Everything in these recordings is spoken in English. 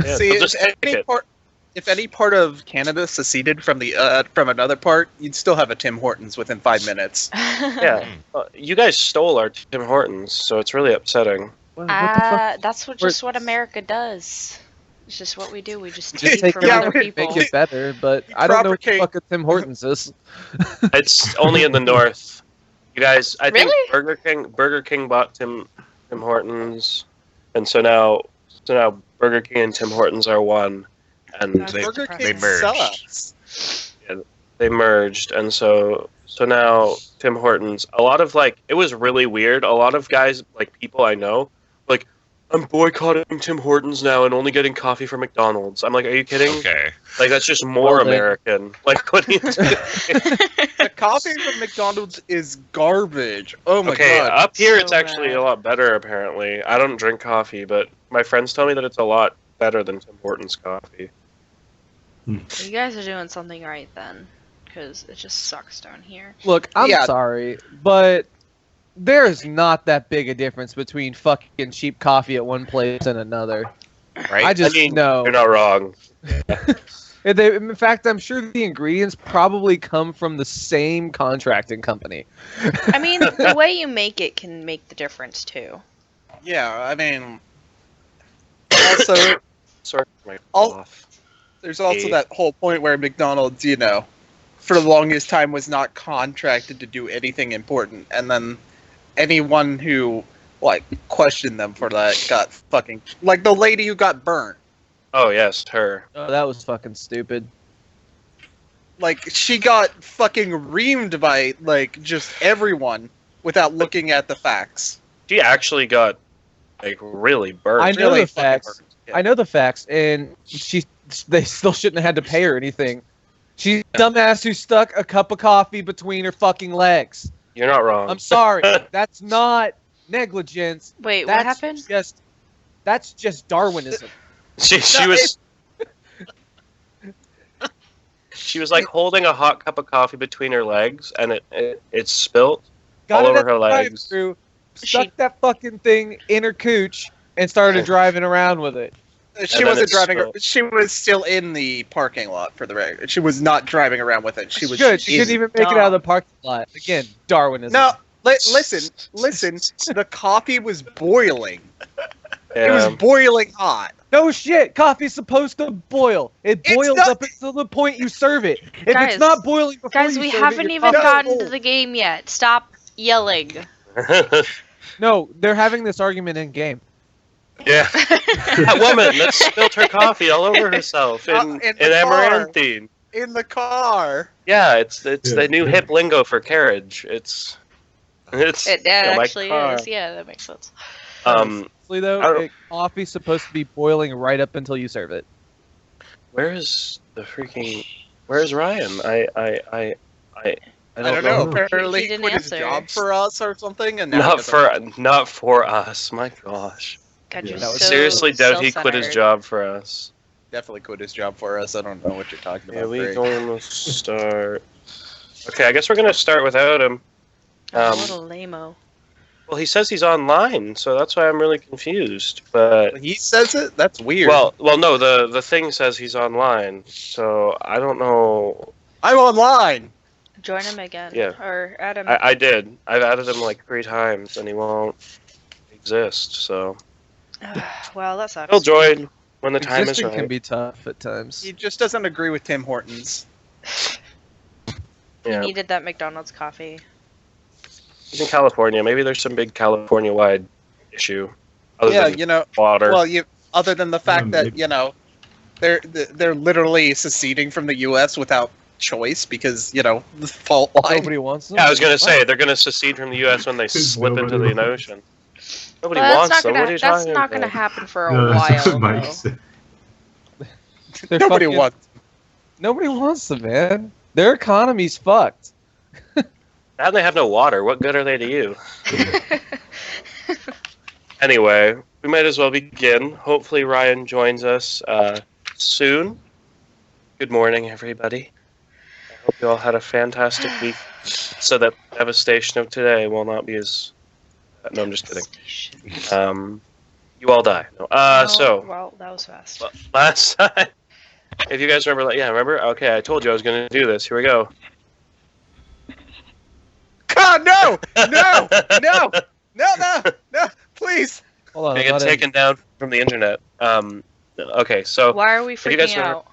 Yeah, See, they'll just take it. if any part of Canada seceded from another part, you'd still have a Tim Hortons within 5 minutes. Yeah, you guys stole our Tim Hortons, so it's really upsetting. What the fuck? That's just what America does. It's just what we do. We just Just take take from it other and people. make it better, but I don't know what the fuck a Tim Hortons is. It's only in the north. You guys, I think Really? Burger King bought Tim Hortons, and so now Burger King and Tim Hortons are one, and Burger they King merged. sucks. Yeah, they merged, and so now Tim Hortons. A lot of it was really weird. A lot of guys, people I know, I'm boycotting Tim Hortons now and only getting coffee from McDonald's. I'm like, are you kidding? Okay. That's just more American. What do you do? The coffee from McDonald's is garbage. Oh my god. Up here So it's actually a lot better, apparently. I don't drink coffee, but my friends tell me that it's a lot better than Tim Hortons coffee. You guys are doing something right then, because it just sucks down here. Look, I'm sorry, but there's not that big a difference between fucking cheap coffee at one place and another. Right? I just know. You're not wrong. In fact, I'm sure the ingredients probably come from the same contracting company. I mean, the way you make it can make the difference too. Yeah, I mean, also, Sorry, there's also that whole point where McDonald's, for the longest time was not contracted to do anything important, and then anyone who questioned them for that got fucking the lady who got burnt. Oh yes, her. Oh, that was fucking stupid. She got fucking reamed by just everyone without looking at the facts. She actually got really burnt. I know really the facts. Yeah. I know the facts, and they still shouldn't have had to pay her anything. She's a dumbass who stuck a cup of coffee between her fucking legs. You're not wrong. I'm sorry. That's not negligence. Wait, what happened? That's just Darwinism. She was holding a hot cup of coffee between her legs, and it spilt all over her legs. Stuck that fucking thing in her cooch and started driving around with it. She wasn't driving. She was still in the parking lot for the record. She was not driving around with it. She was good. She couldn't even make it out of the parking lot. Again, Darwinism. No, listen. The coffee was boiling. Yeah. It was boiling hot. No shit. Coffee's supposed to boil. It boils up until the point you serve it. If Guys, it's not boiling before guys, you we serve haven't it, even gotten to the game yet. Stop yelling. No, they're having this argument in game. Yeah. That woman that spilled her coffee all over herself in Amaranthine. In the car. Yeah, it's the new hip lingo for carriage. It actually is. Yeah, that makes sense. Honestly, though, coffee's supposed to be boiling right up until you serve it. Where's Ryan? I don't know. Apparently, he quit his job for us or something, and now not for us. My gosh. God, you're seriously doubt he quit his job for us. Definitely quit his job for us. I don't know what you're talking about. Yeah, we gonna start. Okay, I guess we're gonna start without him. A little lame-o. Well, he says he's online, so that's why I'm really confused. But he says it? That's weird. Well, no. The thing says he's online, so I don't know. I'm online. Join him again. Yeah. Or add him. I did. I've added him 3 times, and he won't exist. So. Well, that sucks. He'll join when the time is Existing right. can be tough at times. He just doesn't agree with Tim Hortons. He needed that McDonald's coffee. He's in California. Maybe there's some big California-wide issue. Other than water. Well, other than the fact that they're literally seceding from the U.S. without choice because the fault line. Nobody wants them. Yeah, I was gonna say they're gonna secede from the U.S. when they slip into the ocean. Nobody wants them. What are you talking about? That's not gonna happen for a while. Nobody wants. Nobody wants them, man. Their economy's fucked. And they have no water. What good are they to you? Anyway, we might as well begin. Hopefully Ryan joins us soon. Good morning, everybody. I hope you all had a fantastic week, so that the devastation of today will not be as... No, I'm just kidding. You all die. No. So Well, that was fast. last time, if you guys remember, remember? Okay, I told you I was going to do this. Here we go. God, no! No! No! No! Please! Hold on. I get taken down from the internet. Okay, so Why are we if you guys freaking remember, out?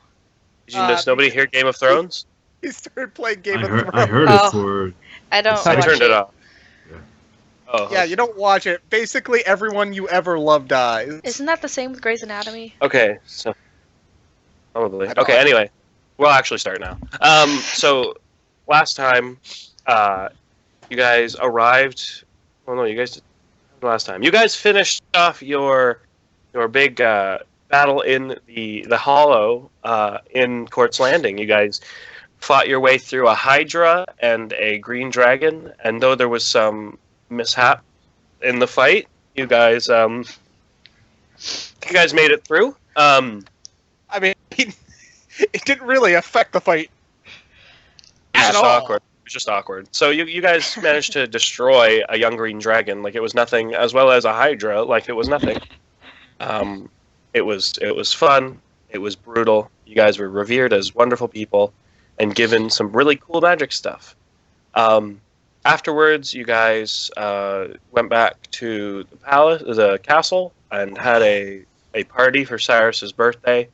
does nobody hear Game of Thrones? He started playing Game of I Thrones. heard Oh. it for. I don't I watch turned it off. Yeah. Oh, Yeah, you don't watch it. Basically, everyone you ever loved dies. Isn't that the same with Grey's Anatomy? Okay, so probably. I don't Okay, like anyway, we'll actually start now. So last time, you guys arrived. Well, no, you guys did last time. You guys finished off your big battle in the Hollow in Court's Landing. You guys fought your way through a Hydra and a Green Dragon, and though there was some mishap in the fight, you guys made it through. I mean, it didn't really affect the fight It was at just all. awkward. It was just awkward. So you guys managed to destroy a young green dragon like it was nothing, as well as a Hydra like it was nothing. It was fun. It was brutal. You guys were revered as wonderful people, and given some really cool magic stuff. Afterwards, you guys went back to the castle, and had a party for Cyrus's birthday.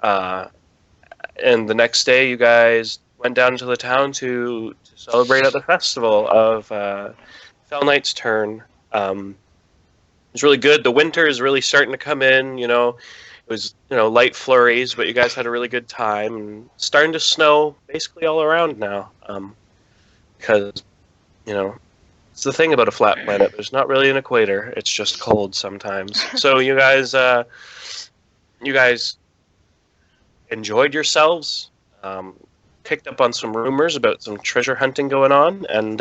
And the next day, you guys went down to the town to celebrate at the festival of Fell Knight's turn. It was really good. The winter is really starting to come in. It was light flurries, but you guys had a really good time. And it's starting to snow basically all around now, because it's the thing about a flat planet. There's not really an equator. It's just cold sometimes. So you guys enjoyed yourselves. Picked up on some rumors about some treasure hunting going on, and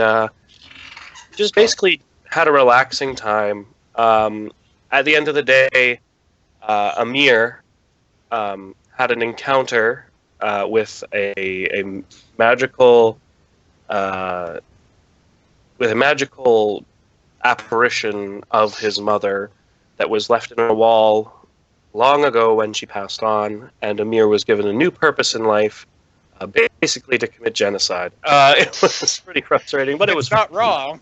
just basically had a relaxing time. At the end of the day, Amir had an encounter with a magical apparition of his mother that was left in a wall long ago when she passed on, and Amir was given a new purpose in life, basically to commit genocide. It was pretty frustrating, but it was not wrong.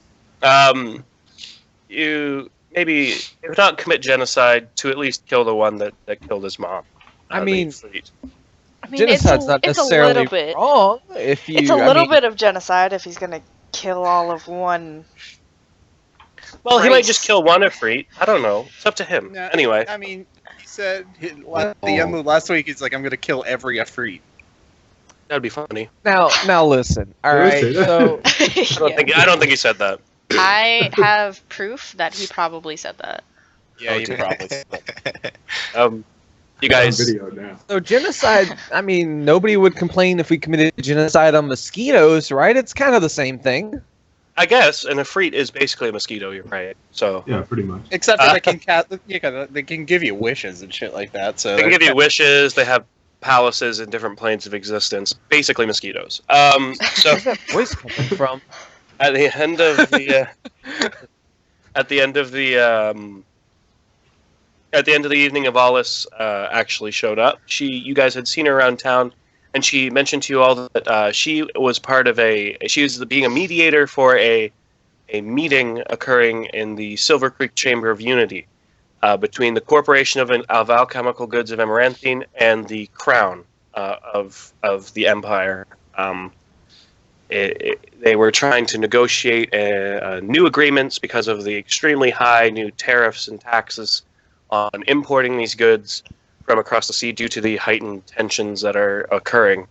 You maybe, if not commit genocide, to at least kill the one that killed his mom. I mean, it's genocide's not a necessarily little bit. wrong. If you, It's a little bit of genocide if he's gonna kill all of one. Well, he might race. just kill one Ifrit. I don't know. It's up to him. No, Anyway. I mean, he said at the end of last week, he's like, I'm going to kill every Ifrit. That'd be funny. Now listen. All Who right. said that? So I don't think he said that. I have proof that he probably said that. Yeah, Oh, you dude. probably said. You guys. On video now. So genocide, I mean, nobody would complain if we committed genocide on mosquitoes, right? It's kind of the same thing. I guess an Ifrit is basically a mosquito. You're right. So Yeah, pretty much. Except for they can give you wishes and shit like that. So they can give you wishes. They have palaces in different planes of existence. Basically mosquitoes. So Where's that voice coming from? at the end of the at the end of the evening, Avalis actually showed up. You guys had seen her around town, and she mentioned to you all that she was she was being a mediator for a meeting occurring in the Silver Creek Chamber of Unity between the Corporation of Alchemical Goods of Amaranthine and the Crown of the Empire. They were trying to negotiate new agreements because of the extremely high new tariffs and taxes on importing these goods from across the sea due to the heightened tensions that are occurring.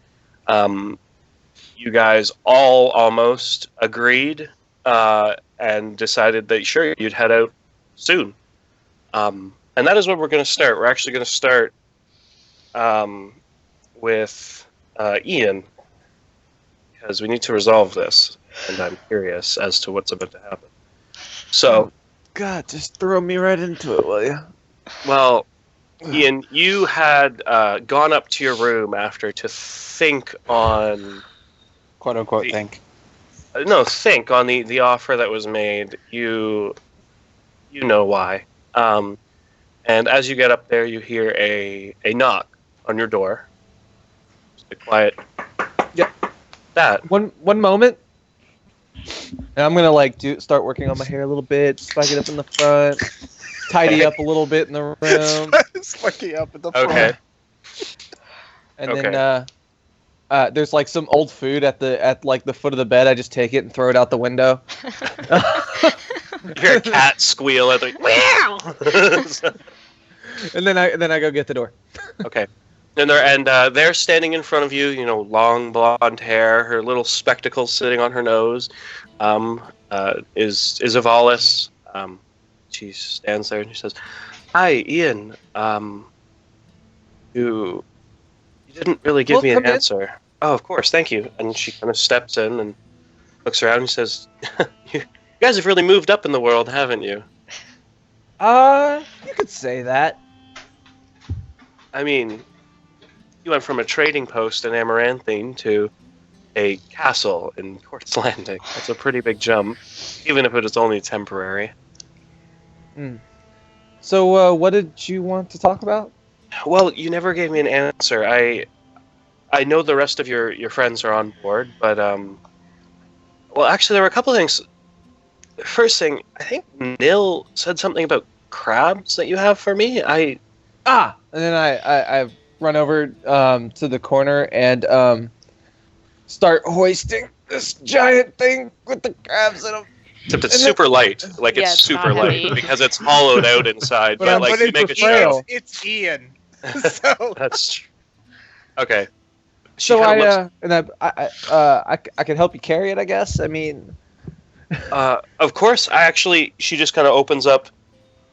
You guys all almost agreed and decided that sure, you'd head out soon. And that is where we're going to start. We're actually going to start with Ian, because we need to resolve this, and I'm curious as to what's about to happen. So, God, just throw me right into it, will you? well, Ian, you had gone up to your room after to think on... quote unquote The- think. think on the offer that was made. You know why. And as you get up there, you hear a knock on your door. Just a quiet. Yeah. That. One moment. And I'm gonna start working on my hair a little bit, spike it up in the front, tidy up a little bit in the room. Spiky up at the Okay. front. And then there's like some old food at the foot of the bed. I just take it and throw it out the window. You hear a cat squeal at the meow. And then I go get the door. Okay. And they're standing in front of you, long blonde hair, her little spectacles sitting on her nose. Is Avalis. She stands there and she says, "Hi, Ian. You didn't really give me an answer." "Oh, of course, thank you." And she kind of steps in and looks around and says, "You guys have really moved up in the world, haven't you?" You could say that. I mean, you went from a trading post in Amaranthine to a castle in Court's Landing. That's a pretty big jump, even if it is only temporary. So, what did you want to talk about? Well, you never gave me an answer. I know the rest of your friends are on board, but well, actually, there were a couple of things. First thing, I think Nil said something about crabs that you have for me. And then I run over to the corner and start hoisting this giant thing with the crabs in them. Except it's super light, Yeah, it's it's super not light heavy. because it's hollowed out inside. But But you make a frail. show. It's Ian. So That's true. Okay. She So kinda looks- I can help you carry it, I guess. I mean, of course. She just kind of opens up.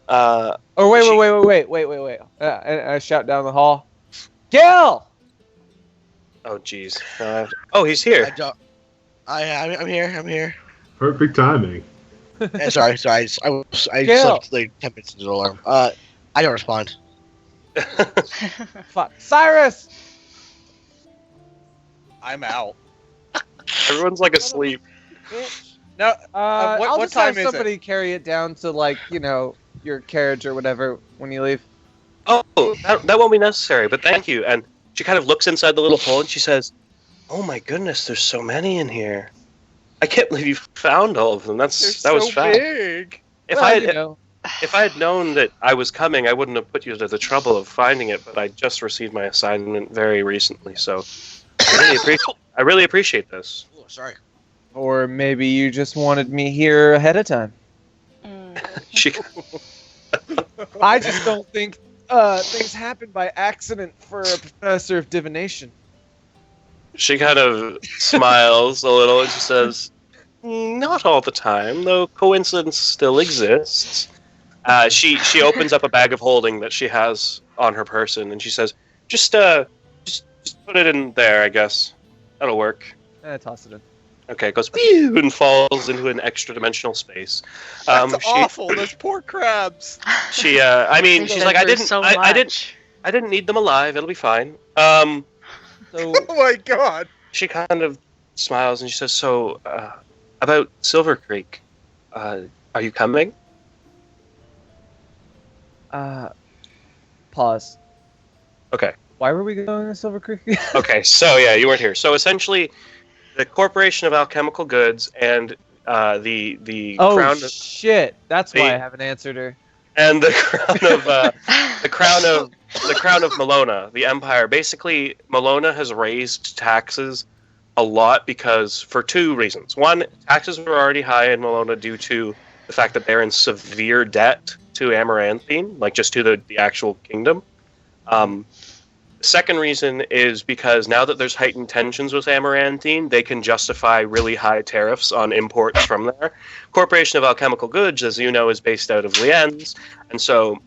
oh wait. And I shout down the hall, Gil! Oh jeez. He's here. I'm here. Perfect timing. Sorry. I Gail. slept like 10 minutes into the alarm. I don't respond. Fuck. Cyrus! I'm out. Everyone's like asleep. No, I'll what just time have is it? somebody carry it down to your carriage or whatever when you leave. Oh, that won't be necessary, but thank you. And she kind of looks inside the little hole and she says, "Oh my goodness, there's so many in here. I can't believe you found all of them. That They're was so fast. big. If I had known that I was coming, I wouldn't have put you to the trouble of finding it, but I just received my assignment very recently, so I really appreciate this." Oh, sorry. Or maybe you just wanted me here ahead of time. She I just don't think things happen by accident for a professor of divination. She kind of smiles a little and she says, "Not all the time, though coincidence still exists." She opens up a bag of holding that she has on her person and she says, just put it in there, I guess. That'll work." Toss it in. Okay, it goes pew and falls into an extra dimensional space. That's awful. Those poor crabs. She's They've like, been through so I much. didn't need them alive. It'll be fine. So Oh my god. She kind of smiles and she says, "So, about Silver Creek, are you coming?" Pause. Okay. Why were we going to Silver Creek? Okay, so yeah, you weren't here. So essentially, the Corporation of Alchemical Goods and the Oh crown shit! That's why the- I haven't answered her. and the crown of Malona, the Empire. Basically, Malona has raised taxes a lot because for two reasons. One, taxes were already high in Malona due to the fact that they're in severe debt to Amaranthine, like just to the actual kingdom. The second reason is because now that there's heightened tensions with Amaranthine, they can justify really high tariffs on imports from there. Corporation of Alchemical Goods, as you know, is based out of Lienz, and so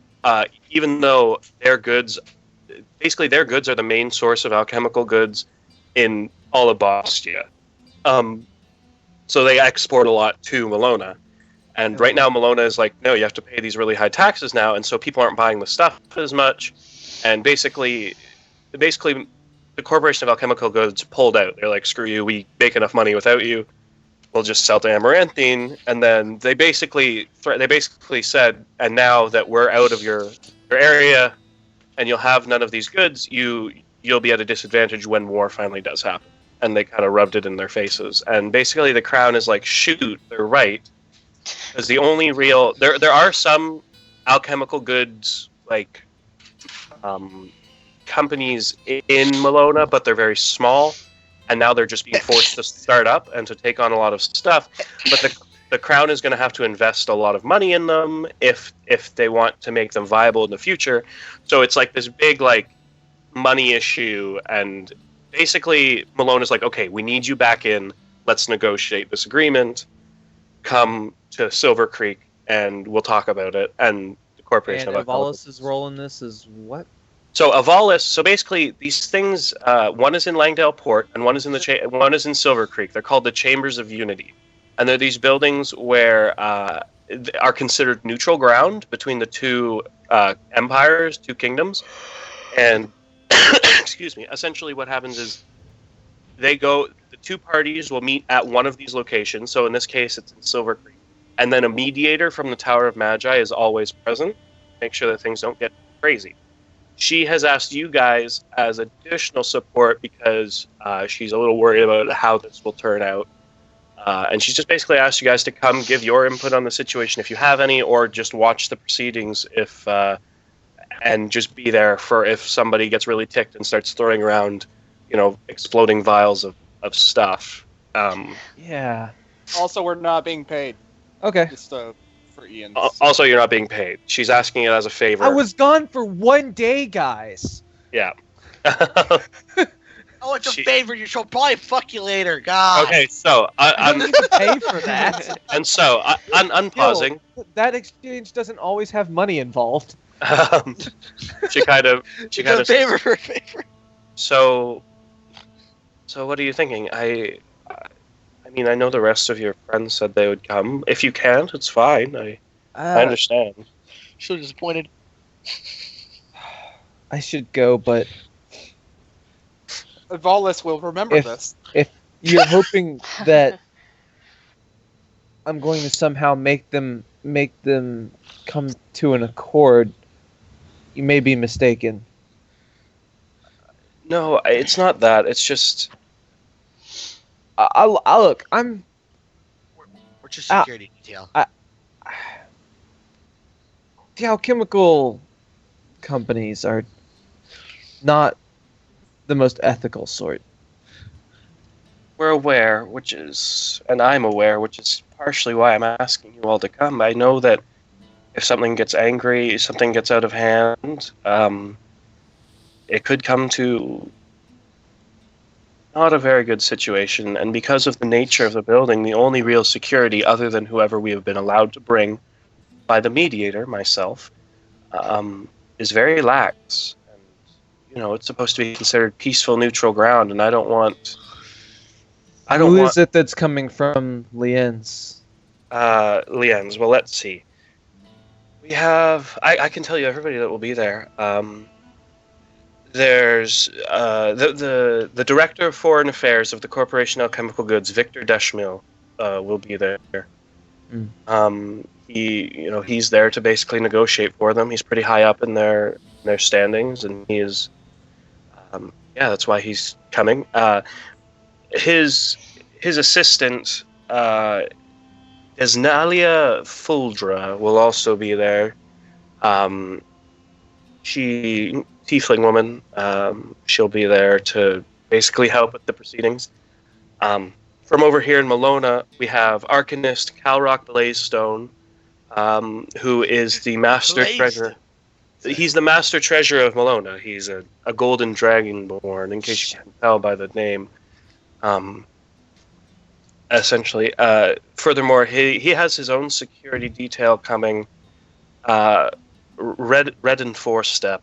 even though their goods are the main source of alchemical goods in all of Bostia. So they export a lot to Malona. And right now Malona is like, no, you have to pay these really high taxes now, and so people aren't buying the stuff as much. And basically the Corporation of Alchemical Goods pulled out. They're like, screw you, we make enough money without you. We'll just sell to Amaranthine. And then they basically said, and now that we're out of your your area, and you'll have none of these goods, you'll be at a disadvantage when war finally does happen. And they kind of rubbed it in their faces. And basically the crown is like, shoot, they're right. Because the only real... There are some alchemical goods, like, companies in Malona, but they're very small. And now they're just being forced to start up and to take on a lot of stuff. But the crown is going to have to invest a lot of money in them if they want to make them viable in the future. So it's like this big like money issue, and basically Malone is like, okay, we need you back in. Let's negotiate this agreement. Come to Silver Creek and we'll talk about it. And the corporation And of Avalis' role in this is what? So Avalis. So basically, these things. One is in Langdale Port, and one is in one is in Silver Creek. They're called the Chambers of Unity, and they're these buildings where are considered neutral ground between the two empires, two kingdoms. And excuse me. Essentially, what happens is the two parties will meet at one of these locations. So in this case, it's in Silver Creek, and then a mediator from the Tower of Magi is always present, make sure that things don't get crazy. She has asked you guys as additional support because she's a little worried about how this will turn out. And she's just basically asked you guys to come give your input on the situation if you have any, or just watch the proceedings and just be there for if somebody gets really ticked and starts throwing around, exploding vials of stuff. Yeah. Also, we're not being paid. Okay. Just for Ian. Also, you're not being paid. She's asking it as a favor. I was gone for 1 day, guys. Yeah. Oh, it's a favor. She'll probably fuck you later. God. Okay, so I don't need to pay for that. And so unpausing. That exchange doesn't always have money involved. She kind of favor for a favor. So what are you thinking? I mean, I know the rest of your friends said they would come. If you can't, it's fine. I understand. So disappointed. I should go, but Valis will remember this. If you're hoping that I'm going to somehow make them come to an accord, you may be mistaken. No, it's not that. It's just... I'll look. We're just security detail. The alchemical companies are not the most ethical sort. We're aware, and I'm aware, which is partially why I'm asking you all to come. I know that if something gets angry, something gets out of hand, it could come to not a very good situation, and because of the nature of the building, the only real security, other than whoever we have been allowed to bring by the mediator, myself, is very lax. And, it's supposed to be considered peaceful, neutral ground, and I don't want... Who is it that's coming from Lien's? Lien's. Well, let's see. We have... I can tell you everybody that will be there. There's the Director of Foreign Affairs of the Corporation Alchemical Goods, Victor Deschmil, will be there. He's there to basically negotiate for them. He's pretty high up in their standings, and he is... that's why he's coming. His assistant, Esnalia Fuldra, will also be there. Tiefling woman, she'll be there to basically help with the proceedings. From over here in Malona, we have Arcanist Calrock Blazestone, who is the master treasurer. He's the master treasurer of Malona. He's a golden dragonborn, in case you can tell by the name. Essentially, furthermore, he has his own security detail coming. Red and Four Step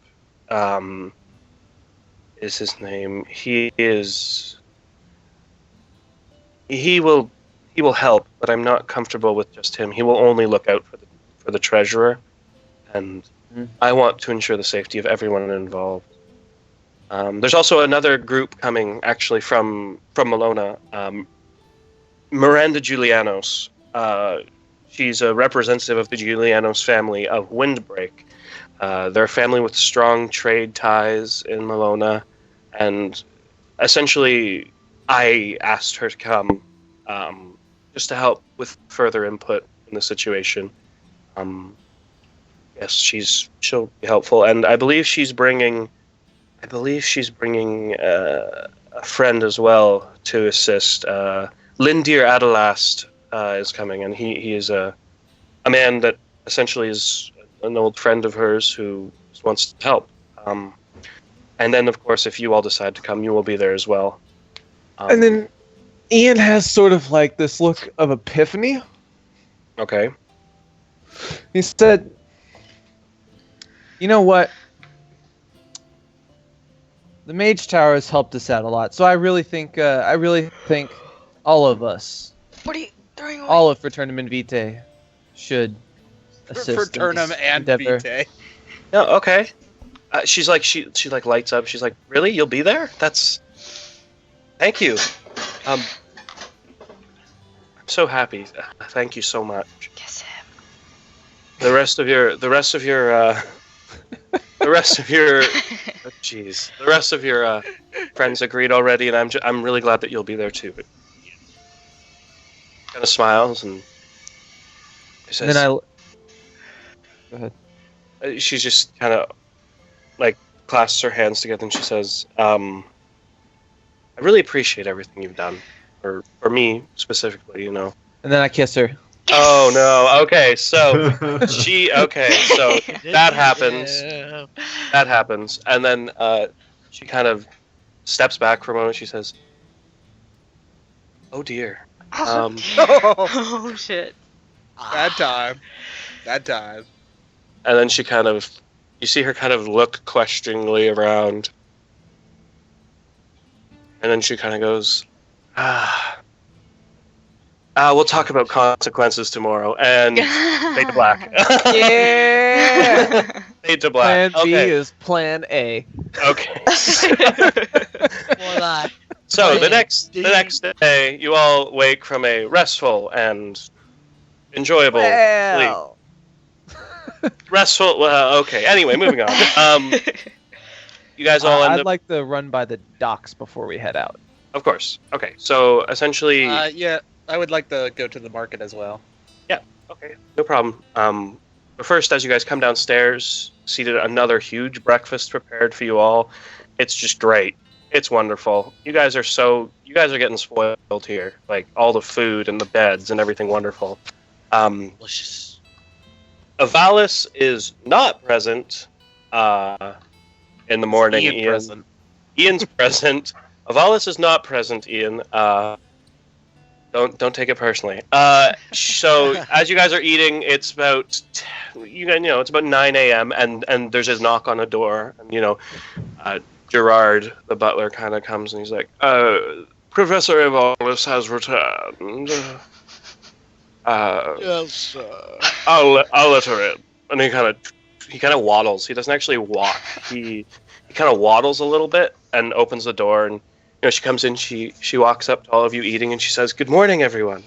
is his name. He will help, but I'm not comfortable with just him. He will only look out for the treasurer, and I want to ensure the safety of everyone involved. There's also another group coming, actually, from Malona. Miranda Julianos. She's a representative of the Julianos family of Windbreak. They're a family with strong trade ties in Malona, and essentially, I asked her to come just to help with further input in the situation. Yes, she'll be helpful, and I believe she's bringing a friend as well to assist. Lindir Adelast is coming, and he is a man that essentially is an old friend of hers who wants to help. And then, of course, if you all decide to come, you will be there as well. And then Ian has sort of like this look of epiphany. Okay. He said, "You know what? The Mage Tower has helped us out a lot, so I really think all of us, What are you throwing away? all of Fraternum Vitae, should assist in Fraternum this and endeavor." Vitae. No, okay. She's like she like lights up. She's like, "Really? You'll be there? That's thank you. I'm so happy. Thank you so much." Kiss him. The rest of your the rest of your friends agreed already, and I'm really glad that you'll be there too. But kind of smiles and he says, Go ahead. She's just kind of like clasps her hands together and she says, "I really appreciate everything you've done for me specifically, you know." And then I kiss her. Oh no. Okay, so that happens. That happens, and then she kind of steps back for a moment. She says, "Oh dear." Oh shit. That time. And then she kind of, you see her kind of look questioningly around, and then she kind of goes, we'll talk about consequences tomorrow, and fade to black. Yeah. Fade to black. Plan B is Plan A. Okay. Well, So the Plan next D. day, you all wake from a restful and enjoyable Well. restful. Well, okay. Anyway, moving on. You guys all end I'd up. like to run by the docks before we head out. Of course. Okay. So essentially. Yeah, I would like to go to the market as well. Okay. No problem. But first, as you guys come downstairs, seated another huge breakfast prepared for you all. It's just great. It's wonderful. You guys are getting spoiled here. Like all the food and the beds and everything wonderful. delicious. Avalis is not present in the morning, Ian. Present. Ian's present. Avalis is not present, Ian. Don't take it personally. So as you guys are eating, it's about it's about 9 a.m. and there's a knock on a door, and Gerard, the butler, kind of comes and he's like, "Professor Avalis has returned. Yes, sir. I'll let her in." And he kind of waddles. He doesn't actually walk. He kind of waddles a little bit and opens the door, and she comes in. She walks up to all of you eating, and she says, "Good morning, everyone."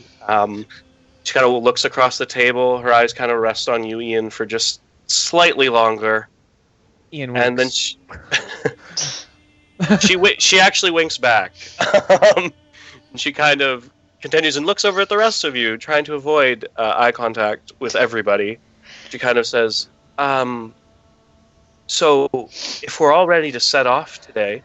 She kind of looks across the table. Her eyes kind of rest on you, Ian, for just slightly longer. Ian winks. And then she actually winks back. And she kind of continues and looks over at the rest of you, trying to avoid eye contact with everybody. She kind of says, "So if we're all ready to set off today,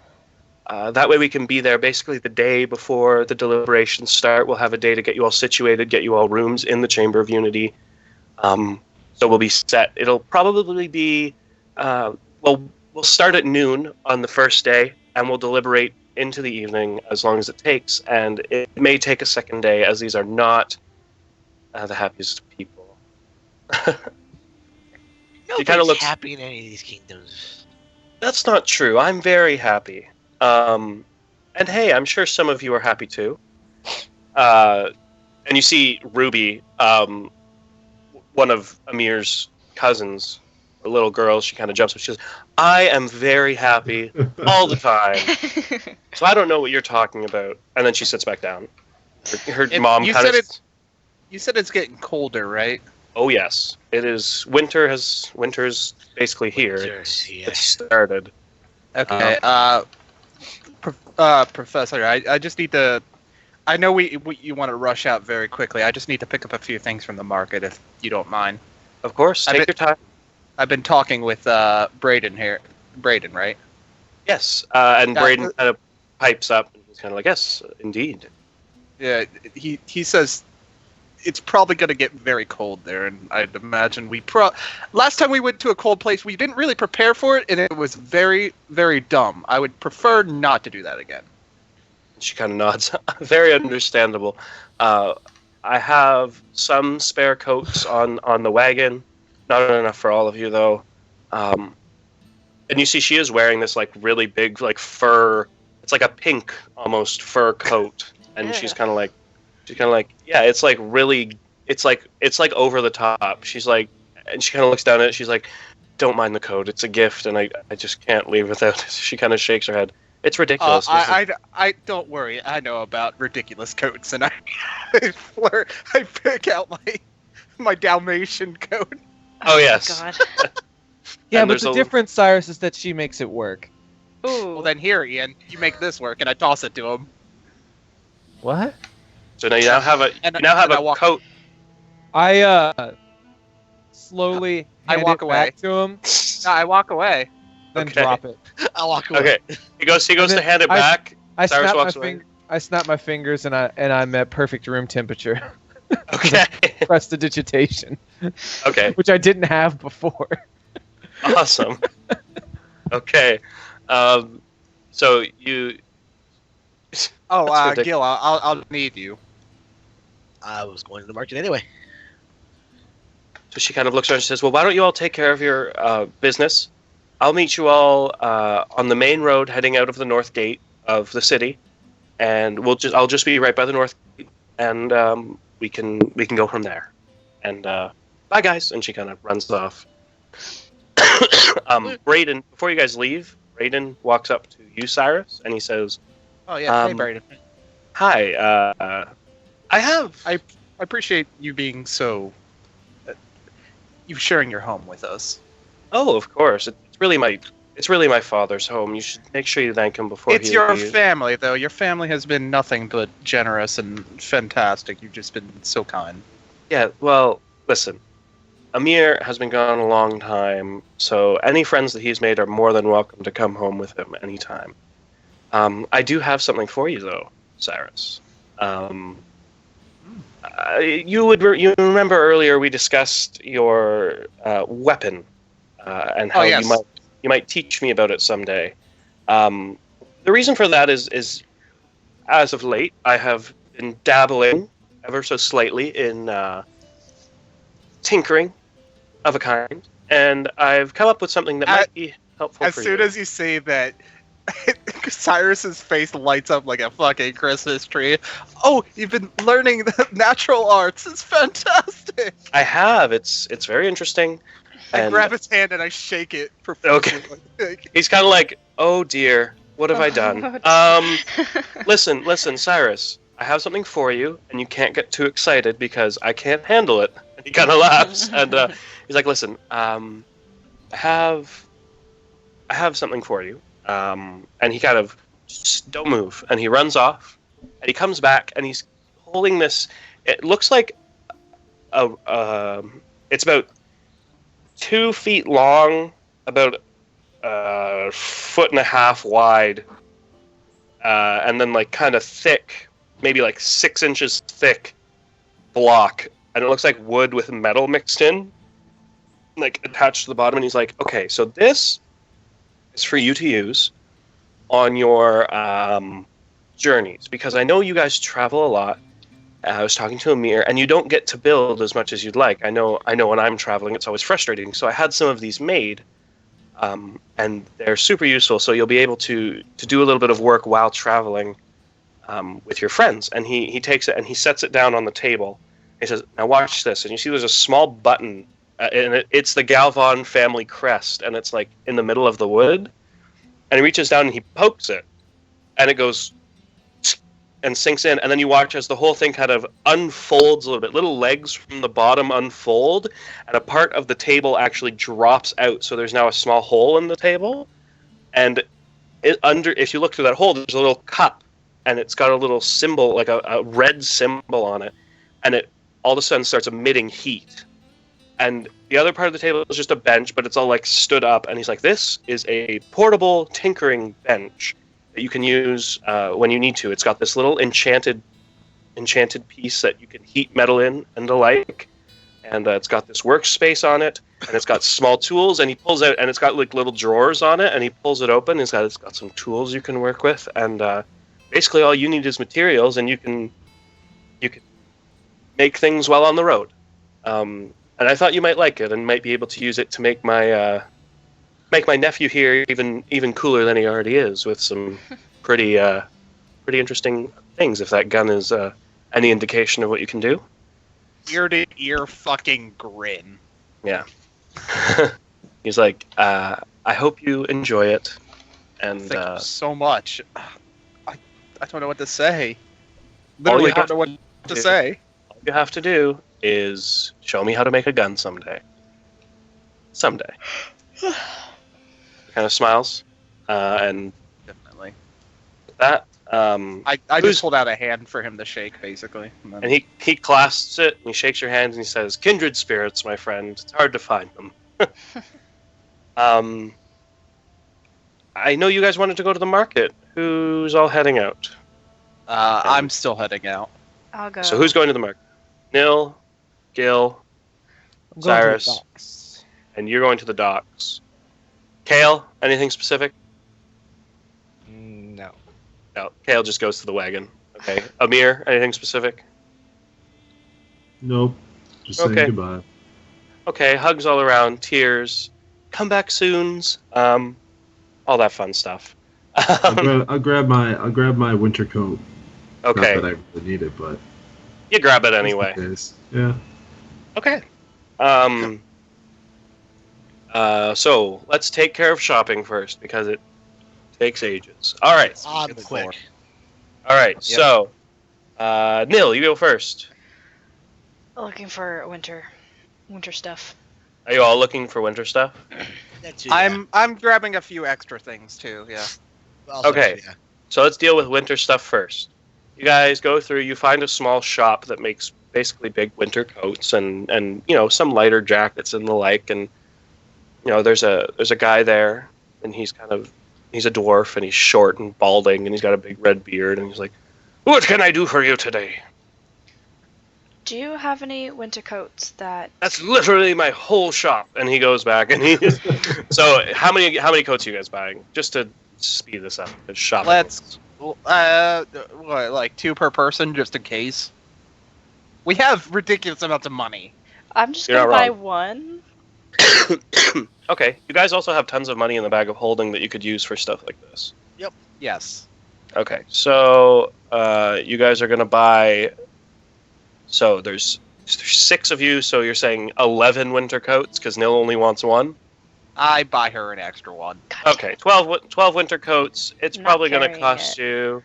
that way we can be there basically the day before the deliberations start. We'll have a day to get you all situated, get you all rooms in the Chamber of Unity. So we'll be set. It'll probably be, we'll start at noon on the first day, and we'll deliberate into the evening as long as it takes. And it may take a second day, as these are not the happiest of people." Nobody's kinda looks- happy in any of these kingdoms. That's not true. I'm very happy. And hey, I'm sure some of you are happy too. And you see Ruby, one of Amir's cousins, a little girl, she kind of jumps up. She says, "I am very happy all the time. So I don't know what you're talking about." And then she sits back down. Her mom You kind said of... You said it's getting colder, right? Oh yes, it is. Winter's basically here. Yeah. It started. Okay. Professor, I just need to. I know you want to rush out very quickly. I just need to pick up a few things from the market, if you don't mind. Of course, take your time. I've been talking with Braden here. Braden, right? Yes, and Yeah, Braden kind of pipes up, and he's kind of like, "Yes, indeed." Yeah. He says it's probably going to get very cold there, and I'd imagine last time we went to a cold place, we didn't really prepare for it, and it was very, very dumb. I would prefer not to do that again. She kind of nods. Very understandable. I have some spare coats on the wagon. Not enough for all of you, though. And you see she is wearing this like really big like fur. It's like a pink almost fur coat, and Yeah. she's kind of like, yeah, it's like really, it's like over the top. She's like, and she kind of looks down at it. She's like, don't mind the coat. It's a gift, and I just can't leave without it. She kind of shakes her head. It's ridiculous. I don't worry. I know about ridiculous coats, and I pick out my Dalmatian coat. Oh yes. God. Yeah, And but there's the a- difference, Cyrus, is that she makes it work. Ooh. Well, then here, Ian, you make this work, and I toss it to him. What? So now you now have a And- you now have and I a walk- coat. I slowly I hand walk it away. back to him, No, I walk away. then Okay. drop it. I'll walk away. Okay. He goes And to then hand it I- back. I Cyrus snap my walks away. finger. I snap my fingers, and I'm at perfect room temperature. Okay. Prestidigitation, Okay. which I didn't have before. Awesome. Okay. So you. Oh, That's ridiculous. Gil, I'll need you. I was going to the market anyway. So she kind of looks around and says, "Well, why don't you all take care of your business? I'll meet you all on the main road heading out of the north gate of the city, and I'll just be right by the north gate, and we can go from there. And bye, guys." And she kind of runs off. Braden, before you guys leave, Braden walks up to you, Cyrus, and he says, Oh yeah, hey Um, Braden. "Hi, I appreciate you being so. You sharing your home with us. Oh, of course. It's really my father's home. You should make sure you thank him before It's he your leaves." family, though. Your family has been nothing but generous and fantastic. You've just been so kind. Yeah, well, listen. Amir has been gone a long time, so any friends that he's made are more than welcome to come home with him anytime. I do have something for you, though, Cyrus. You remember earlier we discussed your weapon and how Oh, yes. you might teach me about it someday. The reason for that is as of late I have been dabbling ever so slightly in tinkering of a kind, and I've come up with something that might be helpful As for soon you. as you say that, Cyrus's face lights up like a fucking Christmas tree. Oh, you've been learning the natural arts. It's fantastic. I have. It's very interesting. I And grab his hand and I shake it. Okay. Like, he's kind of like, "Oh dear, what have I done?" Listen, Cyrus. I have something for you, and you can't get too excited because I can't handle it. And he kind of laughs, and he's like, "Listen, I have something for you." And he kind of just don't move, and he runs off, and he comes back, and he's holding this. It looks like it's about 2 feet long, about a foot and a half wide, and then like kind of thick, maybe like 6 inches thick block, and it looks like wood with metal mixed in, like attached to the bottom. And he's like, "Okay, so this is for you to use on your journeys, because I know you guys travel a lot. I was talking to Amir, and you don't get to build as much as you'd like. I know when I'm traveling, it's always frustrating. So I had some of these made, and they're super useful. So you'll be able to do a little bit of work while traveling with your friends." And he takes it and he sets it down on the table. He says, "Now watch this." And you see there's a small button, and it's the Galvan family crest, and it's like in the middle of the wood. And he reaches down and he pokes it, and it goes, and sinks in, and then you watch as the whole thing kind of unfolds a little bit. Little legs from the bottom unfold, and a part of the table actually drops out. So there's now a small hole in the table, and if you look through that hole, there's a little cup, and it's got a little symbol, like a red symbol on it, and it all of a sudden starts emitting heat. And the other part of the table is just a bench, but it's all like stood up. And he's like, "This is a portable tinkering bench that you can use when you need to. It's got this little enchanted piece that you can heat metal in and the like. And it's got this workspace on it, and it's got small tools. And he pulls out, and it's got like little drawers on it. And he pulls it open. It's got some tools you can work with. And basically, all you need is materials, and you can make things while on the road." And I thought you might like it, and might be able to use it to make my nephew here even cooler than he already is, with some pretty interesting things. If that gun is any indication of what you can do. Ear to ear fucking grin. Yeah. He's like, "I hope you enjoy it." And Thank you so much. I don't know what to say. Literally don't know what to say. All you have to do is show me how to make a gun someday. Someday. Kind of smiles, and Definitely. that I just hold out a hand for him to shake, basically. and he clasps it, and he shakes your hands, and he says, "Kindred spirits, my friend. It's hard to find them." I know you guys wanted to go to the market. Who's all heading out? I'm still heading out. I'll go. So who's going to the market? Nil, Gil, I'm going to the Cyrus, docks. and you're going to the docks. Kale, anything specific? No. No, Kale just goes to the wagon. Okay. Amir, anything specific? Nope. Just saying Okay. goodbye. Okay, hugs all around, tears, come back soons, all that fun stuff. I'll grab my winter coat. Okay, Not that I really need it, but you grab it anyway. it is. Yeah. Okay. So let's take care of shopping first, because it takes ages. All right. I'm quick. All right. So, Nil, you go first. Looking for winter stuff. Are you all looking for winter stuff? That too, yeah. I'm grabbing a few extra things too. Yeah. Also, Okay. yeah. So let's deal with winter stuff first. You guys go through. You find a small shop that makes basically big winter coats and some lighter jackets and the like. And there's a guy there, and he's a dwarf, and he's short and balding, and he's got a big red beard, and he's like, "What can I do for you today?" Do you have any winter coats that? That's literally my whole shop. And he goes back, and so how many coats are you guys buying? Just to speed this up. Shop. Let's what, like 2 per person, just in case. We have ridiculous amounts of money. I'm just You're gonna not buy wrong. one. Okay. You guys also have tons of money in the bag of holding that you could use for stuff like this. Yes. Okay. So you guys are gonna buy. So there's 6 of you. So you're saying 11 winter coats because Nil only wants 1. I buy her an extra one. God Okay. 12 winter coats. It's Not probably gonna carrying cost it. you.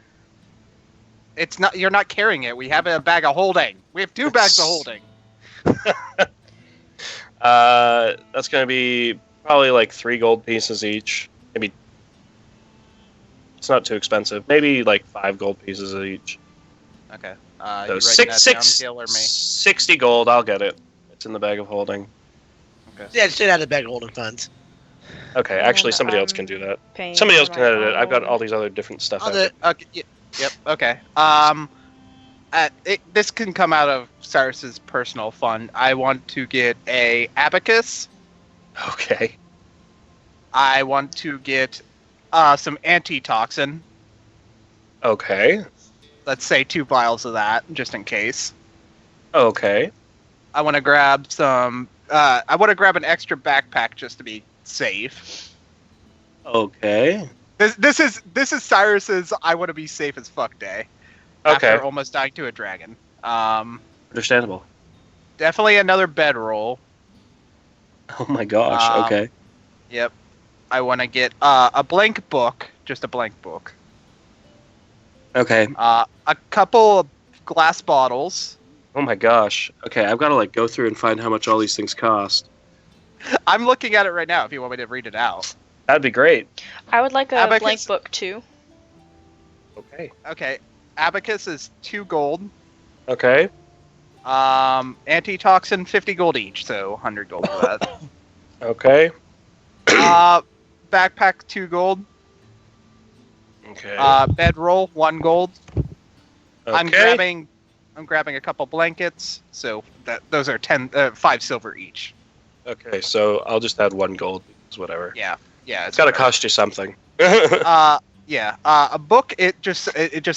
It's not. You're not carrying it. We have a bag of holding. We have 2 bags of holding. That's gonna be probably like 3 gold pieces each. Maybe it's not too expensive. Maybe like 5 gold pieces each. Okay. So You writing six, that down, six, Gil, or me? 60 gold. I'll get it. It's in the bag of holding. Yeah, just out of the bag of holding funds. Okay, And actually, somebody else I'm can do that. paying Somebody else for can my edit it. I've got own- all these other different stuff. I'll out do it. Okay. Yep. Okay. This can come out of Cyrus's personal fund. I want to get a abacus. there. Okay. I want to get some antitoxin. Okay. Let's say 2 vials of that, just in case. Okay. I want to grab some. I want to grab an extra backpack just to be safe. Okay. This is Cyrus's I want to be safe as fuck day. Okay. After almost dying to a dragon. Understandable. Definitely another bedroll. Oh my gosh. Um, Okay. Yep. I want to get a blank book, just a blank book. Okay. A couple of glass bottles. Oh my gosh. Okay, I've got to like go through and find how much all these things cost. I'm looking at it right now if you want me to read it out. That'd be great. I would like a Abacus. blank book too. Okay. Okay. Abacus is 2 gold. Okay. Antitoxin 50 gold each, so 100 gold for that. Okay. Backpack 2 gold. Okay. Bedroll 1 gold. Okay. I'm grabbing a couple blankets, so those are 5 silver each. Okay, so I'll just add 1 gold. It's whatever. Yeah. It's got to cost you something. A book. It just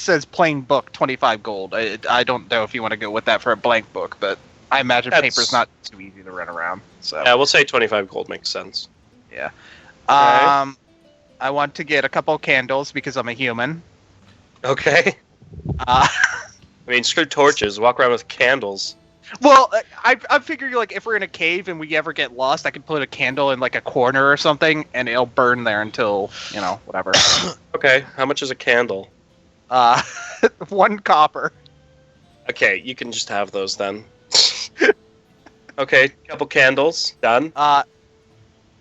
says plain book, 25 gold. I don't know if you want to go with that for a blank book, but I imagine paper's not too easy to run around. So yeah, we'll say 25 gold makes sense. yeah. Okay. I want to get a couple candles because I'm a human. Okay. I mean, screw torches. Walk around with candles. Well, I figure like if we're in a cave and we ever get lost, I can put a candle in like a corner or something, and it'll burn there until whatever. Okay, how much is a candle? 1 copper. Okay, you can just have those then. Okay, couple candles done.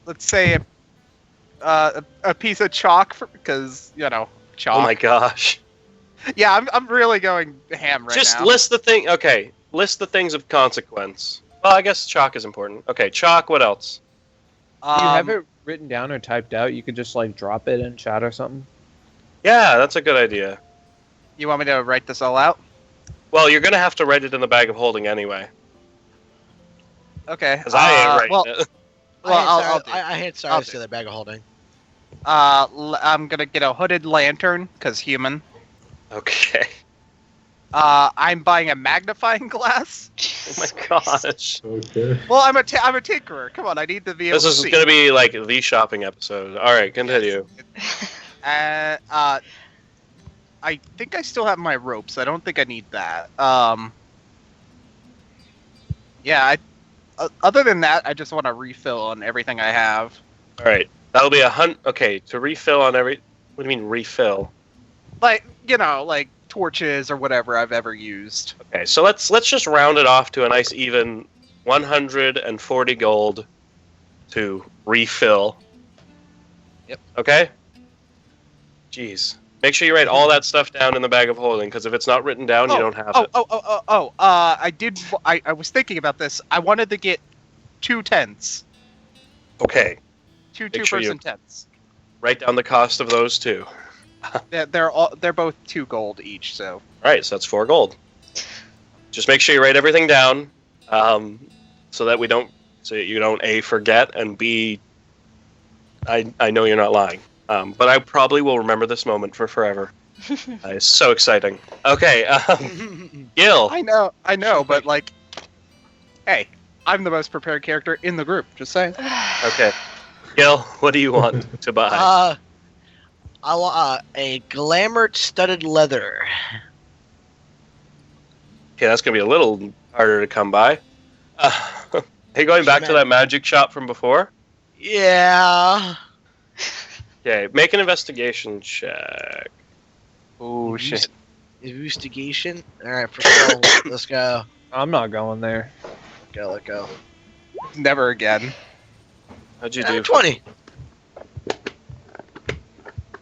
Let's say a piece of chalk because chalk. Oh my gosh! Yeah, I'm really going ham right now. Just list the thing. Okay, list the things of consequence. Well, I guess chalk is important. Okay, chalk. What else? Do you have it written down or typed out? You could just like drop it in chat or something. Yeah, that's a good idea. You want me to write this all out? Well, you're gonna have to write it in the bag of holding anyway. Okay. Because I ain't writing it. I hate Cyrus to the bag of holding. I'm gonna get a hooded lantern because human. Okay. I'm buying a magnifying glass. Oh my gosh. Okay. Well, I'm a tinkerer. Come on, I need to be able This to is see. gonna be like the shopping episode. All right, continue. I think I still have my ropes. I don't think I need that. Yeah. Other than that, I just want to refill on everything I have. All right, that'll be Okay, to refill on every. What do you mean refill? Like torches or whatever I've ever used. Okay, so let's just round it off to a nice even 140 gold to refill. Yep. Okay? Jeez. Make sure you write all that stuff down in the bag of holding, because if it's not written down, you don't have it. I was thinking about this. I wanted to get 2 tents. Okay. Two Make sure person you- tents. Write down the cost of those two. They're both 2 gold each, so. All right, so that's 4 gold. Just make sure you write everything down, so that you don't A, forget, and B, I know you're not lying. But I probably will remember this moment for forever. It's so exciting. Okay, Gil. I know, but hey, I'm the most prepared character in the group. Just saying. Okay, Gil, what do you want to buy? I want a glamored studded leather. Okay, that's gonna be a little harder to come by. Hey, going back to that magic shop from before. Yeah. Okay, make an investigation check. Oh shit. Investigation. All right, first of all, let's go. I'm not going there. Let go. Never again. How'd you do? 20.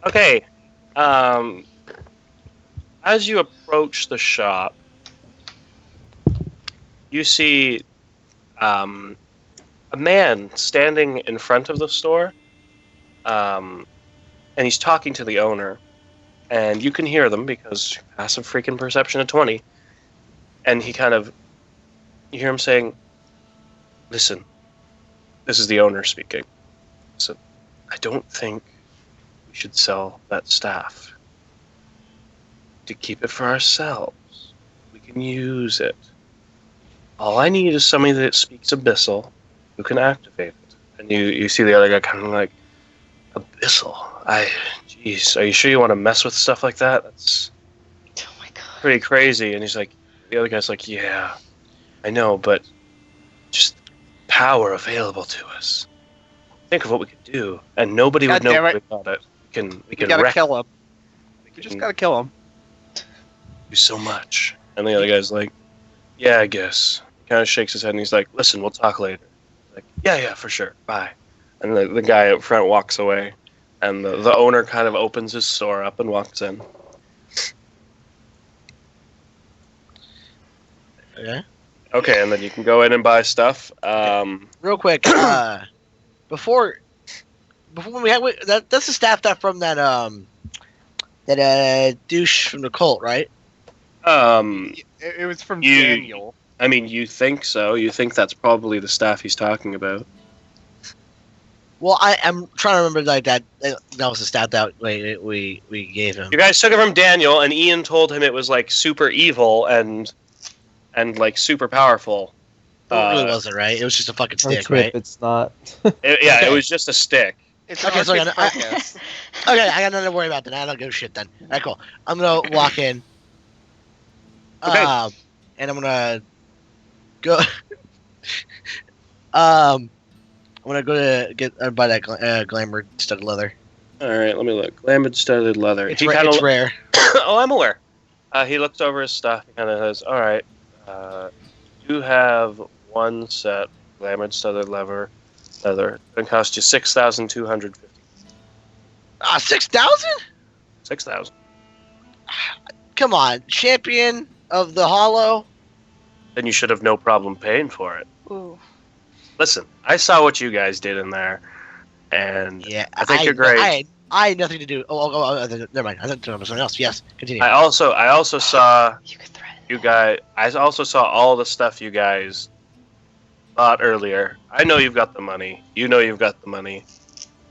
Okay. As you approach the shop, you see a man standing in front of the store, and he's talking to the owner, and you can hear them because passive freaking perception of 20, and you hear him saying, "Listen, this is the owner speaking. So, I don't think we should sell that staff. To keep it for ourselves. We can use it. All I need is somebody that speaks Abyssal who can activate it." And you see the other guy kind of like, "Abyssal? Jeez, are you sure you want to mess with stuff like that? That's Oh my god. pretty crazy." And he's like, the other guy's like, "Yeah, I know, but just power available to us. Think of what we could do, and nobody would God know damn it. about it. We We can gotta wreck. kill him. We We just can- gotta kill him. you so much. And the other guy's like, yeah, I guess. He kind of shakes his head and he's like, listen, we'll talk later. Like, yeah, for sure. Bye. And the guy up front walks away. And the owner kind of opens his store up and walks in. Okay. Okay, and then you can go in and buy stuff. Real quick, before when we had that's the staff that from that douche from the cult, right? It was from Daniel. I mean, you think so? You think that's probably the staff he's talking about? Well, I'm trying to remember like that was the staff that we gave him. You guys took it from Daniel, and Ian told him it was like super evil and like super powerful. It really wasn't, right? It was just a fucking stick, Trip, right? it's not. It was just a stick. It's Okay, so Arctic Focus. Okay, I got nothing to worry about then. I don't give a shit then. Alright, cool. I'm gonna walk in. Okay. And I'm gonna go. I'm gonna go to get buy that glamour studded leather. All right, let me look. Glamored studded leather. It's rare. Oh, I'm aware. He looks over his stuff and kind of says, all right, you have one set of glamored studded leather. It's going to cost you 6,250. 6,000? 6,000. Come on, champion of the Hollow. Then you should have no problem paying for it. Ooh. Listen, I saw what you guys did in there, and Yeah, I think you're great. I had nothing to do. Never mind. I thought it was something else. Yes, continue. I also saw You could threaten. you guys. I also saw all the stuff you guys bought earlier. I know you've got the money. You know you've got the money.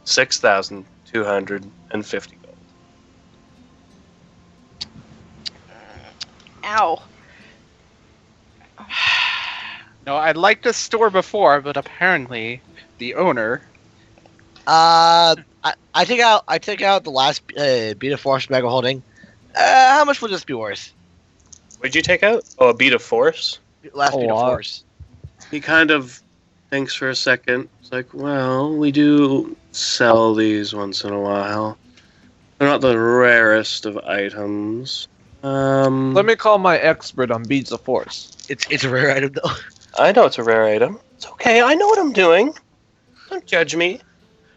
6,250 gold. Ow. No, I liked the store before, but apparently the owner. I take out the last beat of force bag of holding. How much would this be worth? What'd you take out? Oh, a beat of force? Last A beat of lot. force. He kind of thinks for a second. It's like, well, we do sell these once in a while. They're not the rarest of items. Let me call my expert on beads of force. It's a rare item though. I know it's a rare item. It's okay. I know what I'm doing. Don't judge me.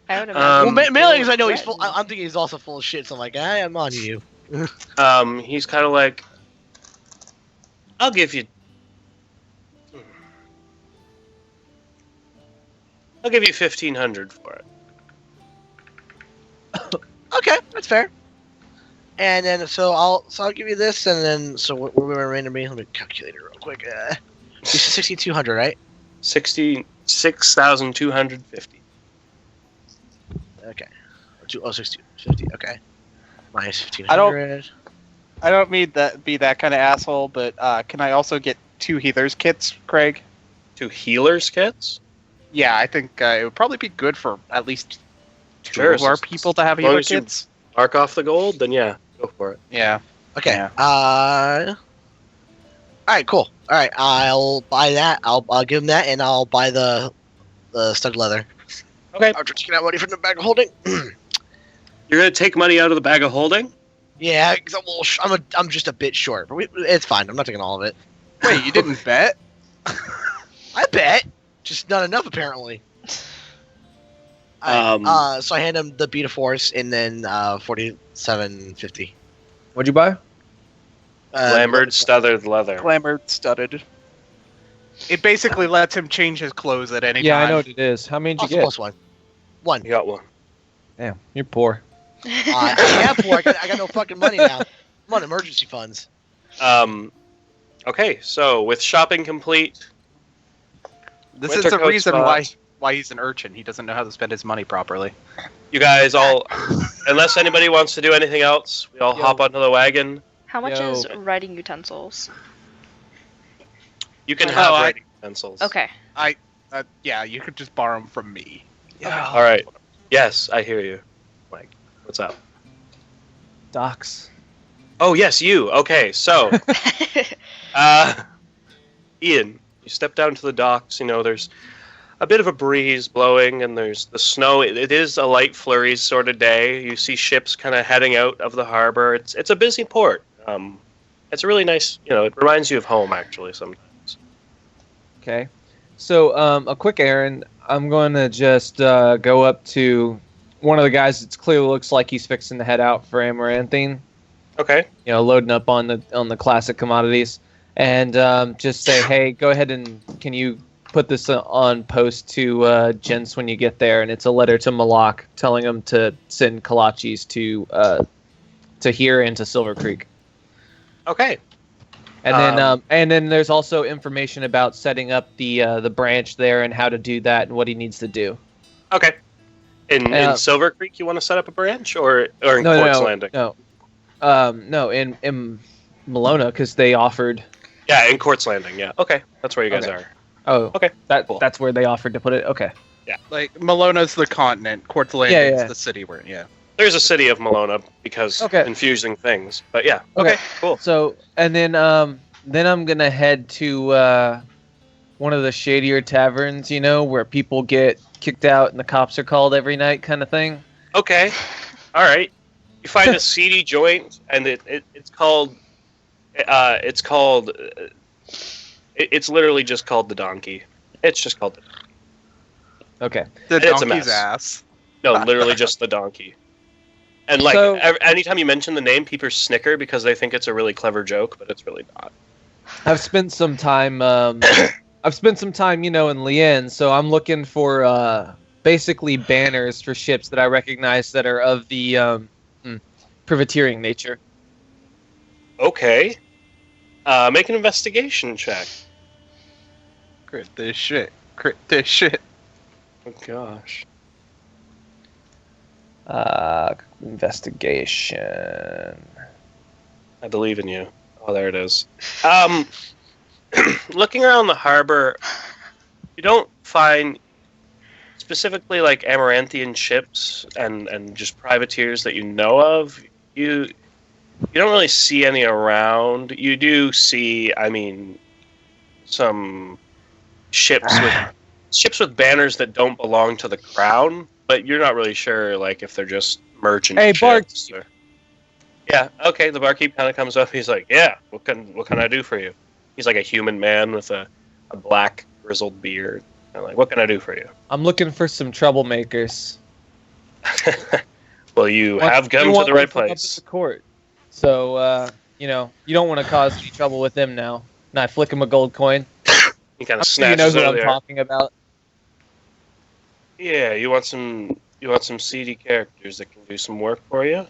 I would Well, imagine. mainly because I know he's full. threatened. I'm thinking he's also full of shit. So I'm like, I'm on you. He's kind of like, I'll give you 1,500 for it. Okay, that's fair. And then I'll give you this, and then what will remain to me? Let me calculate it real quick. You said 6,200, right? 6,250. Okay. 6,250. Okay. Minus 1,500. I don't mean that be that kind of asshole, but can I also get 2 healers kits, Craig? 2 healers kits? Yeah, I think it would probably be good for at least 2 Sure, of our so- people to have as long healer as you- kits. Mark off the gold? Then yeah, go for it. Yeah. Okay. Yeah. All right. Cool. All right. I'll buy that. I'll give him that, and I'll buy the stud leather. Okay. After taking out money from the bag of holding. You're gonna take money out of the bag of holding? Yeah, 'cause I'm a little. I'm just a bit short, but it's fine. I'm not taking all of it. Wait, you didn't bet? I bet, just not enough apparently. So I hand him the beat of force, and then 47.50. What'd you buy? Glamored studded leather. Glamour studded. It basically lets him change his clothes at any Yeah, time. I know what it is. How many did Also you get? plus one. One. You got one. Damn, you're poor. Yeah, poor. I got no fucking money now. I'm on emergency funds. Okay, so with shopping complete, This Winter is the coat reason spot. why he's an urchin. He doesn't know how to spend his money properly. you guys all, unless anybody wants to do anything else, we all Yo. hop onto the wagon. How much Yo. is writing utensils? You can Oh, have I- writing pencils. Okay. Yeah, you could just borrow them from me. All right. Yes, I hear you. Mike, what's up? Docs. Oh, yes, you. Okay, so, Ian, you step down to the docks. You know, there's a bit of a breeze blowing, and there's the snow. It is a light flurries sort of day. You see ships kind of heading out of the harbor. It's a busy port. it's a really nice. It reminds you of home actually sometimes. Okay. So, a quick errand. I'm going to just go up to one of the guys that clearly looks like he's fixing to head out for Amaranthine. Okay. Loading up on the classic commodities, and just say, hey, go ahead and can you put this on post to Gents when you get there, and it's a letter to Malak telling him to send kolaches to here and to Silver Creek. Okay. And then there's also information about setting up the branch there and how to do that and what he needs to do. Okay. In Silver Creek, you want to set up a branch, or in Quartz Landing? No, in Malona, because they offered. Yeah, in Quartz Landing. Yeah. Okay, that's where you guys are. Oh, okay. Cool. That's where they offered to put it. Okay. Yeah. Like Malona's the continent, Quartz Landing's the city we're in. Yeah. There's a city of Malona because confusing things, but yeah. Okay. Cool. So then I'm gonna head to one of the shadier taverns, where people get kicked out and the cops are called every night, kind of thing. Okay. All right. You find a seedy joint, and it's called. It's literally just called the Donkey. It's just called the Donkey. Okay. The donkey's ass. No, literally just the Donkey. And anytime you mention the name, people snicker because they think it's a really clever joke, but it's really not. I've spent some time. in Lien, so I'm looking for basically banners for ships that I recognize that are of the privateering nature. Okay. Make an investigation check. Crit this shit. Crit this shit. Oh gosh. Investigation. I believe in you. Oh, there it is. Looking around the harbor, you don't find specifically like Amaranthian ships and just privateers that you know of. You don't really see any around. You do see, some ships with banners that don't belong to the crown, but you're not really sure like if they're just merchant ships. Yeah, okay, the barkeep kind of comes up, he's like, yeah, what can I do for you? He's like a human man with a black grizzled beard. I'm like, what can I do for you? I'm looking for some troublemakers. Well, you have come to the right place. Up at the court. So, you don't want to cause any trouble with them now. And I flick him a gold coin. He kind of snatches what I'm talking about. Yeah, you want some seedy characters that can do some work for you?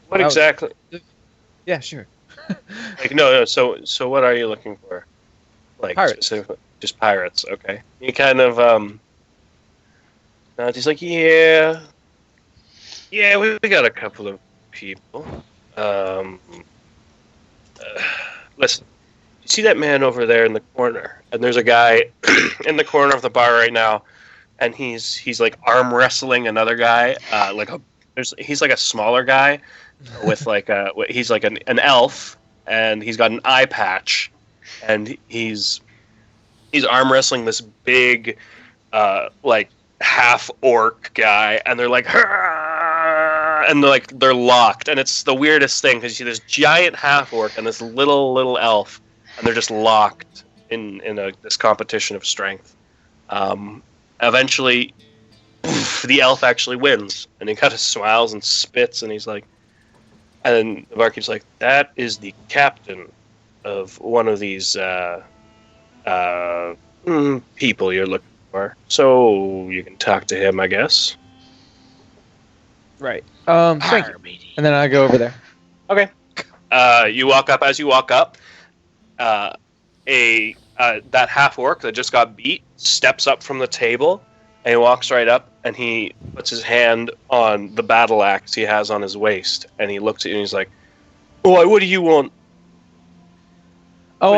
What exactly? Yeah, sure. Like no. So what are you looking for? Like pirates. Specifically, just pirates. Okay. You kind of he's like, yeah, we got a couple of people. Listen, you see that man over there in the corner, and there's a guy in the corner of the bar right now, and he's like arm wrestling another guy. He's like a smaller guy with he's like an elf, and he's got an eye patch, and he's arm wrestling this big like half orc guy, and they're like, and they're locked, and it's the weirdest thing because you see this giant half orc and this little elf, and they're just locked in this competition of strength. Eventually, the elf actually wins, and he kind of smiles and spits, and he's like, and the barkeep's like, that is the captain of one of these people you're looking for. So you can talk to him, I guess. Right. Thank you. And then I go over there. Okay. You walk up. As you walk up, that half orc that just got beat steps up from the table, and he walks right up, and he puts his hand on the battle axe he has on his waist, and he looks at you and he's like, "Boy, what do you want?" Oh,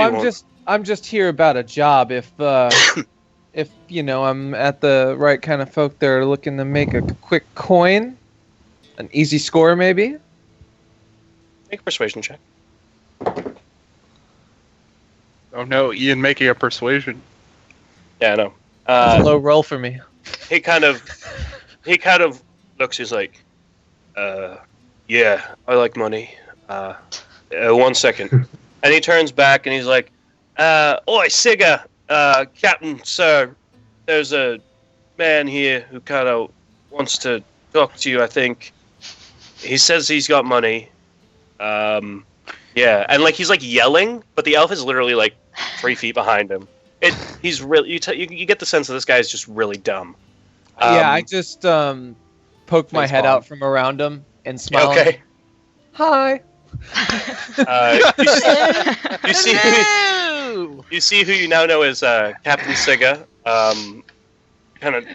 I'm just here about a job. If I'm at the right kind of folk that are looking to make a quick coin, an easy score maybe. Make a persuasion check. Oh no, Ian making a persuasion. Yeah, I know. It's a low roll for me. He kind of looks. He's like, "Yeah, I like money. 1 second. And he turns back and he's like, oi, Sigga, Captain, sir, there's a man here who kind of wants to talk to you, I think. He says he's got money. Yeah, and like he's like yelling, but the elf is literally like 3 feet behind him. He's really you get the sense that this guy is just really dumb. Yeah, I just poked my head out from around him and smiled. Okay. Hi. You see who you now know is Captain Sigga. Kind of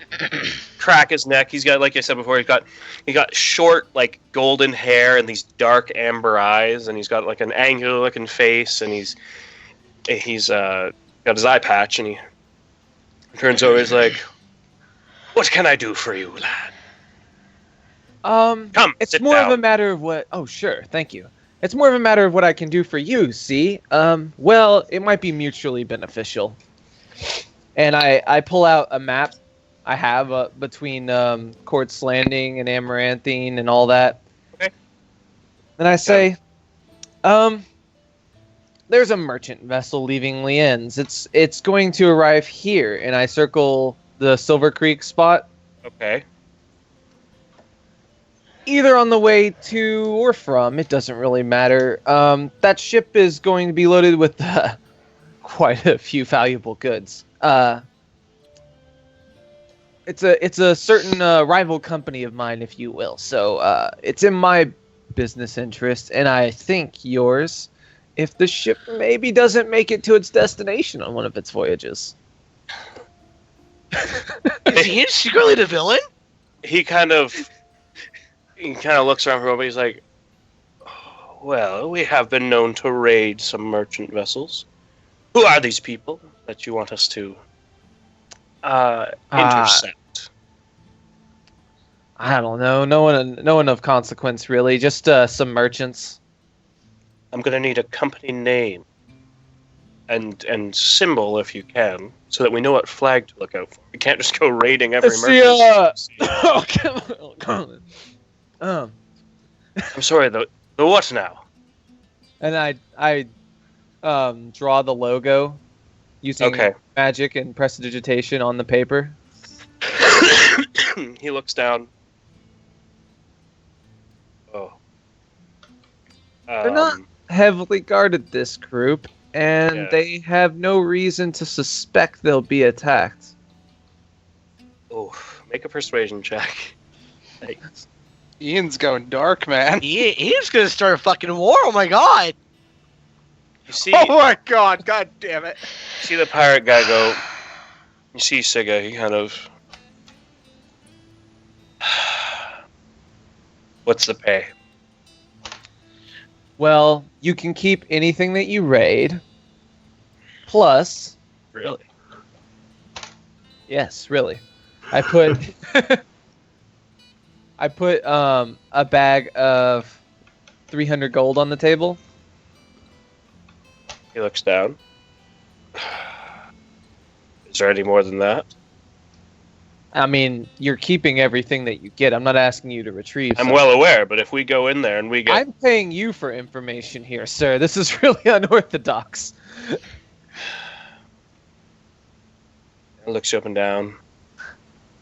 crack his neck. He's got, like I said before, he got short, like golden hair and these dark amber eyes, and he's got like an angular looking face, and he's got his eye patch, and he turns over. He's like, "What can I do for you, lad?" Come, it's more of a matter of what. Oh, sure, thank you. It's more of a matter of what I can do for you. See, well, it might be mutually beneficial. And I pull out a map I have between Court's Landing and Amaranthine and all that. Okay. And I say, there's a merchant vessel leaving Lien's. It's going to arrive here, and I circle the Silver Creek spot. Okay. Either on the way to or from, it doesn't really matter. That ship is going to be loaded with quite a few valuable goods. It's a certain rival company of mine, if you will. So it's in my business interest, and I think yours, if the ship maybe doesn't make it to its destination on one of its voyages. Is he secretly the villain? He kind of looks around for a moment. He's like, "Oh, well, we have been known to raid some merchant vessels. Who are these people that you want us to intercept?" I don't know. No one of consequence, really. Just some merchants. I'm gonna need a company name and symbol if you can, so that we know what flag to look out for. We can't just go raiding every merchant. Oh, come on. I'm sorry. The what now? And I draw the logo using magic and prestidigitation on the paper. He looks down. Oh. They're not heavily guarded, this group, and they have no reason to suspect they'll be attacked. Oh, make a persuasion check. Thanks. Ian's going dark, man. Ian's gonna start a fucking war. Oh my god. You see? Oh my god! God damn it! See the pirate guy go. You see Sigga. He kind of. What's the pay? Well, you can keep anything that you raid. Plus. Really? Yes, really. I put a bag of 300 gold on the table. He looks down. Is there any more than that? I mean, you're keeping everything that you get. I'm not asking you to retrieve. I'm well aware, but if we go in there and we get... I'm paying you for information here, sir. This is really unorthodox. Looks you up and down.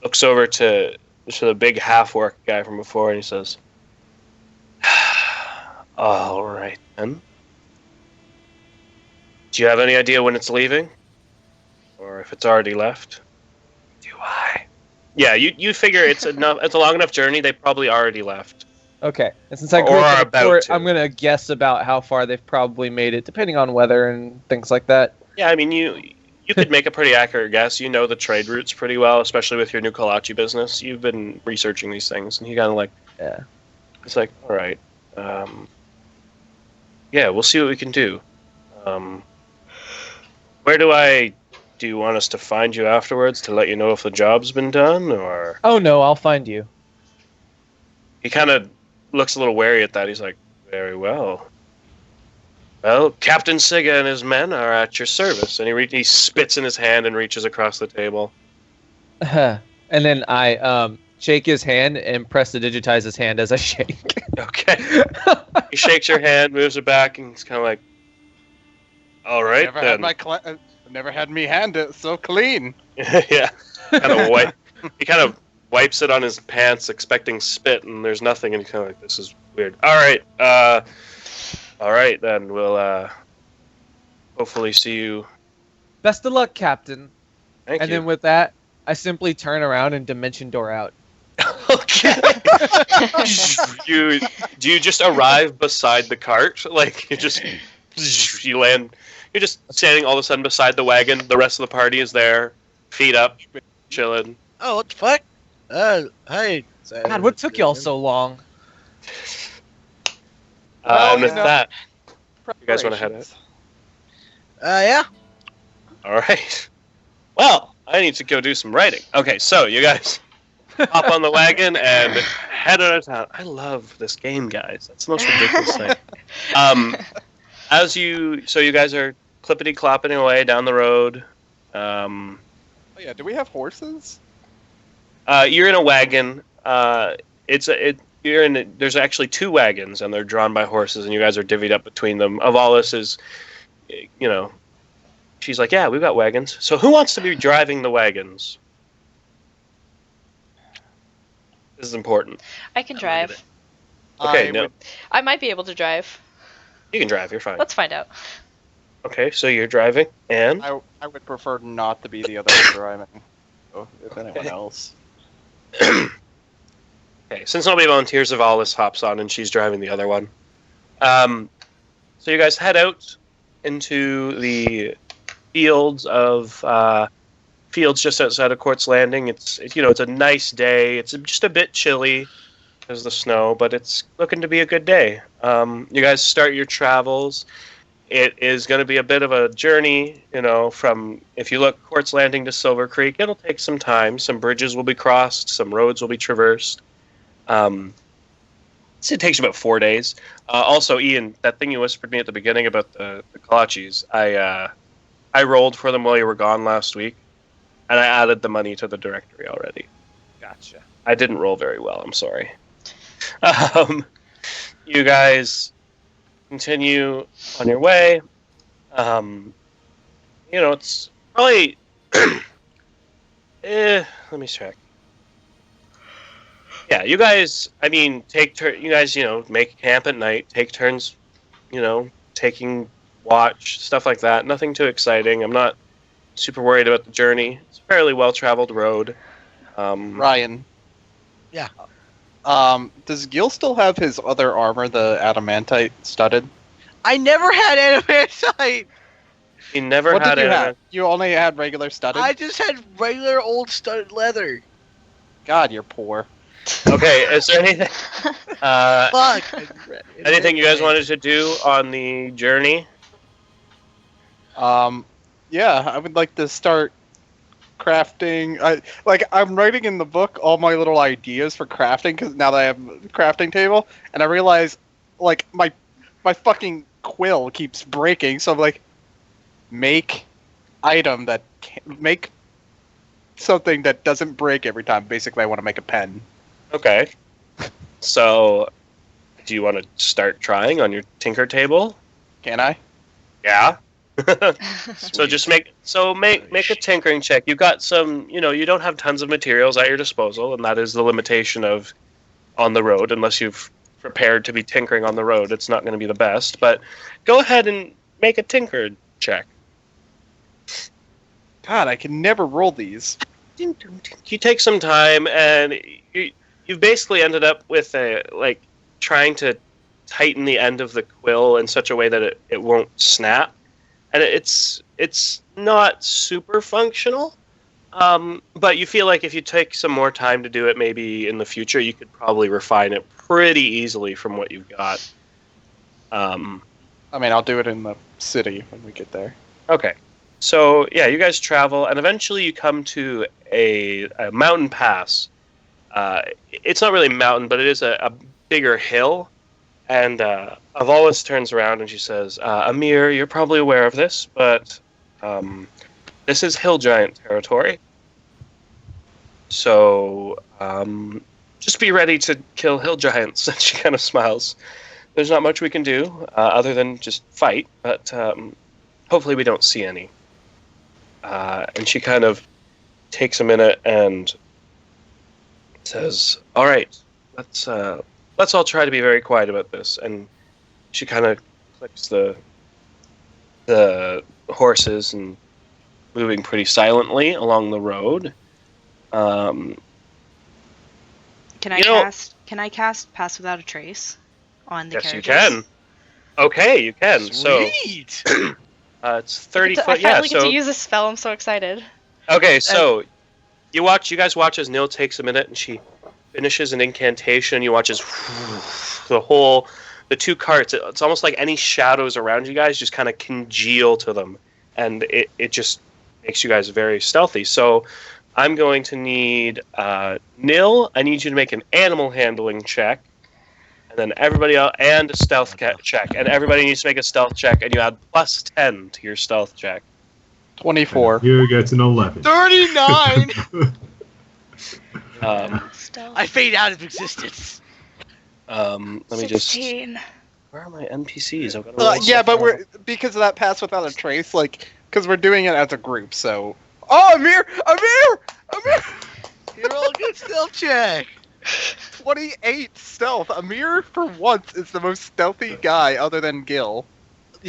Looks over to the big half-orc guy from before, and he says, "All right, then. Do you have any idea when it's leaving? Or if it's already left?" "Do I?" Yeah, you figure it's a long enough journey, they probably already left. Okay. And since I grew up in the port, I'm going to guess about how far they've probably made it, depending on weather and things like that. Yeah, I mean, you could make a pretty accurate guess. You know the trade routes pretty well, especially with your new kolache business. You've been researching these things, and he kind of like... Yeah. It's like, all right. Yeah, we'll see what we can do. Where do you want us to find you afterwards to let you know if the job's been done, or...? Oh, no, I'll find you. He kind of looks a little wary at that. He's like, very well. Well, Captain Sigga and his men are at your service. And he spits in his hand and reaches across the table. And then I shake his hand and press to digitize his hand as I shake. Okay. He shakes your hand, moves it back, and he's kind of like, "All right, Never then." had never had me hand it so clean. Yeah. He kind of wipes it on his pants, expecting spit, and there's nothing, and he's kind of like, "This is weird." All right, then we'll hopefully see you. Best of luck, Captain. Thank And you. then with that, I simply turn around and dimension door out. Okay. Do you just arrive beside the cart? Like you land. You're just standing all of a sudden beside the wagon. The rest of the party is there, feet up, chilling. Oh, what the fuck? Hey. God, what took y'all so long? And with that, you guys want to head out? Yeah. All right. Well, I need to go do some writing. Okay, so you guys hop on the wagon and head out of town. I love this game, guys. That's the most ridiculous thing. So you guys are clippity clopping away down the road. Oh yeah, do we have horses? You're in a wagon. There's actually two wagons, and they're drawn by horses, and you guys are divvied up between them. Avalis is, she's like, yeah, we've got wagons. So who wants to be driving the wagons? This is important. I can drive. Okay, no. I might be able to drive. You can drive, you're fine. Let's find out. Okay, so you're driving, and? I would prefer not to be the other one driving. So, if anyone else. Okay, since nobody volunteers, Avalis hops on, and she's driving the other one. So you guys head out into the fields just outside of Quartz Landing. It's a nice day. It's just a bit chilly because of the snow, but it's looking to be a good day. You guys start your travels. It is going to be a bit of a journey, from, if you look, Quartz Landing to Silver Creek. It'll take some time. Some bridges will be crossed. Some roads will be traversed. So it takes about 4 days. Also, Ian, that thing you whispered me at the beginning about the kolaches, I rolled for them while you were gone last week, and I added the money to the directory already. Gotcha. I didn't roll very well. I'm sorry. You guys continue on your way. It's probably. Let me check. Yeah, you guys. Take turn. You guys, make camp at night. Take turns. Taking watch, stuff like that. Nothing too exciting. I'm not super worried about the journey. It's a fairly well-traveled road. Ryan. Yeah. Does Gil still have his other armor, the adamantite studded? I never had adamantite. He never What had did you it. have? You only had regular studded? I just had regular old studded leather. God, you're poor. Okay, is there anything? Fuck. Anything you guys wanted to do on the journey? Yeah, I would like to start crafting. I'm writing in the book all my little ideas for crafting, because now that I have a crafting table, and I realize, my fucking quill keeps breaking, so I'm like, make something that doesn't break every time. Basically, I want to make a pen. Okay. So, do you want to start trying on your tinker table? Can I? Yeah. So just make a tinkering check. You've got some, you don't have tons of materials at your disposal, and that is the limitation of on the road. Unless you've prepared to be tinkering on the road, it's not going to be the best. But go ahead and make a tinker check. God, I can never roll these. You take some time, and you've basically ended up with trying to tighten the end of the quill in such a way that it won't snap. And it's not super functional, but you feel like if you take some more time to do it, maybe in the future, you could probably refine it pretty easily from what you've got. I'll do it in the city when we get there. Okay. So, yeah, you guys travel, and eventually you come to a mountain pass. It's not really a mountain, but it is a bigger hill. And Avalis turns around and she says, Amir, you're probably aware of this, but This is hill giant territory. So, just be ready to kill hill giants. And she kind of smiles. There's not much we can do other than just fight, but hopefully we don't see any. And she kind of takes a minute and says, "All right, let's all try to be very quiet about this." And she kind of clicks the horses and moving pretty silently along the road. Can I cast Pass Without a Trace on the Yes, carriages? you can. Okay, you can. Sweet. So it's 30 foot. I Yeah. finally get So to use this spell. I'm so excited. okay, so you guys watch as Nil takes a minute and she finishes an incantation. You watch as the two carts. It's almost like any shadows around you guys just kind of congeal to them, and it just makes you guys very stealthy. So I'm going to need Nil. I need you to make an animal handling check, and then everybody else, and a stealth check, and everybody needs to make a stealth check, and you add plus 10 to your stealth check. 24. Here gets an 11. 39. Stealth. I fade out of existence. Let me just. 16. Where are my NPCs? I've got to roll Yeah, stuff but out. we're because of that pass without a trace, like because we're doing it as a group. So, oh, Amir! You roll a good stealth check. 28 stealth. Amir, for once, is the most stealthy guy other than Gil.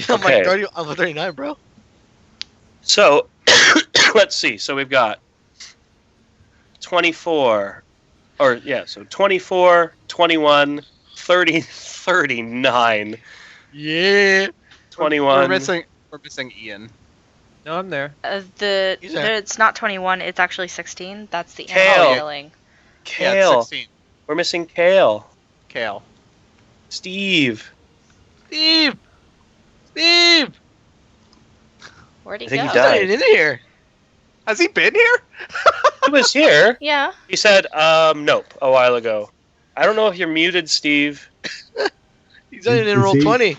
I'm Okay. like 30. I'm a 39, bro. So, let's see. So we've got 24, so 24, 21, 30, 39, Yeah. 21. We're missing Ian. No, I'm there. It's not 21. It's actually 16. That's the Kale. animal healing. Yeah, Kale. it's 16. We're missing Kale. Kale. Steve. Steve. Where'd he I think go? he died. Get in here. Has he been here? He was here. Yeah. He said, nope, a while ago. I don't know if you're muted, Steve. He's only in Is roll he- 20.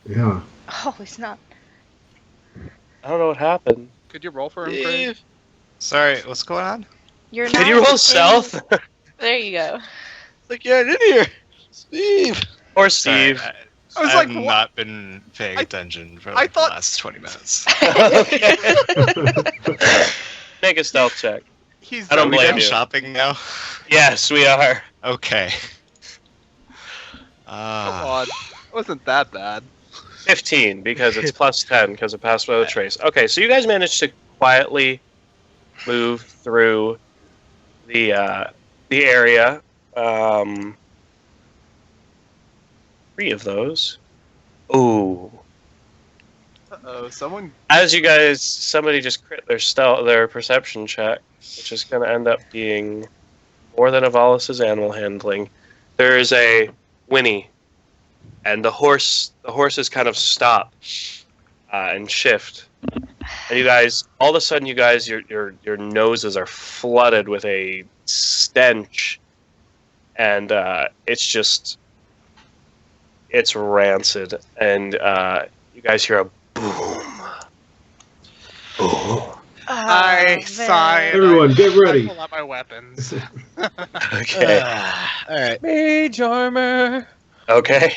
Yeah. Oh, he's not. I don't know what happened. Could you roll for him, Craig? Steve. Sorry, what's going on? You're Can not. you roll in- stealth? There you go. Like, yeah, in here. Steve. Or Sorry, Steve. I was I've like, what? not been paying I- attention for I like thought- the last 20 minutes. Make a stealth check. He's. I don't Are we blame done you. shopping now? Yes, we are. Okay. Come on. It wasn't that bad. 15 because it's plus 10 because it passed without a trace. Okay, so you guys managed to quietly move through the area. 3 of those. Ooh. Uh-oh, someone. As somebody just crit their perception check, which is going to end up being more than Avalis's animal handling. There is a whinny, and the horses kind of stop and shift, and you guys, all of a sudden, your noses are flooded with a stench, and it's rancid, and you guys hear a boom. Boom. I sigh. and Everyone, get ready. I pull out my weapons. Okay. All right. Mage armor. Okay.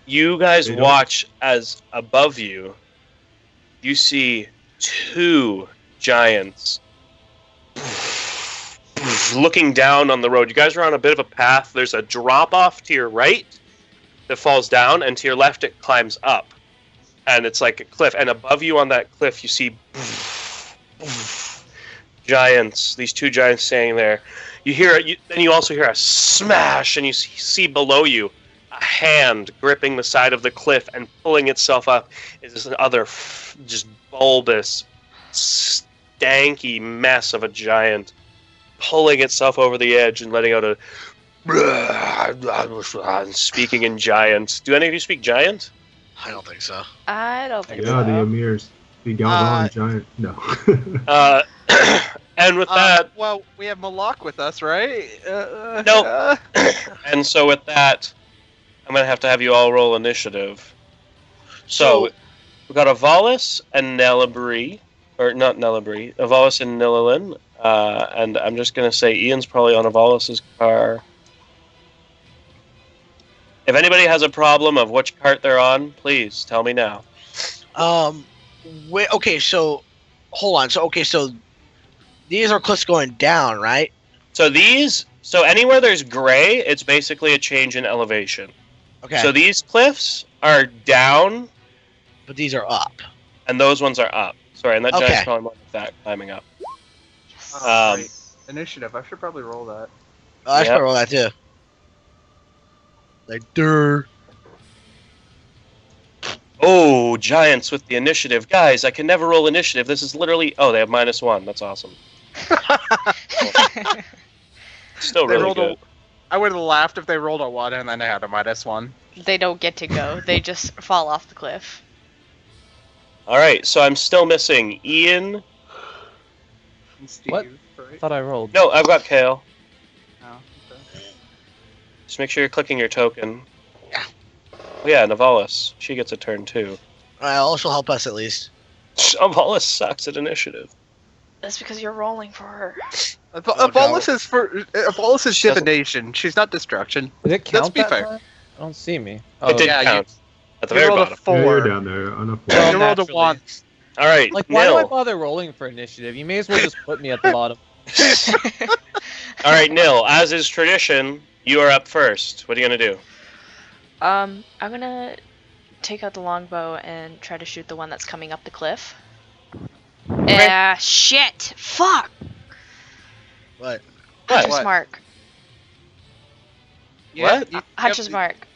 You guys They don't- watch as above you, you see 2 giants looking down on the road. You guys are on a bit of a path. There's a drop off to your right that falls down, and to your left it climbs up. And it's like a cliff. And above you on that cliff, you see giants. These 2 giants standing there. You hear it. Then you also hear a smash, and you see below you a hand gripping the side of the cliff and pulling itself up. Is this other just bulbous, stanky mess of a giant pulling itself over the edge and letting out a speaking in giant. Do any of you speak giant? I don't think so. I don't think Yeah, the so. Emirs. The Galvan giant. No. And with that, Well, we have Malak with us, right? Nope. And so with that, I'm gonna have you all roll initiative. So we've got Avalis and Nelabri, or not Nelabri, Avalis and Nililin. And I'm just gonna say Ian's probably on Avalis's car. If anybody has a problem of which cart they're on, please tell me now. Okay, so hold on. So these are cliffs going down, right? So anywhere there's gray, it's basically a change in elevation. Okay. So these cliffs are down, but these are up. and those ones are up. Sorry, and that giant's Okay. probably more like that, climbing up. Oh, great. Initiative. I should probably roll that. Oh, I should Yep. roll that too. Like, durr. Oh, giants with the initiative. Guys, I can never roll initiative. This is literally... Oh, they have -1. That's awesome. Still They really rolled good. I would have laughed if they rolled a 1 and then they had a -1. They don't get to go. They just fall off the cliff. Alright, so I'm still missing Ian. And Steve, What? I right? thought I rolled. No, I've got Kale. Oh, okay. Just make sure you're clicking your token. Oh yeah, Navalis. She gets a turn too. Also help us at least. Navalis sucks at initiative. That's because you're rolling for her. Abolus is Abolus is She doesn't- divination. She's not destruction. Did it count be that fair. time? I don't see me. It did yeah, you- count. At the You very rolled a bottom. 4. Yeah, you're down there on a Well, You rolled a naturally. 1. Alright, Like, why do I Nil. bother rolling for initiative? You may as well just put me at the bottom. Alright, Nil, as is tradition, you are up first. What are you gonna do? I'm gonna take out the longbow and try to shoot the one that's coming up the cliff. Shit! Fuck! What? Hunter's What? mark. What? Hunter's mark.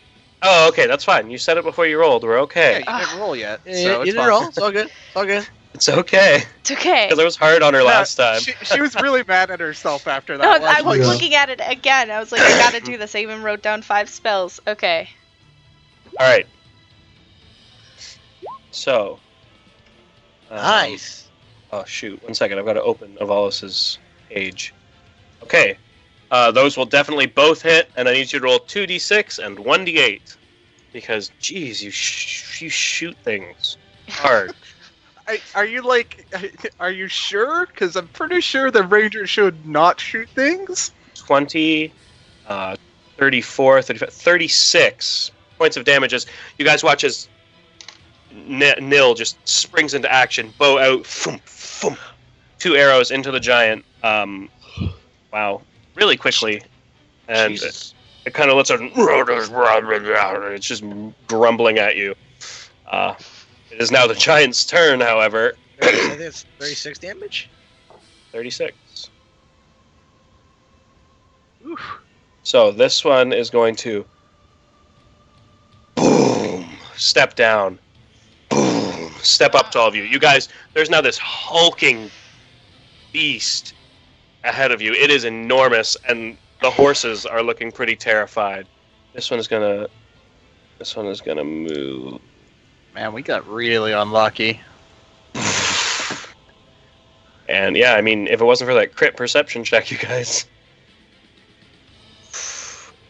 Oh, okay, that's fine. You said it before you rolled. We're Yeah, okay. you didn't roll yet. Yeah, so you it's didn't fine. roll. It's all good. It's all good. It's okay. It's okay. Because it was hard on her Yeah, last time. She was really mad at herself after No, that. I was Yeah. looking at it again. I was like, I gotta do this. I even wrote down 5 spells. Okay. Alright. So. Nice. Oh, shoot. 1 second. I've got to open Avalis's page. Okay. Those will definitely both hit, and I need you to roll 2d6 and 1d8. Because, geez, you shoot things hard. Are you sure? Because I'm pretty sure the ranger should not shoot things. 20, 34, 35, 36 points of damages. You guys watch as Nil just springs into action, bow out, thump, thump, 2 arrows into the giant. Wow, really quickly, and Jesus. it kind of lets out. It's just grumbling at you. It is now the giant's turn, however. I think it's 36 damage. 36. Oof. So this one is going to boom, step down, boom, step up to all of you. You guys, there's now this hulking beast ahead of you. It is enormous, and the horses are looking pretty terrified. This one is gonna move. Man, we got really unlucky. And yeah, I mean, if it wasn't for that crit perception check, you guys,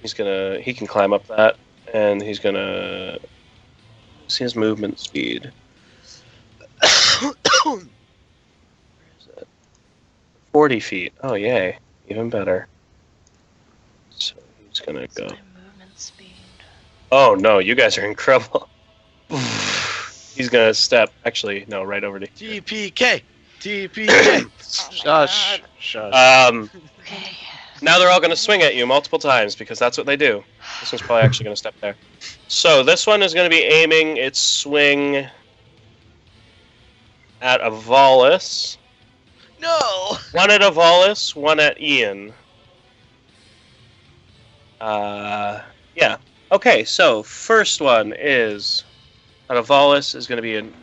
he can climb up that, and he's gonna see his movement speed. 40 feet. Oh, yay. Even better. So he's gonna What's go. my movement speed? Oh, no, you guys are in trouble. He's gonna step. Actually, no, right over to here. TPK. TPK. Oh my Shush. God. Shush. Okay. Now they're all gonna swing at you multiple times because that's what they do. This one's probably actually gonna step there. So this one is gonna be aiming its swing at Avalis. No. One at Avalis, one at Ian. Yeah. Okay, so first one is at Avalis is going to be an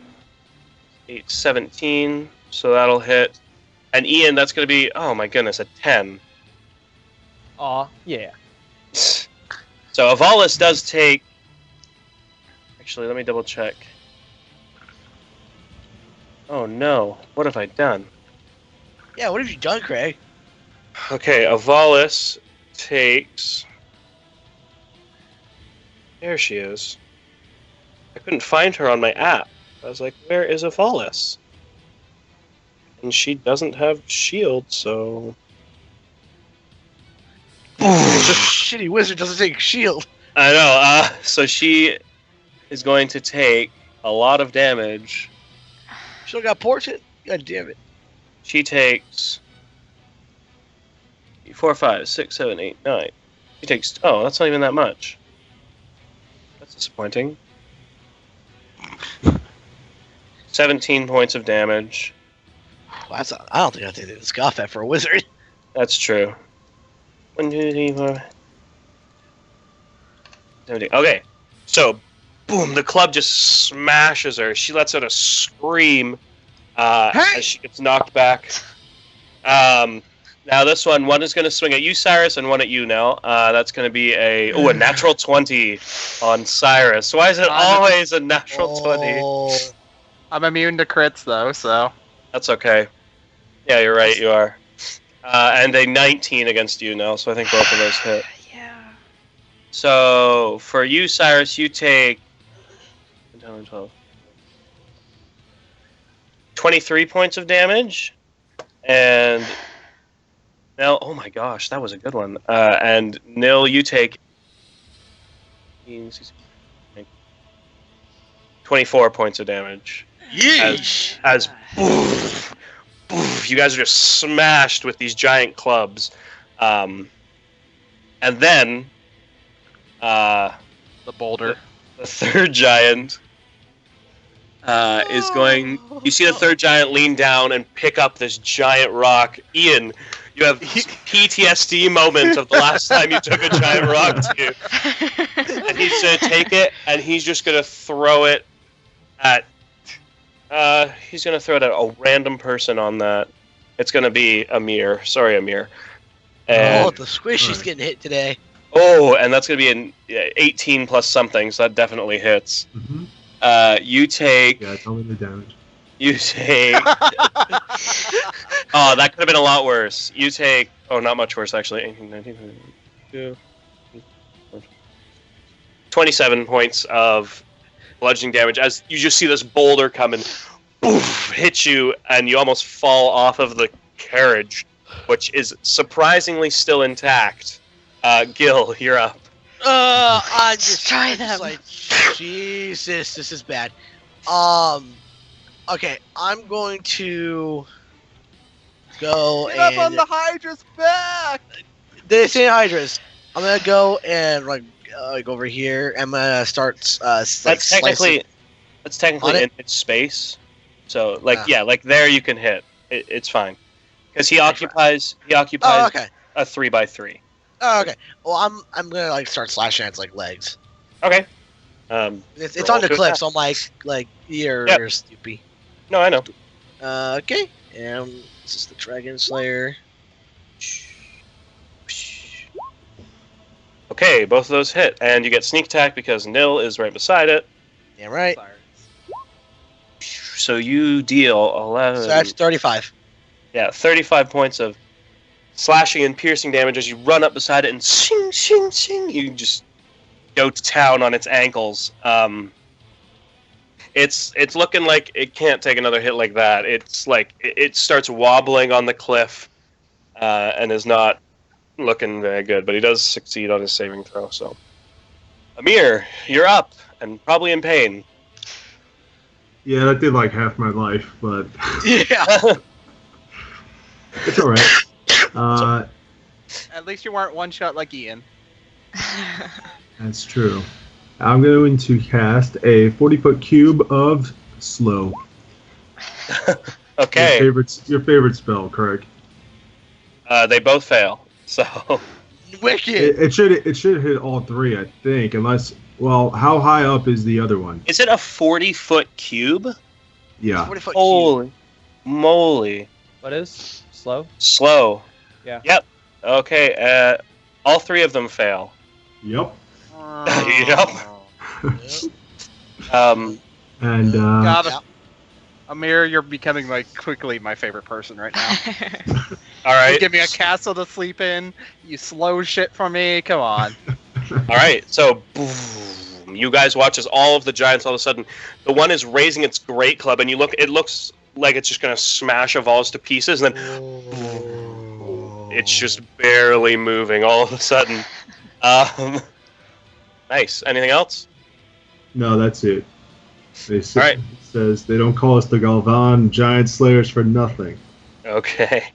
8-17, so that'll hit. And Ian, that's going to be, oh my goodness, a 10. Aw, yeah. So Avalis does take... Actually, let me double check. Oh no, what have I done? Yeah, what have you done, Craig? Okay, Avalis takes... There she is. I couldn't find her on my app. I was like, where is Avalis? And she doesn't have shield, so... It's a shitty wizard doesn't take shield. I know, so she is going to take a lot of damage. Still got portrait? God damn it. She takes 4, 5, 6, 7, 8, 9. She takes... Oh, that's not even that much. That's disappointing. 17 points of damage. Well, I don't think I think it's scoff at for a wizard. That's true. 1, 2, 3, 4. 17. Okay, so boom, the club just smashes her. She lets out a scream as she gets knocked back. Now this one is going to swing at you, Cyrus, and one at you, Nell. That's going to be a natural 20 on Cyrus. Why is it always a natural 20? I'm immune to crits though, so That's okay. Yeah, you're right, you are. And a 19 against you, Nell, so I think both of those hit. Yeah. So, for you, Cyrus, you take 12, 23 points of damage. And Nell, oh my gosh, that was a good one. And Nil, you take 24 points of damage. Yeesh! As boof, boof, you guys are just smashed with these giant clubs. And then the boulder. the third giant is going... You see the third giant lean down and pick up this giant rock. Ian, you have PTSD moment of the last time you took a giant rock to you. And he's going to take it, and he's just going to throw it at... he's going to throw it at a random person on that. It's going to be Amir. Sorry, Amir. And, the squishy's getting hit today. oh, and that's going to be an 18 plus something, so that definitely hits. Mm-hmm. You take... Yeah, tell me the damage. You take... Oh, that could have been a lot worse. You take... Oh, not much worse, actually. 18, 19, 22, 27 points of bludgeoning damage as you just see this boulder come and boof, hit you, and you almost fall off of the carriage, which is surprisingly still intact. Gil, you're up. I just Try I'm just them. like, Jesus, this is bad. Okay, I'm going to go Get up and... on the Hydra's back! They say Hydras. I'm gonna go and like over here. I'm gonna start. That's technically On it? in its space. So, like, Ah. yeah, like there you can hit. It's fine. Because he Okay. occupies Oh, okay. a 3x3. Oh, okay. Well, I'm gonna like start slashing at its like legs. Okay. It's Roll on the to cliff, attack. so I'm like you're Yep. stupid. No, I know. Okay. And this is the Dragon Slayer. Okay, both of those hit, and you get sneak attack because Nil is right beside it. Yeah, right. So you deal 11. So that's 35. Yeah, 35 points of slashing and piercing damage as you run up beside it and shing, shing, shing. You just go to town on its ankles. It's looking like it can't take another hit like that. It's like it starts wobbling on the cliff and is not looking very good, but he does succeed on his saving throw. So, Amir, you're up and probably in pain. Yeah, that did like half my life, but Yeah. it's alright. At least you weren't one shot like Ian. That's true. I'm going to cast a 40-foot cube of slow. Okay, Your favorite spell, correct? they both fail. So, Wicked. It should hit all three, I think. Unless, well, how high up is the other one? is it a 40-foot cube? Yeah. 40-foot cube. Holy moly! What is slow? Slow. Yeah. Yep. Okay. All three of them fail. Yep. Yep. And God, Yeah. Amir, you're becoming like quickly my favorite person right now. All You right. give me a castle to sleep in. You slow shit for me. Come on. All right. So, boom, you guys watch as all of the giants all of a sudden, the one is raising its great club, and you look. It looks like it's just gonna smash Evolves to pieces, and then it's just barely moving all of a sudden. Nice. Anything else? No, that's it. They say, All right. It says they don't call us the Galvan Giant Slayers for nothing. Okay.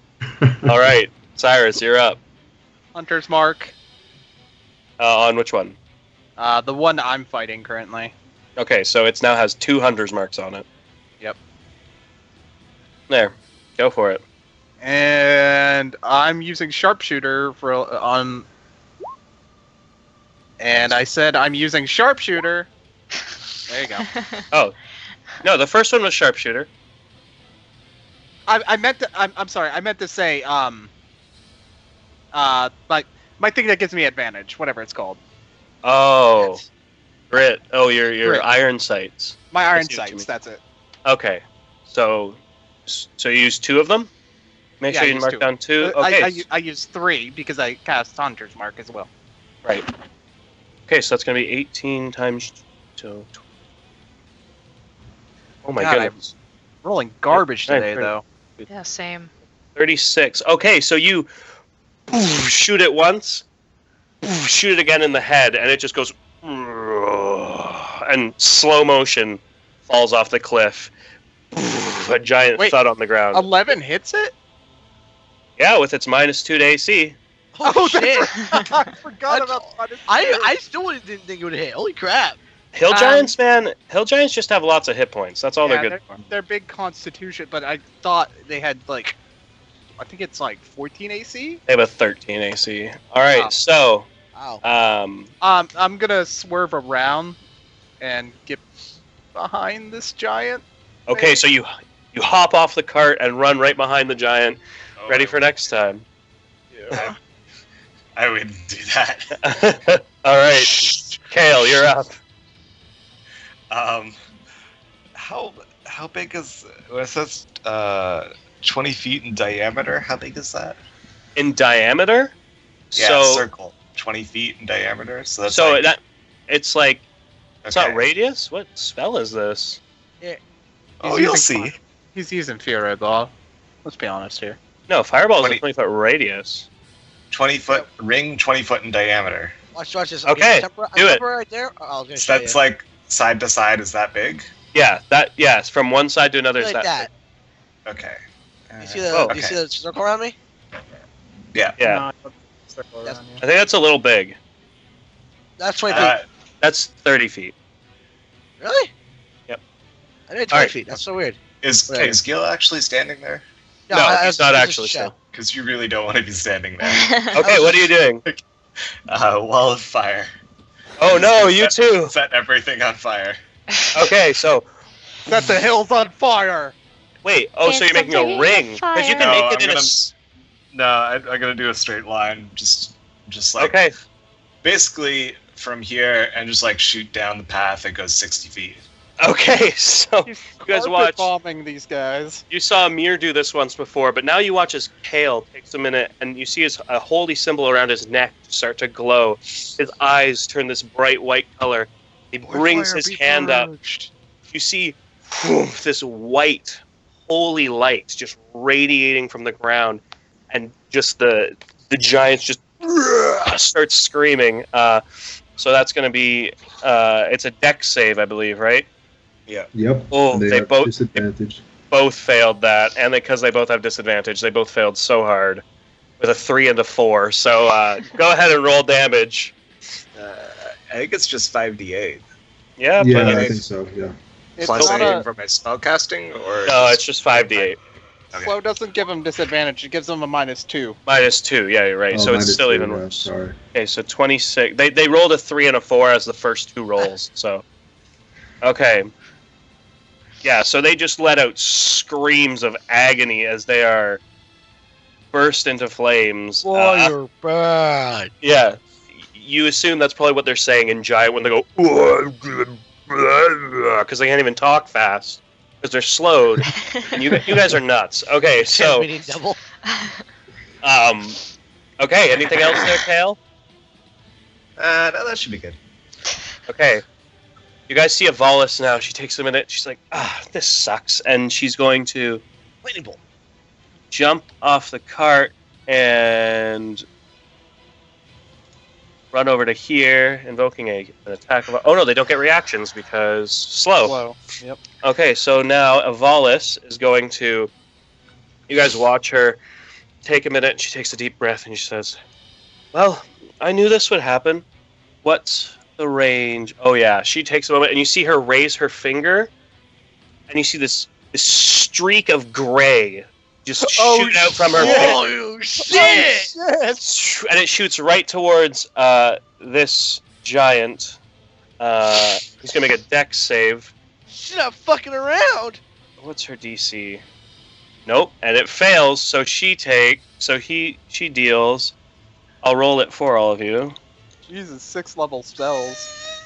All right, Cyrus, you're up. Hunter's Mark. On which one? The one I'm fighting currently. Okay, so it now has 2 Hunter's Marks on it. Yep. There. Go for it. And I'm using Sharpshooter on. And I said I'm using Sharpshooter. There you go. Oh. No, the first one was Sharpshooter. I meant to. I'm sorry. I meant to say my thing that gives me advantage, whatever it's called. Oh. Grit. Oh, your Grit. iron sights. My I iron see what you sights. mean. That's it. Okay. So you use 2 of them? Make Yeah, sure I you used mark 2. down 2. Okay. I use 3 because I cast Hunter's Mark as well. Right. Okay, so that's going to be 18 times 2. Oh my God, goodness. Rolling garbage Right, today, right. though. Yeah, same. 36. Okay, so you shoot it once, shoot it again in the head, and it just goes and slow motion falls off the cliff. A giant Wait, thud on the ground. 11 hits it? Yeah, with its -2 to AC. Oh, shit! I forgot That's- about I still didn't think it would hit. Holy crap! Hill Giants, man. Hill Giants just have lots of hit points. That's all they're good for. They're big Constitution, but I thought they had like, I think it's like 14 AC. They have a 13 AC. All right, Oh. so Wow. I'm gonna swerve around and get behind this giant. okay, so you hop off the cart and run right behind the giant, ready for next time. I wouldn't do that. All right, Kale, you're up. How big is it says 20 feet in diameter? How big is that? In diameter? Yeah, so circle. 20 feet in diameter. So that's so like, that it's like it's not okay. radius. What spell is this? Oh, He's you'll using see. fire. He's using Fury Ball. Let's be honest here. No, fireball is a 20 20-foot radius. 20 foot ring, 20 foot in diameter. Watch this. Okay, do it. Right there. Oh, I was gonna So show that's you. like side to side. Is that big? Yeah, it's from one side to another. like Is that. Okay. You see the? Oh, You see the circle around me? Yeah, No, That's- I think that's a little big. That's 20 feet. That's 30 feet. Really? Yep. I did 20 Alright. feet. That's so weird. Is Gil actually standing there? No, he's not actually still. Because you really don't want to be standing there. Okay, what are you doing? Wall of fire. Oh no, you too. Set everything on fire. Okay, so Set the hills on fire. wait. Oh, so you're making a ring because you can No, make it I'm in a. gonna- No, I'm gonna do a straight line. Just like Okay, basically from here and just like shoot down the path that goes 60 feet. okay. So He's you guys carpet watch. bombing these guys. You saw Mir do this once before, but now you watch as Kale takes a minute and you see a holy symbol around his neck start to glow. His eyes turn this bright white color. He brings his hand up. You see this white, holy light just radiating from the ground, and just the giants just start screaming. So that's going to be it's a dex save, I believe, right? Yep. Oh, and they have both- disadvantage. Both failed that, and because they both have disadvantage, they both failed so hard with a 3 and a 4. So go ahead and roll damage. I think it's just 5d8. Yeah, Yeah, but I think so. Yeah. It's Plus not anything a, from my spellcasting, or no, it's just 5d8 Okay. Flow doesn't give him disadvantage. It gives him a -2. -2. Yeah, you're right. Oh, so it's minus still 2, even yeah, worse. Sorry. Okay, so 26. They rolled a 3 and a 4 as the first 2 rolls. So okay. Yeah, so they just let out screams of agony as they are burst into flames. You're bad. Yeah, you assume that's probably what they're saying in giant when they go because they can't even talk fast because they're slowed. And you guys are nuts. Okay, so We need double. okay, anything else there, Kale? No, that should be good. Okay. You guys see Avalis now. She takes a minute. She's like, this sucks. And she's going to Lightning bolt. jump off the cart and run over to here, invoking an attack. Oh no, they don't get reactions because slow. Slow. Yep. Okay, so now Avalis is going to... You guys watch her take a minute. She takes a deep breath and she says, well, I knew this would happen. What's the range? Oh yeah, she takes a moment and you see her raise her finger and you see this streak of gray just shoot out from her finger. Oh shit! And it shoots right towards this giant. He's gonna make a dex save. She's not fucking around. What's her DC? Nope, and it fails. So she deals. I'll roll it for all of you. Jesus, 6 level spells.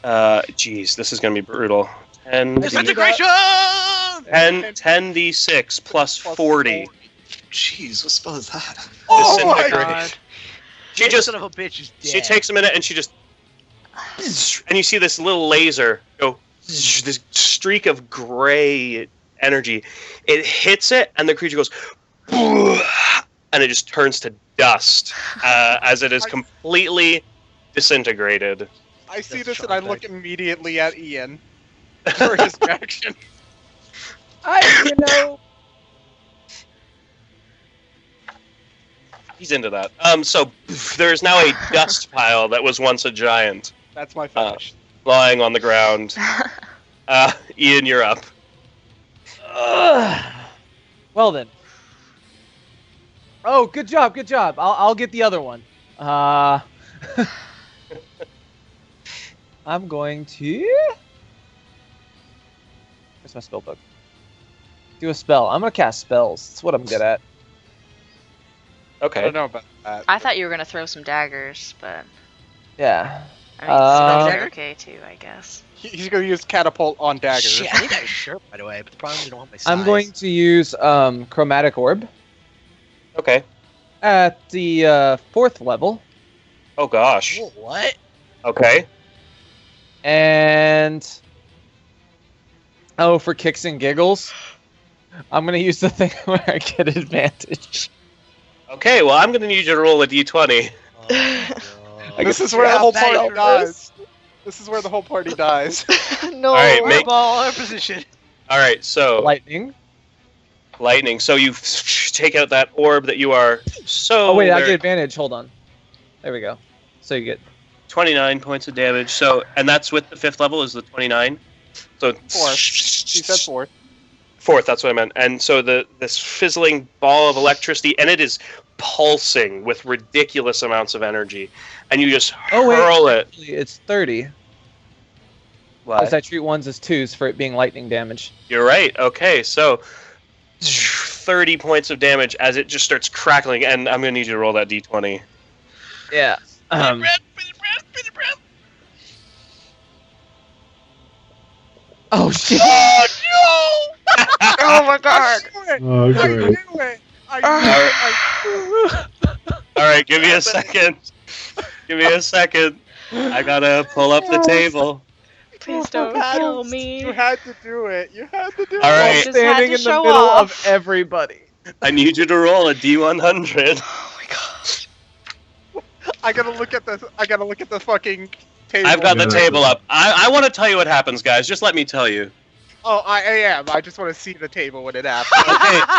Jeez, this is gonna be brutal. 10d6 plus 40. Jeez, what spell is that? Oh my God! She This just son of a bitch is dead. She takes a minute and she just, and you see this little laser go, this streak of gray energy. It hits it, and the creature goes, and it just turns to dust as it is completely disintegrated. I see That's this and I look traumatizing. immediately at Ian for his reaction. He's into that. So there's now a dust pile that was once a giant That's my fetish. lying on the ground. Ian, you're up. Well then. Oh, good job, good job. I'll get the other one. I'm going to... Where's my spell book? Do a spell. I'm gonna cast spells. That's what I'm good at. I Okay. don't know about that. I thought you were gonna throw some daggers, but Yeah. I mean, spells Dagger? are okay too, I guess. He's gonna use catapult on daggers. Shit, I need that shirt, by the way, but the problem is I don't have my size. I'm going to use Chromatic Orb Okay. at the 4th level. Oh gosh. Whoa, what? Okay. And... Oh, for kicks and giggles, I'm going to use the thing where I get advantage. Okay, well, I'm going to need you to roll a d20. Oh, God. This is where the whole Bad party numbers. dies. This is where the whole party dies. No. All right, We're make- ball our position. All right, so Lightning. lightning. So you take out that orb that you are so... Oh, wait, I very- get advantage. Hold on. There we go. So you get... 29 points of damage. So, and that's with the 5th level is the 29. So 4th. He said 4th. 4th, that's what I meant. And so this fizzling ball of electricity, and it is pulsing with ridiculous amounts of energy, and you just hurl it. Actually, it's 30. What? As I treat ones as 2s for it being lightning damage. You're right. Okay, so 30 points of damage as it just starts crackling, and I'm gonna need you to roll that d20. Yeah. Oh shit! Oh no! Oh my god. Oh, I great. knew it! I All right, give me a second. Give me a second. I gotta pull up the table. Please don't kill me. You had to do it. You had to do All it. right. Just had Standing to in the show middle off. of everybody. I need you to roll a d100. Oh my god. I gotta look at the fucking table. I've got the Yeah. table up. I want to tell you what happens, guys. Just let me tell you. Oh, I am. I just want to see the table when it happens.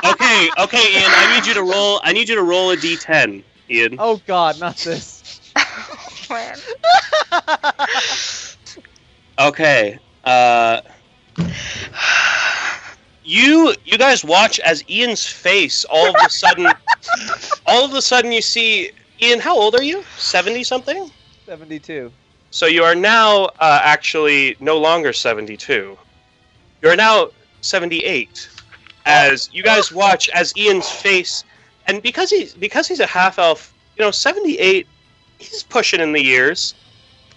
Okay, Ian. I need you to roll. I need you to roll a d10, Ian. Oh god, not this. Oh, man. Okay. You guys watch as Ian's face all of a sudden you see Ian. How old are you? 70 something. 72. So you are now actually no longer 72. You're now 78. As you guys watch as Ian's face, and because he's a half elf, 78, he's pushing in the years,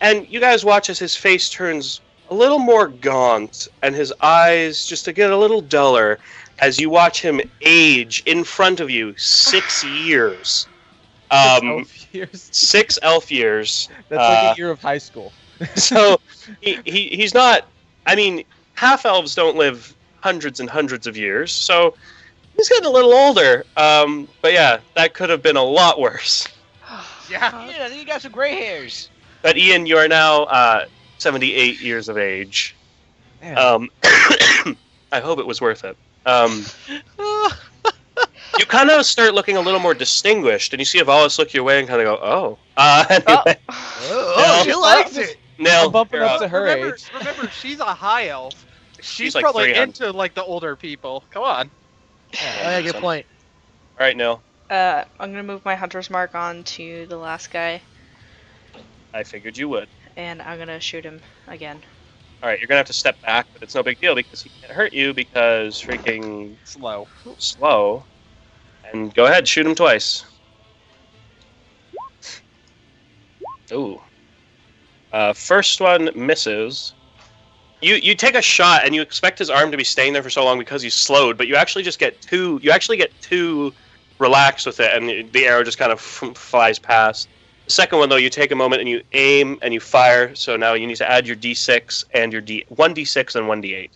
and you guys watch as his face turns a little more gaunt, and his eyes just to get a little duller, as you watch him age in front of you 6 years. 12 years. 6 elf years. That's like a year of high school. So he's not. I mean, half elves don't live hundreds and hundreds of years, so he's getting a little older. But yeah, that could have been a lot worse. Yeah. Ian, I think you got some gray hairs. But Ian, you are now 78 years of age. Man. I hope it was worth it. You kind of start looking a little more distinguished, and you see Avalis look your way and kind of go, "Oh." Anyway, Oh, she likes it. Nell, I'm bumping you're up up. to her age. Remember, she's a high elf. She's like probably 300. into like the older people. Come on. Oh, yeah, good point. All right, Nell. I'm gonna move my hunter's mark on to the last guy, I figured you would. and I'm gonna shoot him again. All right, you're gonna have to step back, but it's no big deal because he can't hurt you because freaking slow. And go ahead, shoot him twice. Ooh. First one misses. You take a shot and you expect his arm to be staying there for so long because he's slowed, but you actually just get too relaxed with it, and the arrow just kind of flies past. The second one though, you take a moment and you aim and you fire. So now you need to add your d6 and your 1d6 and 1d8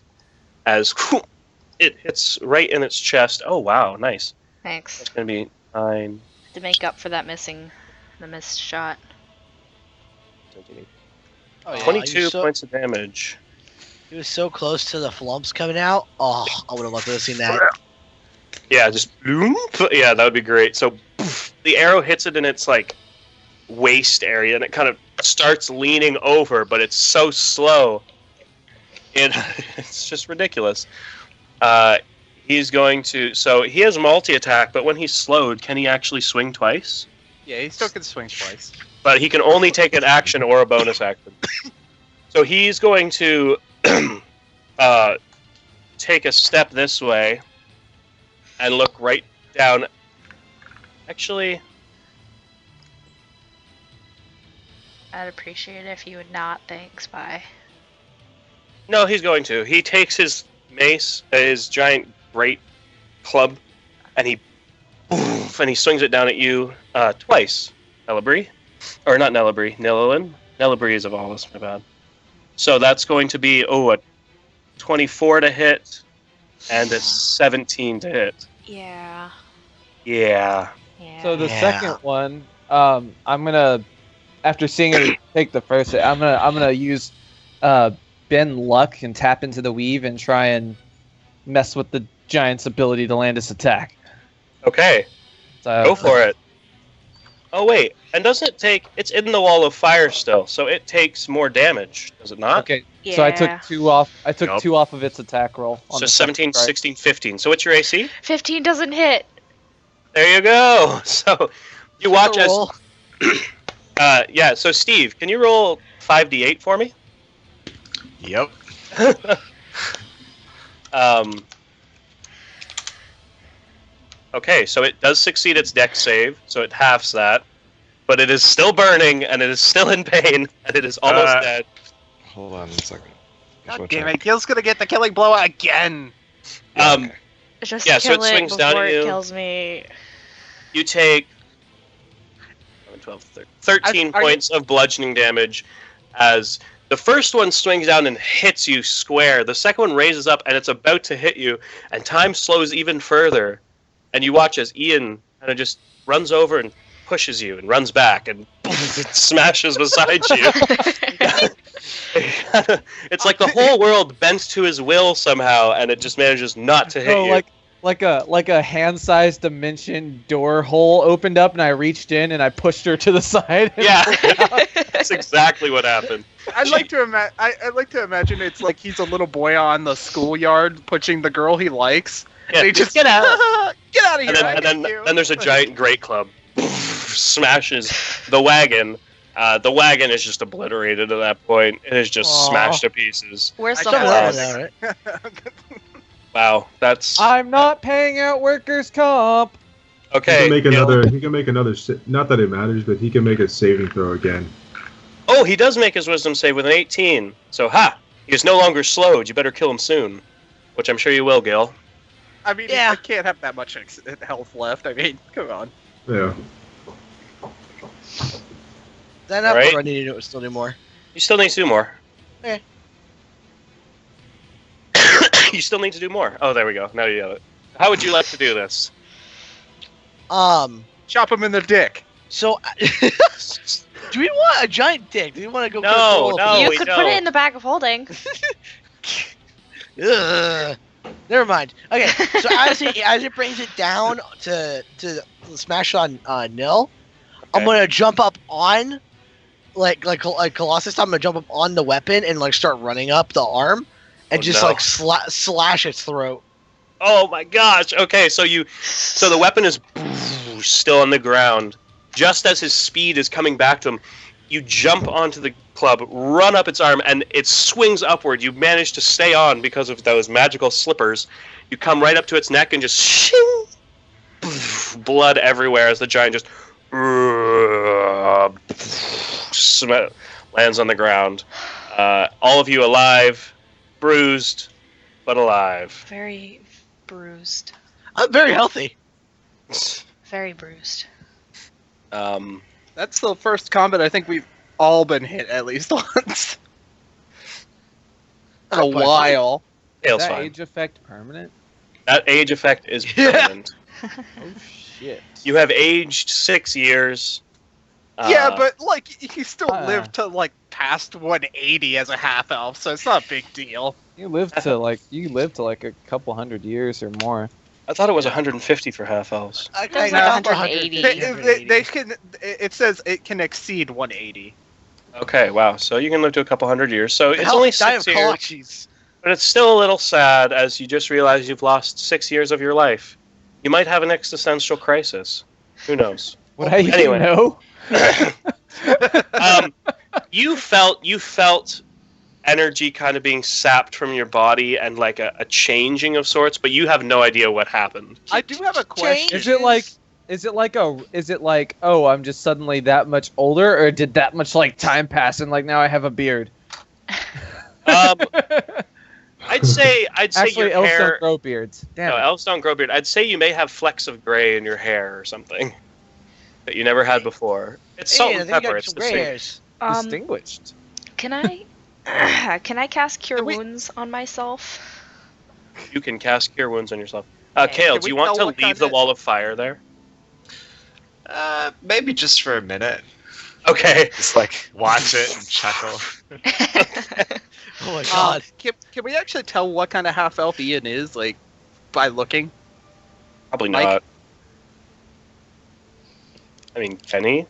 as it hits right in its chest. Oh wow, nice. Thanks. It's gonna be 9. To make up for the missed shot. Oh, yeah. 22 points of damage. He was so close to the flumps coming out. Oh, I would have loved to have seen that. Yeah, just bloom. Yeah, that would be great. So the arrow hits it in its like waist area, and it kind of starts leaning over, but it's so slow. It's just ridiculous. He's going to. So he has multi-attack, but when he's slowed, can he actually swing twice? Yeah, he still can swing twice. But he can only take an action or a bonus action. So he's going to take a step this way and look right down. Actually, I'd appreciate it if you would not. Thanks. Bye. no, he's going to. He takes his mace, his giant great club, and he swings it down at you twice, Nelibri. Or not Nelibri, Nililin. Nelibri is Avalis, my bad. So that's going to be, a 24 to hit and a 17 to hit. Yeah. Yeah. Yeah. So the second one, I'm gonna, after seeing her take the first hit, I'm gonna use bend luck and tap into the weave and try and mess with the giant's ability to land its attack. Okay, So, go for it. Oh, wait. And doesn't it take... It's in the wall of fire still, so it takes more damage, does it not? Okay, Yeah. so I took 2 off. I took Nope. 2 off of its attack roll. On So the 17, second strike. 16, 15. So what's your AC? 15 doesn't hit. There you go. So you watch as... Roll. Yeah, so Steve, can you roll 5d8 for me? Yep. Okay, so it does succeed its dex save, so it halves that. But it is still burning, and it is still in pain, and it is almost dead. Hold on a second. God damn it, Gil's gonna get the killing blow again. Um, Just Yeah, so kill it it swings down before at it you. kills me. You take 11, 12, 13 Are you- points of bludgeoning damage as the first one swings down and hits you square. The second one raises up, and it's about to hit you, and time slows even further. And you watch as Ian kind of just runs over and pushes you and runs back and smashes beside you. It's like the whole world bends to his will somehow, and it just manages not to hit Oh, you. like a hand-sized dimension door hole opened up, and I reached in and I pushed her to the side. and Yeah, pulled out. that's exactly what happened. I'd like to imagine it's like he's a little boy on the schoolyard pushing the girl he likes. Yeah, They just get out. Get out of And here! then there's a giant great club smashes the wagon. The wagon is just obliterated at that point. It is just Aw. smashed to pieces. Where's I the saw Something that. horse? like that, right? Wow, that's I'm not paying out workers' comp. He okay. can make Gil. another. He can make another. Not that it matters, but he can make a saving throw again. Oh, he does make his wisdom save with an 18. So ha, he is no longer slowed. You better kill him soon, which I'm sure you will, Gil. I mean, Yeah. I can't have that much health left. I mean, come on. Yeah. Then up, Alright. or I need to still do more. You still need to do more. Okay. You still need to do more. Oh, there we go. Now you have it. How would you like to do this? Chop him in the dick. So, do we want a giant dick? Do we want to go? No, no. you we could don't. put it in the bag of holding. Ugh. Never mind. Okay, so as it brings it down to smash on nil, I'm Okay. gonna jump up on like Colossus. I'm gonna jump up on the weapon and like start running up the arm and Oh, just no. like slash its throat. Oh my gosh. Okay, so the weapon is still on the ground. Just as his speed is coming back to him, you jump onto the club, run up its arm, and it swings upward. You manage to stay on because of those magical slippers. You come right up to its neck and just shing, blood everywhere as the giant just lands on the ground. All of you alive, bruised, but alive. Very bruised. I'm very healthy. Very bruised. That's the first combat I think we've all been hit at least once. In a while. Is Tail's that fine. age effect permanent? That age effect is Yeah. permanent. Oh shit. You have aged 6 years. Yeah, but like you still Uh. live to like past 180 as a half elf, so it's not a big deal. You live to like a couple hundred years or more. I thought it was 150 for half elves. There's like 180. They can. It says it can exceed 180. Okay, wow. So you can live to a couple hundred years. So it's Hell, only die 6 of years, Coloxes. but it's still a little sad as you just realize you've lost 6 years of your life. You might have an existential crisis. Who knows? Would I even Anyway. know? You felt energy kind of being sapped from your body and like a changing of sorts, but you have no idea what happened. I do have a question. Is it like oh, I'm just suddenly that much older, or did that much like time pass and like now I have a beard? I'd say Actually, your elves hair. don't grow beards. Damn. No, it. elves don't grow beard. I'd say you may have flecks of gray in your hair or something that you never had before. It's salt Hey, I and think you pepper. got It's some the gray same. hairs. Distinguished. Can I can I cast Cure Can we- Wounds on myself? You can cast Cure Wounds on yourself. Okay. Kale, Can do we you want tell to what leave kind the of- wall of fire there? Maybe just for a minute. Okay. Just like watch it and chuckle. Oh my god. Can we actually tell what kind of half elf Ian is, like, by looking? Probably Mike? not. I mean, Kenny?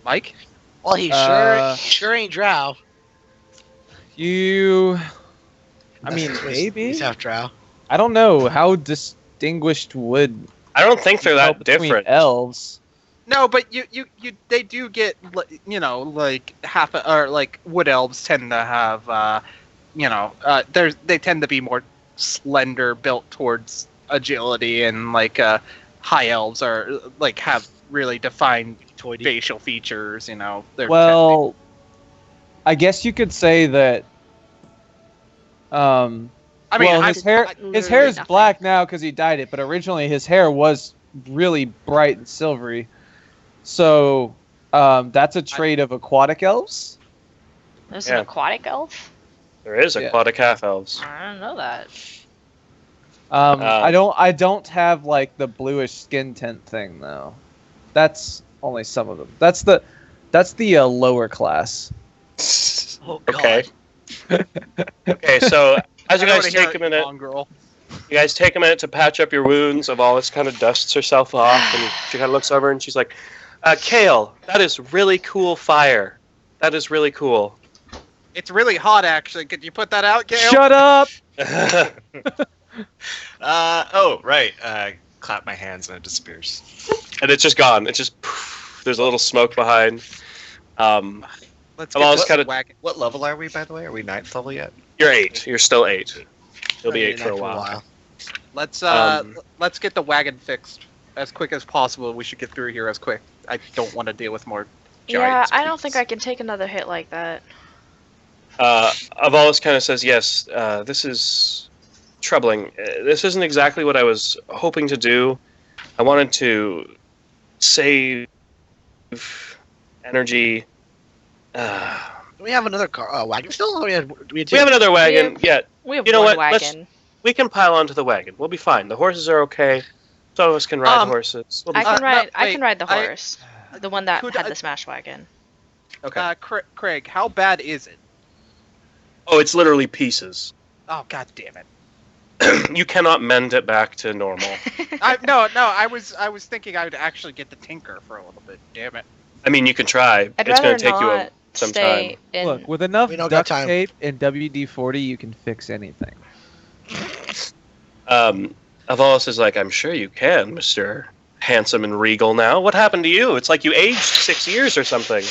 Mike? Well, he sure ain't drow. You. I That's mean, his twist. maybe. He's half drow. I don't know how distinguished would I don't think they're tell that between different. elves. No, but they do get, like half or like wood elves tend to have, they tend to be more slender, built towards agility, and like high elves are like have really defined Toity. facial features. They're Well, I guess you could say that. I mean, well, I- his hair literally is nothing. black now because he dyed it, but originally his hair was really bright and silvery. So that's a trait of aquatic elves. There's Yeah. an aquatic elf? There is Yeah. aquatic half elves. I don't know that. I don't have like the bluish skin tint thing though. That's only some of them. That's the lower class. Oh god. Okay. Okay, so as you I don't guys wanna hear take a it, minute, mongrel. you guys take a minute to patch up your wounds. Of all this kind of dusts herself off, and she kind of looks over and she's like, "Kale, that is really cool fire. That is really cool." It's really hot, actually. Could you put that out, Gale? Shut up! Oh, right. Clap my hands and it disappears. And it's just gone. It's just poof, there's a little smoke behind. Let's I'm always this kinda- wagon. What level are we, by the way? Are we 9th level yet? You're 8. You're still 8. You'll be Been 8 for a while. Let's Um, let's get the wagon fixed as quick as possible. We should get through here as quick. I don't want to deal with more Yeah, giants. I don't think I can take another hit like that. Avalis kind of says, "Yes, this is troubling. This isn't exactly what I was hoping to do. I wanted to save energy. we have another car wagon still? Oh, we had two. We have another wagon. Yeah, We have You know one what? wagon. we can pile onto the wagon. We'll be fine. The horses are okay. Some of us can ride horses. We'll be I fine. can ride. no, I can wait, ride the horse. The one that could had I- the smash wagon. Okay. Craig, how bad is it? Oh, it's literally pieces. Oh, god damn it. You cannot mend it back to normal. No, I was thinking I would actually get the tinker for a little bit. Damn it. I mean, you can try. I'd It's rather going to take you not some stay time. in. Look, with enough We don't got duct time. tape and WD-40, you can fix anything. Avalos is like, I'm sure you can, Mr. Handsome and Regal now. What happened to you? It's like you aged 6 years or something.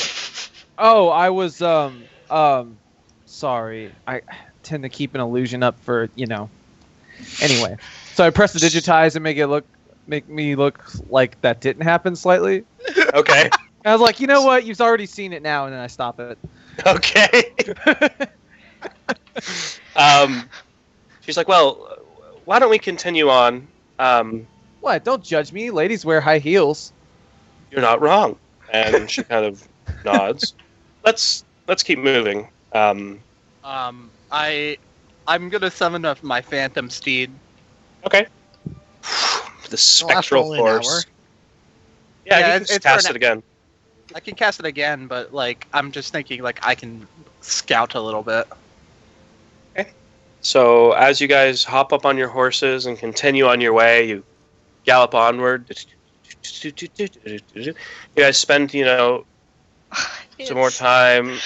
Oh, I was sorry. I tend to keep an illusion up for, Anyway, so I press the digitize and make me look like that didn't happen slightly. Okay. I was like, you know what? You've already seen it now, and then I stop it. Okay. She's like, well, why don't we continue on? What? Don't judge me. Ladies wear high heels. You're not wrong. And she kind of nods. Let's keep moving. I'm gonna summon up my phantom steed. Okay. The spectral only an force. hour. Yeah, Yeah, you can it's for cast an- it again. I can cast it again, but I'm just thinking I can scout a little bit. So as you guys hop up on your horses and continue on your way, you gallop onward. You guys spend, some more time.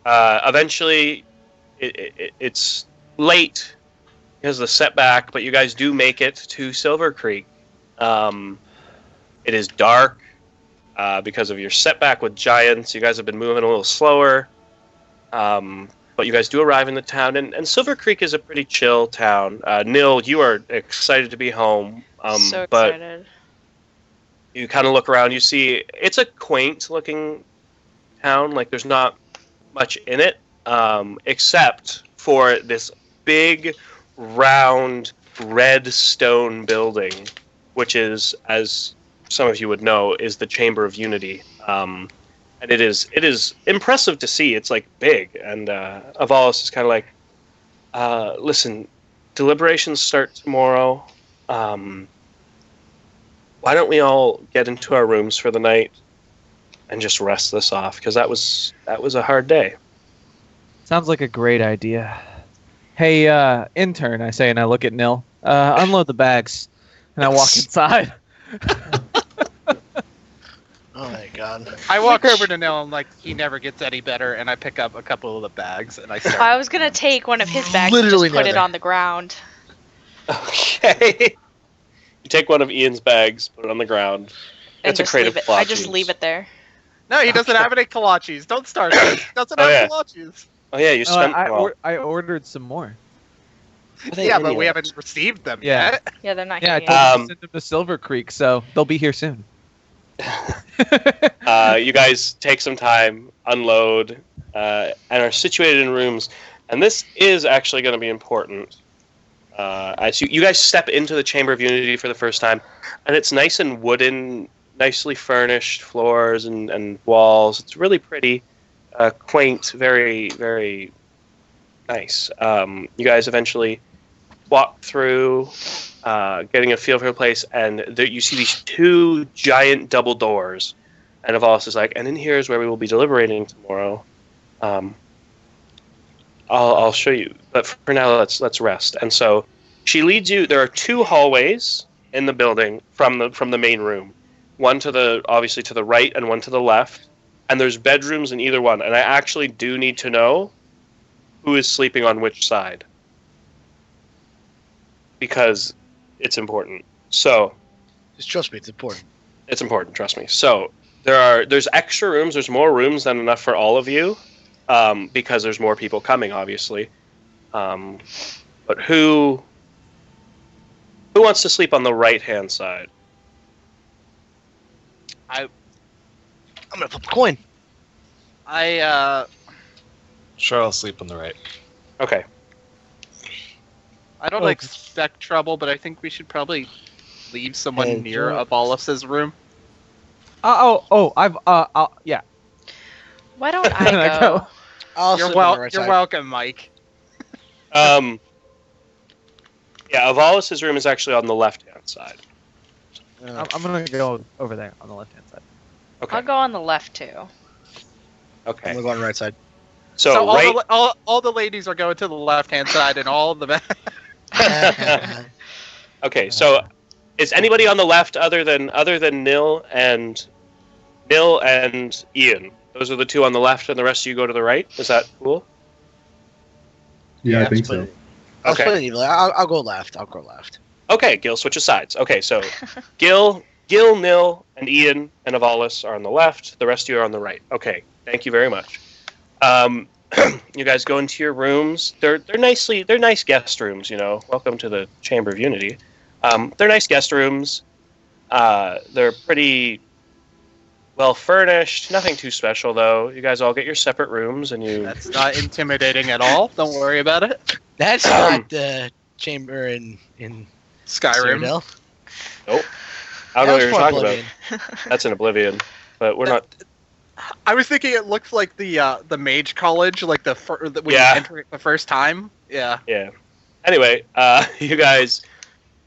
Eventually, it's late because of the setback, but you guys do make it to Silver Creek. It is dark because of your setback with giants. You guys have been moving a little slower. But you guys do arrive in the town, and Silver Creek is a pretty chill town. Nil, you are excited to be home. So but excited. you kind of look around. You see it's a quaint-looking town. Like there's not much in it, except for this big, round, red stone building, which is, as some of you would know, is the Chamber of Unity. And it is impressive to see. It's like big, and Avalos is kind of like, listen, deliberations start tomorrow. Why don't we all get into our rooms for the night and just rest this off? Because that was a hard day. Sounds like a great idea. Hey, intern, I say, and I look at Nil. Unload the bags, and I walk inside. Oh my god. I walk over to Nell and he never gets any better, and I pick up a couple of the bags and I start. I was gonna take one of his bags Literally and just put it never. on the ground. Okay. You take one of Ian's bags, put it on the ground. And It's a just crate leave of it. I kolaches. just leave it there. No, he doesn't have any kolaches. Don't start. He doesn't Oh, have yeah. kolaches. Oh yeah, you spent them all. I ordered some more. Yeah, but we haven't received them Yeah. yet. Yeah, they're not Yeah, I here told yet. them to send them to Silver Creek, so they'll be here soon. You guys take some time, unload, and are situated in rooms. And this is actually going to be important. As you guys step into the Chamber of Unity for the first time, and it's nice and wooden, nicely furnished floors and walls. It's really pretty, quaint, very, very nice. You guys eventually walk through, getting a feel for the place, and you see these two giant double doors. And Avalos is like, and in here is where we will be deliberating tomorrow. I'll show you, but for now, let's rest. And so she leads you. There are two hallways in the building from the main room. One obviously to the right, and one to the left. And there's bedrooms in either one. And I actually do need to know who is sleeping on which side, because it's important. So Just trust me, it's important. it's important. Trust me. So there's extra rooms. There's more rooms than enough for all of you, because there's more people coming, obviously. But who wants to sleep on the right-hand side? I'm gonna flip a coin. Sure, I'll sleep on the right. Okay. I don't Oh. expect trouble, but I think we should probably leave someone Hey, near Joe. Abolis's room. Yeah. Why don't I I go? go. I'll You're sleep on the right you're side. welcome, Mike. Yeah, Avalis' room is actually on the left-hand side. I'm gonna go over there on the left hand side. Okay. I'll go on the left too. I'm Okay. gonna go on the right side. So right. all the ladies are going to the left-hand side, and all the men. Okay. So, is anybody on the left other than Nil and Ian? Those are the two on the left, and the rest of you go to the right. Is that cool? Yeah, Yeah, I think split so. I'll Okay. split it evenly. I'll go left. I'll go left. Okay. Gil switches sides. Okay. So, Gil, Nil, and Ian and Avalis are on the left. The rest of you are on the right. Okay. Thank you very much. You guys go into your rooms. They're nice guest rooms. You know, welcome to the Chamber of Unity. They're nice guest rooms. They're pretty well furnished. Nothing too special though. You guys all get your separate rooms, and you. That's not intimidating at all. Don't worry about it. That's not the chamber in Skyrim. Citadel. Nope. I don't know what you're That was talking Oblivion. about. That's in Oblivion, but we're not. I was thinking it looked like the Mage College, like when you enter it the first time. Yeah. Yeah. Anyway, you guys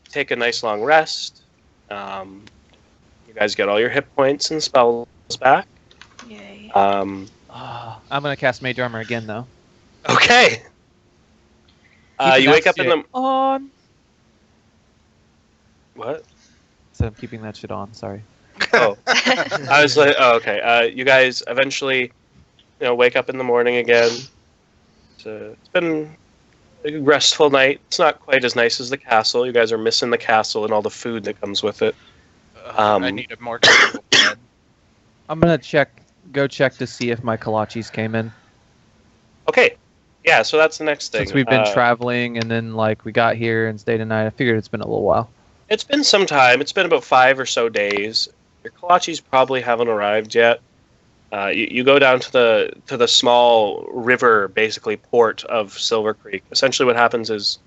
take a nice long rest. You guys get all your hit points and spells back. Yay. I'm gonna cast Mage Armor again though. Okay. Keeping You that wake up in shit the on. what? So I'm keeping that shit on. Sorry. Oh, I was like, oh, okay. You guys eventually, wake up in the morning again. It's been a restful night. It's not quite as nice as the castle. You guys are missing the castle and all the food that comes with it. I need a more comfortable bed. I'm gonna go check to see if my kolaches came in. Okay. Yeah, so that's the next thing. Since we've been traveling and then we got here and stayed a night, I figured it's been a little while. It's been some time. It's been about 5 or so days. Your kolaches probably haven't arrived yet. You go down to the small river, basically port of Silver Creek. Essentially, what happens is,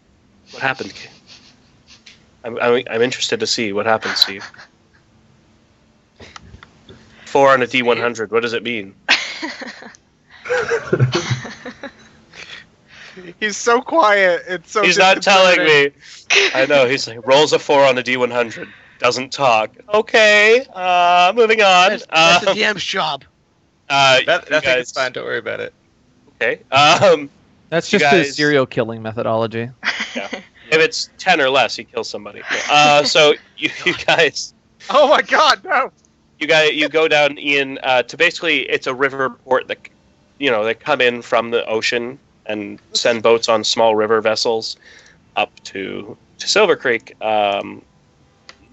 what happened? I'm interested to see what happened, Steve. 4 on a D100. What does it mean? He's so quiet. It's so. He's not telling me. I know. He's like rolls a 4 on a D100. Doesn't talk. Okay. Moving on. That's the DM's job. I think it's fine. Don't worry about it. Okay. That's you just the guys- serial killing methodology. If it's 10 or less, he kills somebody. So you guys. Oh my God, no! You go down, Ian, to basically it's a river port that they come in from the ocean and send boats on small river vessels up to Silver Creek.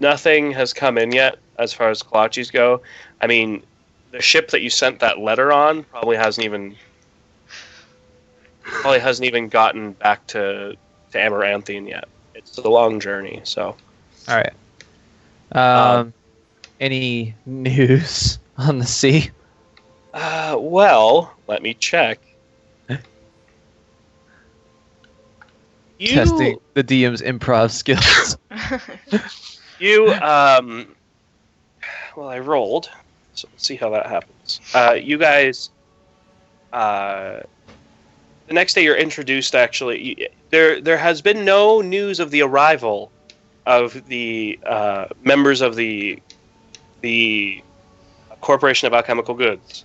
Nothing has come in yet as far as kolaches go. I mean, the ship that you sent that letter on probably hasn't even gotten back to Amaranthine yet. It's a long journey, so. All right. Any news on the sea? Well, let me check. Testing the DM's improv skills. Well, I rolled, so let's see how that happens. You guys, the next day you're introduced, actually, there has been no news of the arrival of the members of the Corporation of Alchemical Goods.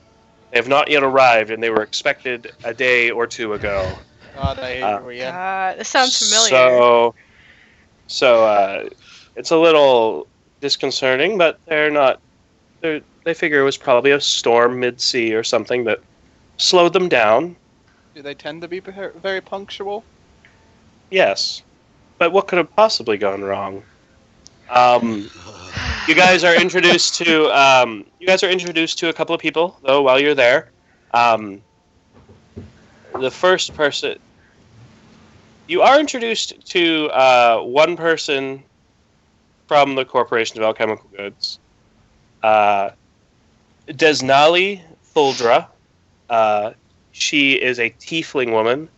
They have not yet arrived, and they were expected a day or two ago. God, I hate you, Ian. This sounds familiar. So it's a little disconcerting, but they figure it was probably a storm mid-sea or something that slowed them down. Do they tend to be very punctual? Yes, but what could have possibly gone wrong? You guys are introduced to a couple of people though while you're there. The first person you are introduced to one person from the Corporation of Alchemical Goods. Desnali Thuldra. She is a tiefling woman,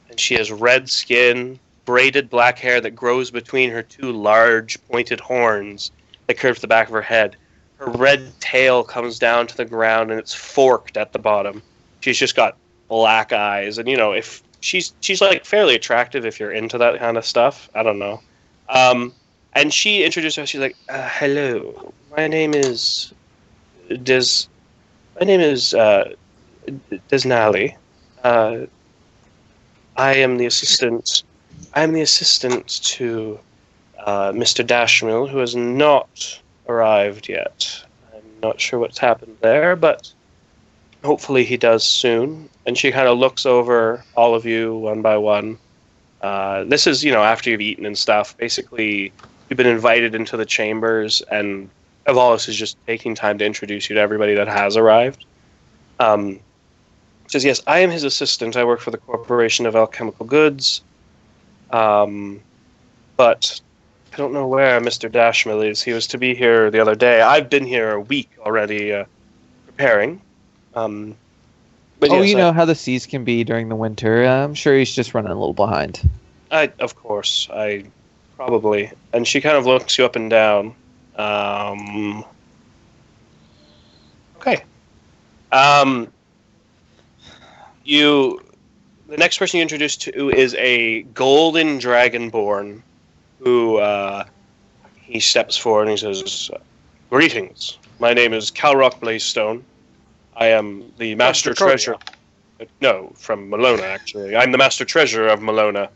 and she has red skin, braided black hair that grows between her two large pointed horns that curve to the back of her head. Her red tail comes down to the ground, and it's forked at the bottom. She's just got black eyes, and if she's like fairly attractive if you're into that kind of stuff. I don't know. And she introduced herself. She's like, "Hello, my name is Des. My name is Desnally. I am the assistant. I am the assistant to Mr. Dashmill, who has not arrived yet. I'm not sure what's happened there, but hopefully he does soon." And she kind of looks over all of you one by one. This is, after you've eaten and stuff. Basically, you've been invited into the chambers, and Evalis is just taking time to introduce you to everybody that has arrived. Says, "Yes, I am his assistant. I work for the Corporation of Alchemical Goods. But I don't know where Mr. Dashmill is. He was to be here the other day. I've been here a week already preparing. But Oh, yes, you know how the seas can be during the winter. I'm sure he's just running a little behind. Of course, I probably." And she kind of looks you up and down. Okay. The next person you introduce to is a golden dragonborn who he steps forward and he says, "Greetings. My name is Calrock Blazestone. I am the Master Treasurer." No, from Malona, actually. I'm the Master Treasurer of Malona.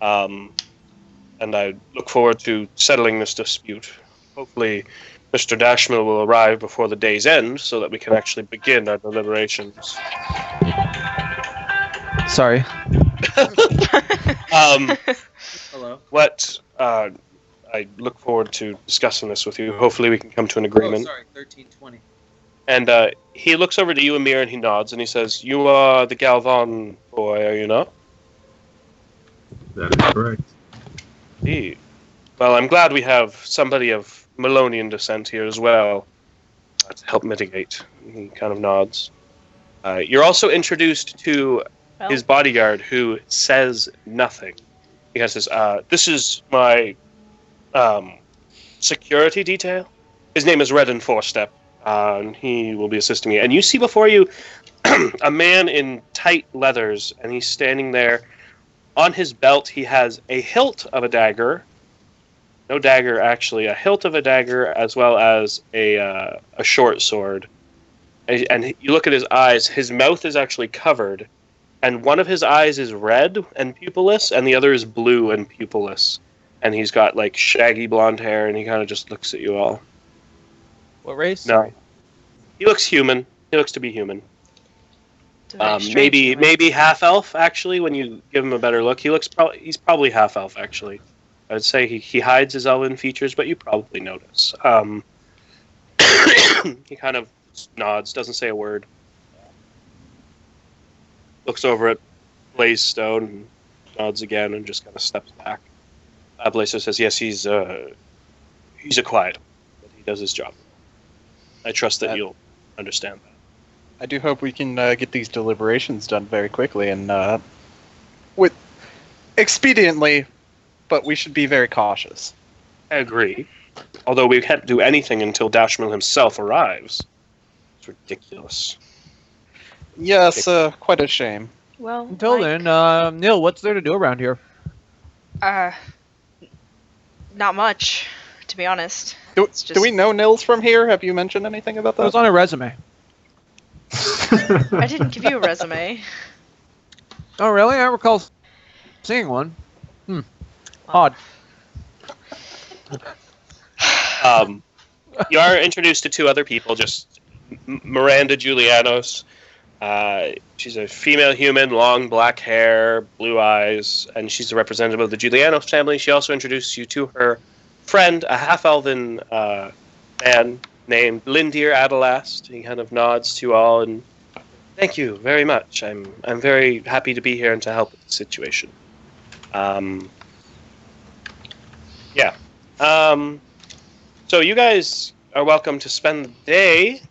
And I look forward to settling this dispute. Hopefully, Mr. Dashmill will arrive before the day's end so that we can actually begin our deliberations. Sorry. Hello. I look forward to discussing this with you. Hopefully we can come to an agreement. Oh, sorry, 1320. And he looks over to you, Amir, and he nods, and he says, "You are the Galvan boy, are you not?" That is correct. Indeed. Well, I'm glad we have somebody of Malonian descent here as well to help mitigate. He kind of nods. You're also introduced to his bodyguard, who says nothing. He kind of says, "This is my security detail. His name is Redden Fourstep, and he will be assisting me." And you see before you a man in tight leathers, and he's standing there. On his belt, he has a hilt of a dagger. No dagger, actually. A hilt of a dagger, as well as a short sword. And you look at his eyes. His mouth is actually covered. And one of his eyes is red and pupilless, and the other is blue and pupilless. And he's got, like, shaggy blonde hair, and he kind of just looks at you all. What race? No. He looks human. He looks to be human. Maybe half elf, actually. When you give him a better look, he's probably half elf, actually. I would say he hides his elven features, but you probably notice. He kind of nods, doesn't say a word. Looks over at Blazestone and nods again, and just kind of steps back. Blazestone says, "Yes, he's a quiet, but he does his job. I trust that you'll understand that." I do hope we can get these deliberations done very quickly and with expediently, but we should be very cautious. I agree. Although we can't do anything until Dashmill himself arrives. It's ridiculous. Yes, quite a shame. Well, Until then, Neil, what's there to do around here? Not much, to be honest. Do we know Nils from here? Have you mentioned anything about It that? was on a resume. I didn't give you a resume. Oh, really? I recall seeing one. Odd. You are introduced to two other people, just Miranda Julianos. She's a female human, long black hair, blue eyes, and she's a representative of the Julianos family. She also introduced you to her friend, a half-elven man named Lindir Adelast. He kind of nods to you all, and thank you very much. I'm very happy to be here and to help with the situation. So you guys are welcome to spend the day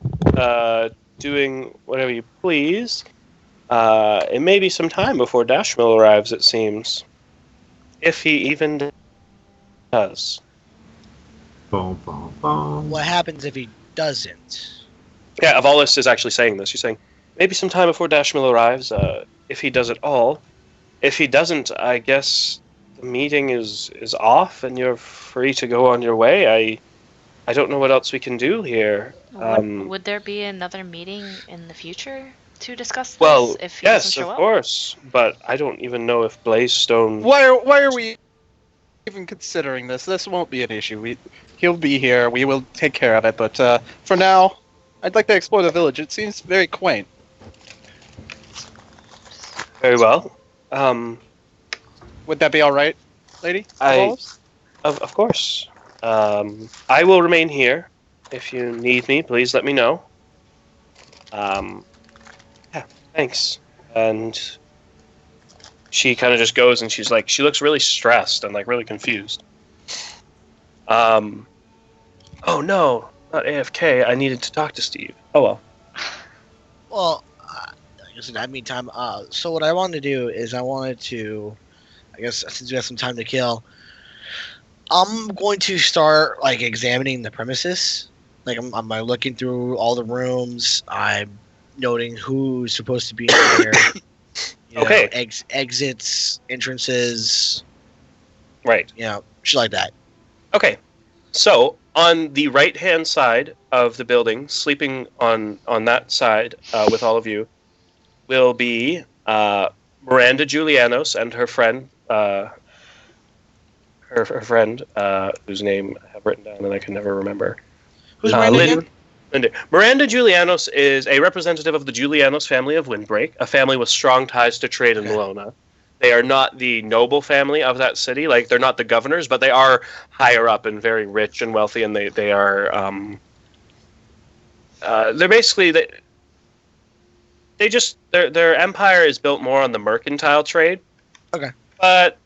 doing whatever you please. It may be some time before Dashmill arrives, it seems. If he even does. Bum, bum, bum. What happens if he doesn't? Yeah, Avalis is actually saying this. She's saying, maybe sometime before Dashmill arrives, if he does it all. If he doesn't, I guess the meeting is off and you're free to go on your way. I don't know what else we can do here. Would there be another meeting in the future to discuss this Well, if he doesn't yes, show of up? course, but I don't even know if Blazestone... Why are we even considering this? This won't be an issue. He'll be here. We will take care of it. But for now, I'd like to explore the village. It seems very quaint. Very well. Would that be all right, lady? Of course. I will remain here. If you need me, please let me know. Yeah, thanks. And she kind of just goes and she's like, she looks really stressed and like really confused. Oh no, not AFK. I needed to talk to Steve. Oh well. Well, I guess in that meantime, so what I wanted to do is I guess since we have some time to kill, I'm going to start like examining the premises. Like I'm like, looking through all the rooms. I'm noting who's supposed to be in here. Okay. Exits, entrances. Right. Shit like that. Okay. So on the right-hand side of the building, sleeping on that side with all of you, will be Miranda Julianos and her friend, whose name I have written down and I can never remember. Who's Miranda again? Linda. Miranda Julianos is a representative of the Julianos family of Windbreak, a family with strong ties to trade in Malona. They are not the noble family of that city, like they're not the governors, but they are higher up and very rich and wealthy, and they are they're basically their empire is built more on the mercantile trade. Okay. But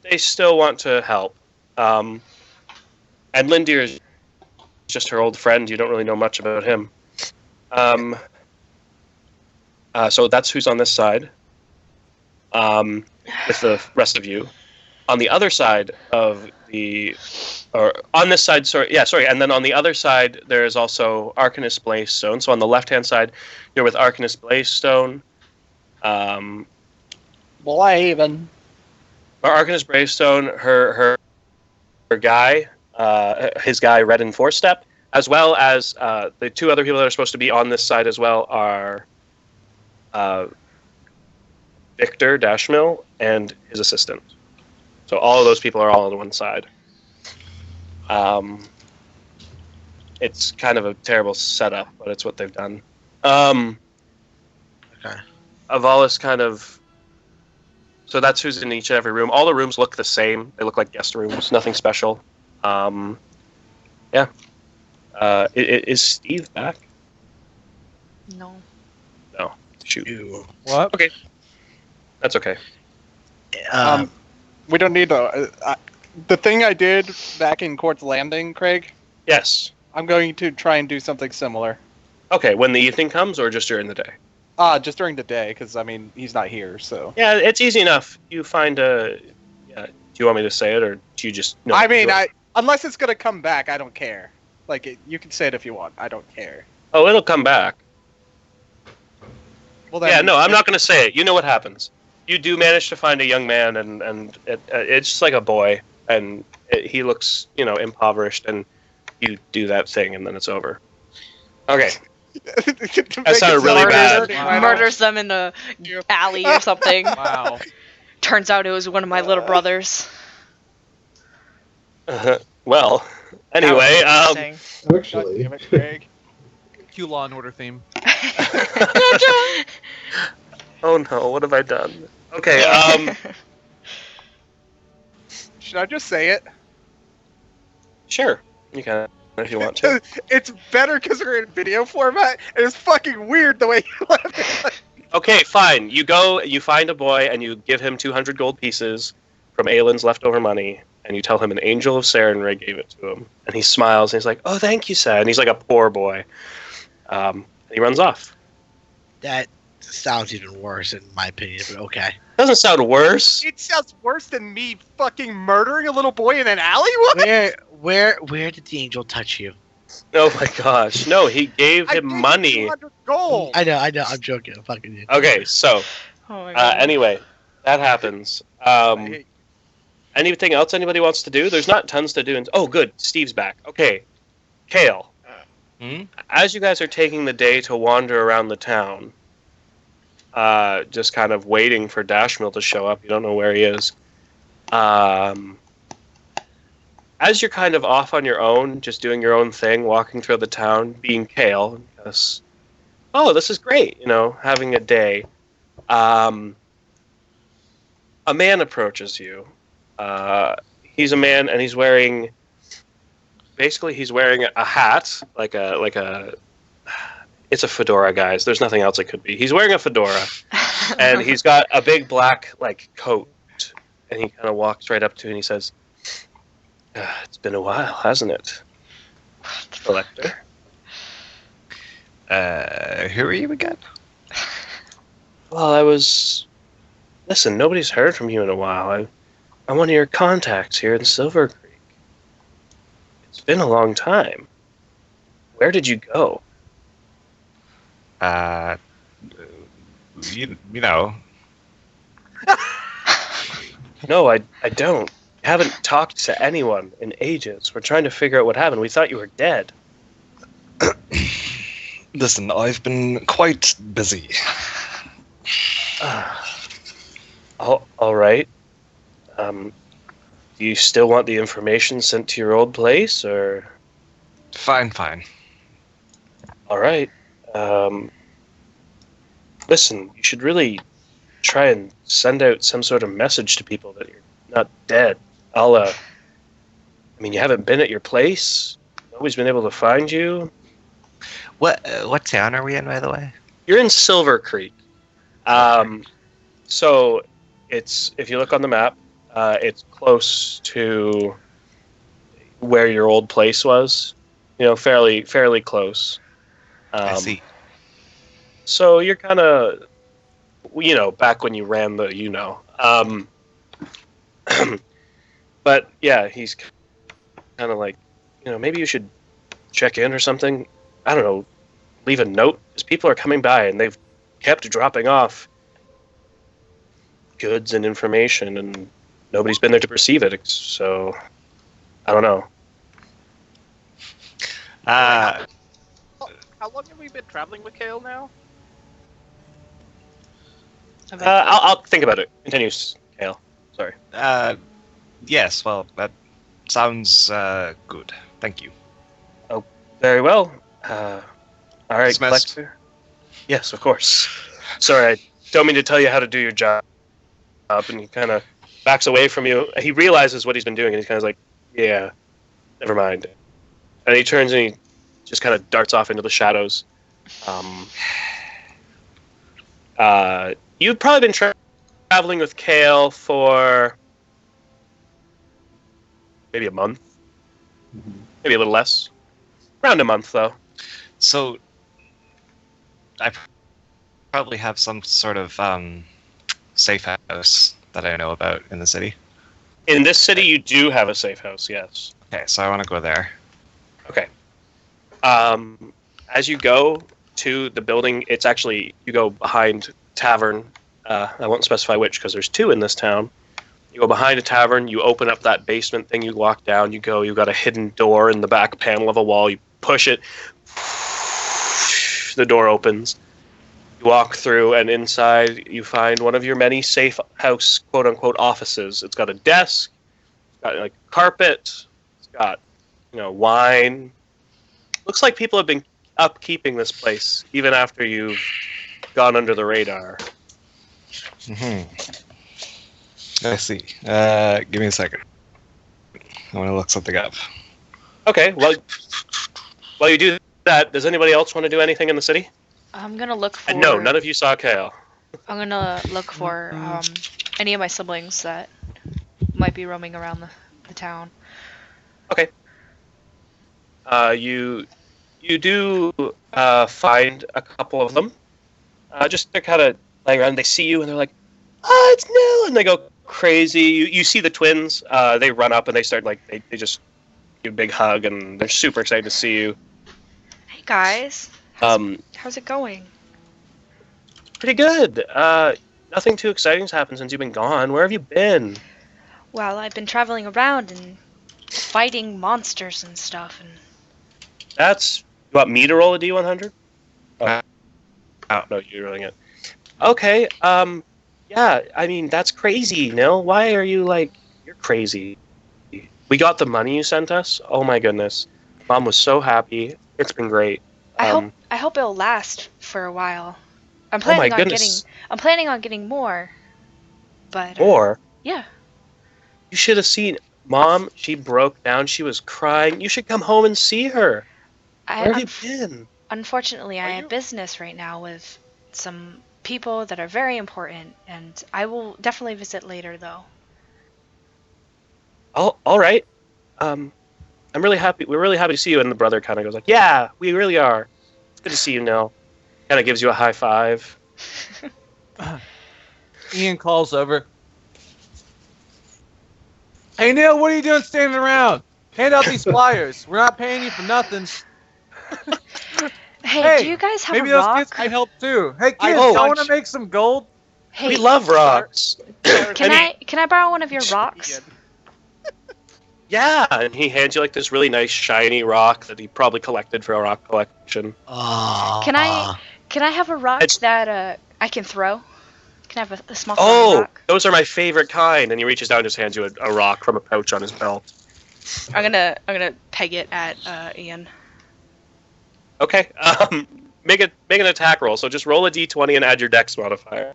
they still want to help. And Lindir is just her old friend. You don't really know much about him. So that's who's on this side. With the rest of you. On the other side of on this side, and then on the other side, there is also Arcanist Blazestone. So on the left-hand side, you're with Arcanist Blazestone. Blaven. Arcanist Bravestone, her guy, his guy Red and Four Step, as well as the two other people that are supposed to be on this side as well are Victor Dashmill and his assistant. So all of those people are all on one side. It's kind of a terrible setup, but it's what they've done. Okay. Avalis kind of... So that's who's in each and every room. All the rooms look the same. They look like guest rooms. Nothing special. Yeah. Is Steve back? No. No. Shoot. What? Okay. That's okay. We don't need to. The thing I did back in Court's Landing, Craig. Yes. I'm going to try and do something similar. Okay, when the evening comes or just during the day? Just during the day, because I mean he's not here, so. Yeah, it's easy enough. You find a. Yeah, do you want me to say it, or do you just? No, I mean, unless it's gonna come back, I don't care. Like you can say it if you want. I don't care. Oh, it'll come back. Well, then, Yeah, no, I'm not going to say it. You know what happens. You do manage to find a young man, and it's just like a boy, and he looks, impoverished, and you do that thing, and then it's over. Okay. That sounded really bad. Murders them in the alley or something. Wow. Turns out it was one of my little brothers. Well, anyway, That was interesting. Actually, Damn it, Craig. Cue Law and Order theme. oh no, what have I done? Okay, Should I just say it? sure, you can if you want to. It's better because we're in video format, and it's fucking weird the way you left it. Okay, fine. You go, you find a boy, and you give him 200 gold pieces from Aylin's leftover money, and you tell him an angel of Sarenrae gave it to him. And he smiles, and he's like, oh, thank you, Sad. And he's like a poor boy. And he runs off. That sounds even worse in my opinion, but okay. Doesn't sound worse. It sounds worse than me fucking murdering a little boy in an alley. What? Where did the angel touch you? Oh my gosh. No, he gave I him gave you money. 200 gold. I know. I'm joking. I'm fucking you. Okay, so Oh my god. anyway, that happens. I hate Anything else anybody wants to do? There's not tons to do. Oh, good. Steve's back. Okay, Kale. Hmm? As you guys are taking the day to wander around the town, just kind of waiting for Dashmill to show up. You don't know where he is. As you're kind of off on your own, just doing your own thing, walking through the town, being Kale, just, oh, this is great, having a day. A man approaches you. He's a man, and he's wearing a hat, like a. It's a fedora, guys. There's nothing else it could be. He's wearing a fedora, and he's got a big black coat, and he kind of walks right up to you and he says, "It's been a while, hasn't it, Collector?" Who are you again? Well, listen, nobody's heard from you in a while. I'm one of your contacts here in Silver Creek. It's been a long time. Where did you go? You know. No, I don't. I haven't talked to anyone in ages. We're trying to figure out what happened. We thought you were dead. Listen, I've been quite busy. All right. Do you still want the information sent to your old place, or? Fine. All right. Listen, you should really try and send out some sort of message to people that you're not dead. I mean, you haven't been at your place. Nobody's been able to find you. What town are we in, by the way? You're in Silver Creek. So if you look on the map, it's close to where your old place was. Fairly close. I see. So you're kind of, back when you ran the, but yeah, he's kind of like, maybe you should check in or something. I don't know, leave a note, because people are coming by and they've kept dropping off goods and information, and nobody's been there to receive it. So I don't know. How long have we been traveling with Kale now? I'll think about it. Continues, Kale. Sorry. Yes, well, that sounds good. Thank you. Oh, very well. All right, Dismissed. Collector. Yes, of course. Sorry, I don't mean to tell you how to do your job. And he kind of backs away from you. He realizes what he's been doing, and he's kind of like, yeah, never mind. And he turns and he just kind of darts off into the shadows. You've probably been traveling with Kale for maybe a month. Maybe a little less. Around a month, though. So, I probably have some sort of safe house that I know about in the city. In this city, you do have a safe house, yes. Okay, so I want to go there. Okay. As you go to the building, it's actually, you go behind tavern. I won't specify which, because there's two in this town. You go behind a tavern, you open up that basement thing, you walk down, you've got a hidden door in the back panel of a wall, you push it, the door opens. You walk through, and inside you find one of your many safe house, quote-unquote, offices. It's got a desk, it's got carpet, it's got, wine. Looks like people have been upkeeping this place, even after you've gone under the radar. I see. Give me a second. I want to look something up. Okay, well, while you do that, does anybody else want to do anything in the city? I'm gonna look for. And no, none of you saw Kale. I'm gonna look for any of my siblings that might be roaming around the town. Okay. You do find a couple of them. Just they're kind of laying around. They see you and they're like, "Ah, it's Nell!" And they go crazy. You see the twins. They run up and they start they just you a big hug, and they're super excited to see you. Hey guys, how's it going? Pretty good. Nothing too exciting has happened since you've been gone. Where have you been? Well, I've been traveling around and fighting monsters and stuff, and You want me to roll a D100? Oh, no, you're rolling it. Okay, yeah, I mean, that's crazy, Nil. Why are you, you're crazy. We got the money you sent us. Oh my goodness. Mom was so happy. It's been great. I hope it'll last for a while. I'm Oh my planning on goodness. getting more. But More? yeah. You should have seen Mom. She broke down. She was crying. You should come home and see her. Where have you been? Unfortunately, I have business right now with some people that are very important, and I will definitely visit later, though. Oh, all right. I'm really happy. We're really happy to see you. And the brother kind of goes like, "Yeah, we really are. It's good to see you, Nil." Kind of gives you a high five. Ian calls over. Hey Neil, what are you doing standing around? Hand out these flyers. We're not paying you for nothing. Hey, do you guys have maybe a rock? those kids can help too. Hey kids, Oh. y'all want to make some gold? Hey, We love rocks. Can I borrow one of your rocks? Yeah, and he hands you this really nice shiny rock that he probably collected for a rock collection. Can I have a rock that I can throw? Can I have a small Oh, rock? those are my favorite kind. And he reaches down and just hands you a rock from a pouch on his belt. I'm gonna peg it at Ian. Okay. Make an attack roll. So just roll a d20 and add your dex modifier.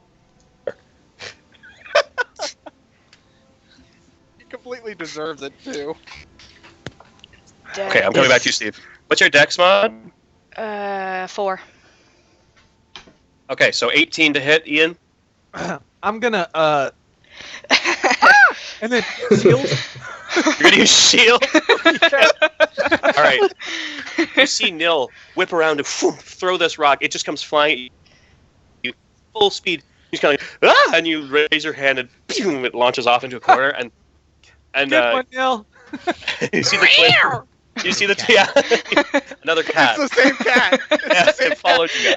He completely deserves it too. Okay, I'm coming back to you, Steve. What's your dex mod? 4. Okay, so 18 to hit, Ian. I'm gonna and then shield. You're gonna use shield. All right. You see Nil whip around and throw this rock. It just comes flying. You full speed. He's kind of and you raise your hand and it launches off into a corner and Good one, Neil. you see the twin. You see the another cat. It's the same cat. Yes, it followed you.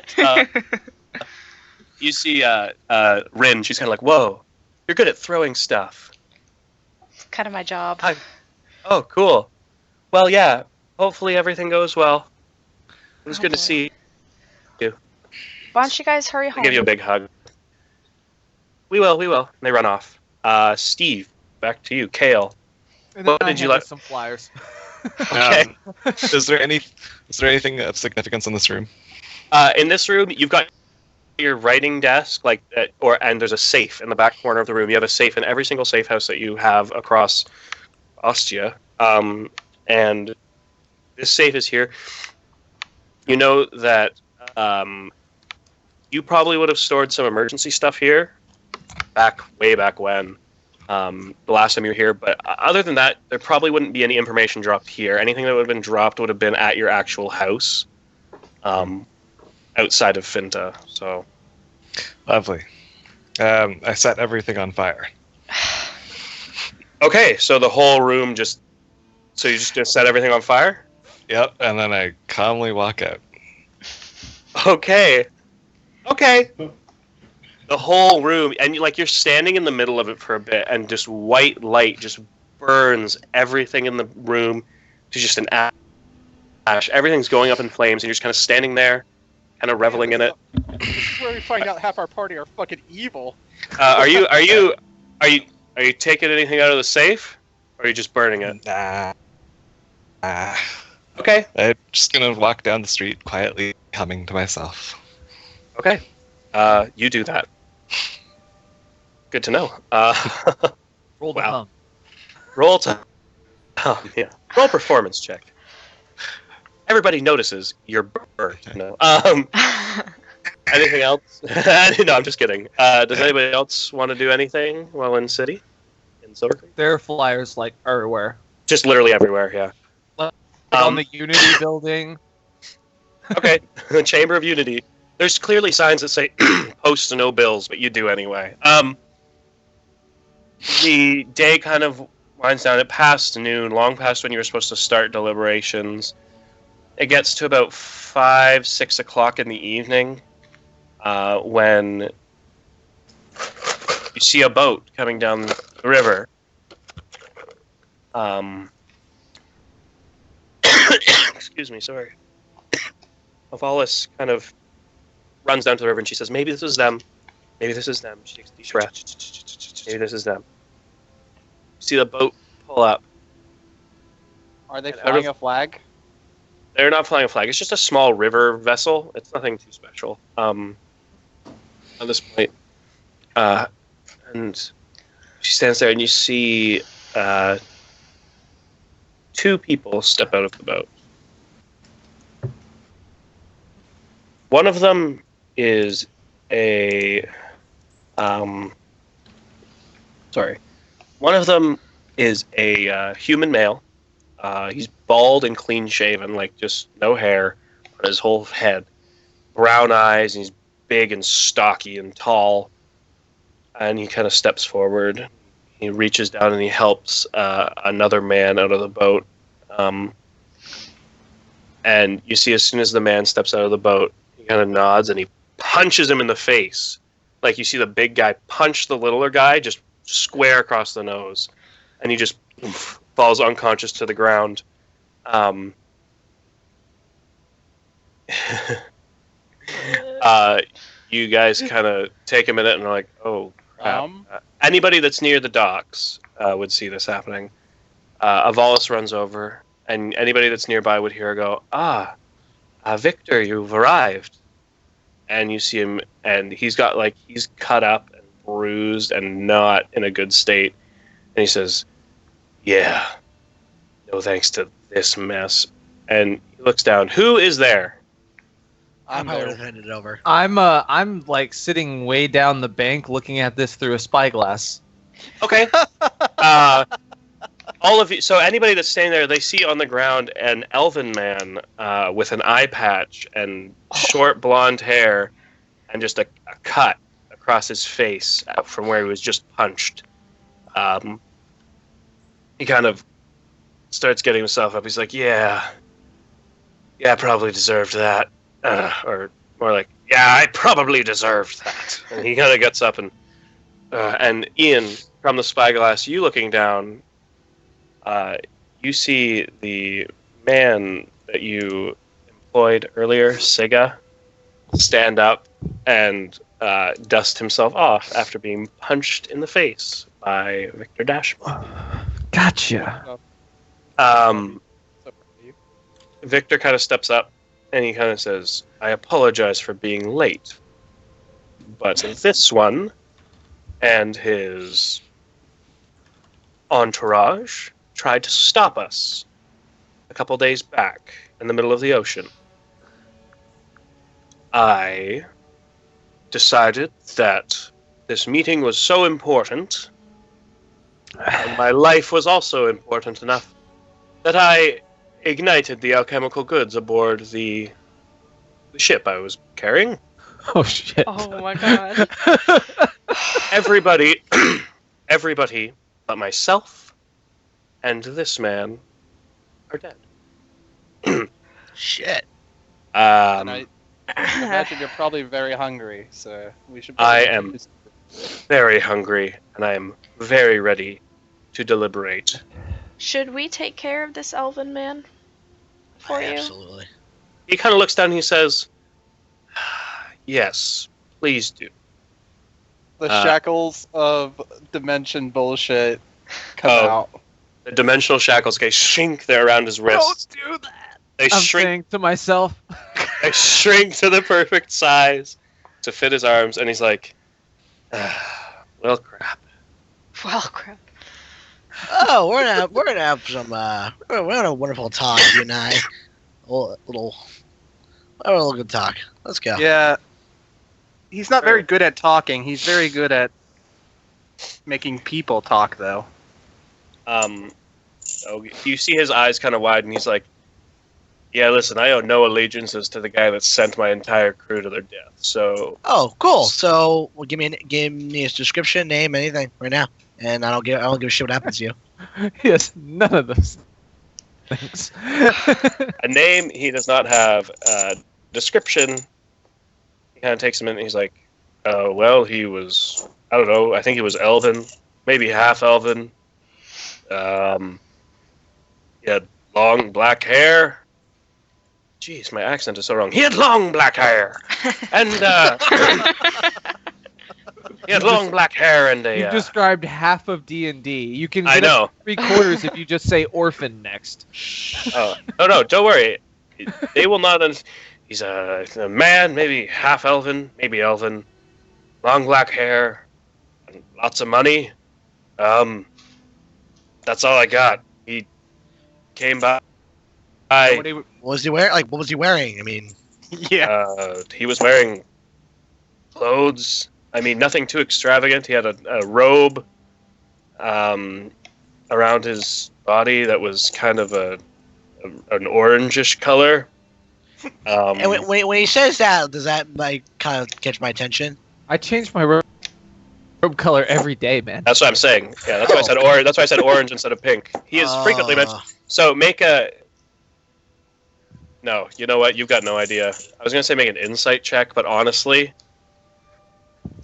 You see Rin. She's kind of like, "Whoa, you're good at throwing stuff." It's kind of my job. Oh, cool. Well, yeah. Hopefully everything goes well. It was good to see you. Why don't you guys hurry home? I'll give you a big hug. We will. And they run off. Steve, back to you. Kale. And then What I did you hand like? us some flyers. Okay. Is there anything of significance in this room? In this room, you've got your writing desk, and there's a safe in the back corner of the room. You have a safe in every single safe house that you have across Bostia. And this safe is here. You know that you probably would have stored some emergency stuff here way back when. The last time you were here, but other than that, there probably wouldn't be any information dropped here. Anything that would have been dropped would have been at your actual house, outside of Finta. So, Lovely. I set everything on fire. okay, so the whole room you just gonna set everything on fire? Yep, and then I calmly walk out. Okay. The whole room, and you're standing in the middle of it for a bit, and just white light just burns everything in the room to just an ash. Everything's going up in flames, and you're just kind of standing there, kind of reveling in it. This is where we find out half our party are fucking evil. Are you taking anything out of the safe, or are you just burning it? Nah. Okay. I'm just gonna walk down the street quietly, humming to myself. Okay. You do that. Good to know. Roll the Wow. hum. Roll to... yeah. Roll performance check. Everybody notices you're burnt. No. Anything else? No, I'm just kidding. Does anybody else want to do anything while in city? In Silver Creek? There are flyers everywhere. Just literally everywhere, yeah. On the Unity building. Okay. The Chamber of Unity. There's clearly signs that say post no bills, but you do anyway. The day kind of winds down. It passed noon, long past when you were supposed to start deliberations. It gets to about 5, 6 o'clock in the evening when you see a boat coming down the river. Excuse me, sorry. Avalis kind of runs down to the river and she says, maybe this is them. Maybe this is them. She takes a deep breath. Maybe this is them. You see the boat pull up. Are they flying a flag? They're not flying a flag. It's just a small river vessel. It's nothing too special. At this point. And she stands there and you see 2 people step out of the boat. One of them is a human male. He's bald and clean shaven, like just no hair on his whole head. Brown eyes, and he's big and stocky and tall. And he kind of steps forward. He reaches down and he helps another man out of the boat. And you see as soon as the man steps out of the boat, he kind of nods and he punches him in the face. Like you see the big guy punch the littler guy just square across the nose. And he just falls unconscious to the ground. You guys kind of take a minute and are like, oh, crap. Anybody that's near the docks would see this happening. Avalis runs over, and anybody that's nearby would hear her go, Victor, you've arrived. And you see him, and he's cut up and bruised and not in a good state. And he says, yeah, no thanks to this mess. And he looks down. Who is there? I'm going to hand it over. I'm like sitting way down the bank looking at this through a spyglass. Okay. All of you. So anybody that's standing there, they see on the ground an elven man with an eye patch and short blonde hair, and just a cut across his face from where he was just punched. He kind of starts getting himself up. He's like, "Yeah, I probably deserved that," or more like, "Yeah, I probably deserved that." And he kind of gets up and Ian, from the spyglass, you looking down. You see the man that you employed earlier, Siga, stand up and dust himself off after being punched in the face by Victor Dashman. Gotcha. Victor kind of steps up and he kind of says, I apologize for being late, but this one and his entourage tried to stop us a couple days back in the middle of the ocean. I decided that this meeting was so important, and my life was also important enough, that I ignited the alchemical goods aboard the ship I was carrying. Oh shit. Oh my god. Everybody but myself and this man are dead. Shit. And I imagine you're probably very hungry, so we should. I am very hungry, and I am very ready to deliberate. Should we take care of this elven man for you? Absolutely. He kind of looks down and he says, yes, please do. The shackles of dimension bullshit come out. The dimensional shackles shrink there around his wrist. Don't do that. They I'm shrink. saying to myself. They shrink to the perfect size to fit his arms, and he's like, well, crap. Well, crap. Oh, we're gonna have some we're gonna have a wonderful talk, you and I. A little good talk. Let's go. Yeah. He's not very good at talking. He's very good at making people talk, though. So you see his eyes kind of widen. He's like, yeah, listen, I owe no allegiances to the guy that sent my entire crew to their death. So. Oh, cool. So, well, give me his description, name, anything right now, and I don't give a shit what happens to you. Yes, none of those things. A name he does not have. Description. He kind of takes a minute. He's like, well, he was. I don't know. I think he was elven, maybe half elven. He had long black hair. Jeez, my accent is so wrong. He had long black hair, and he had long black hair and a. You described half of D&D. You can I get know. 3/4 if you just say orphan next. Oh no, don't worry. They will not. He's a man, maybe half elven, maybe elven, long black hair, and lots of money. That's all I got. He came by. What was he wearing? Like, what was he wearing? I mean, He was wearing clothes. I mean, nothing too extravagant. He had a robe around his body that was kind of an orangish color. and when he says that, does that like kind of catch my attention? I change my robe color every day, man. That's what I'm saying. Yeah, that's why I said orange. That's why I said orange instead of pink. He is frequently mentioned. So make a. No, you know what? You've got no idea. I was gonna say make an insight check, but honestly,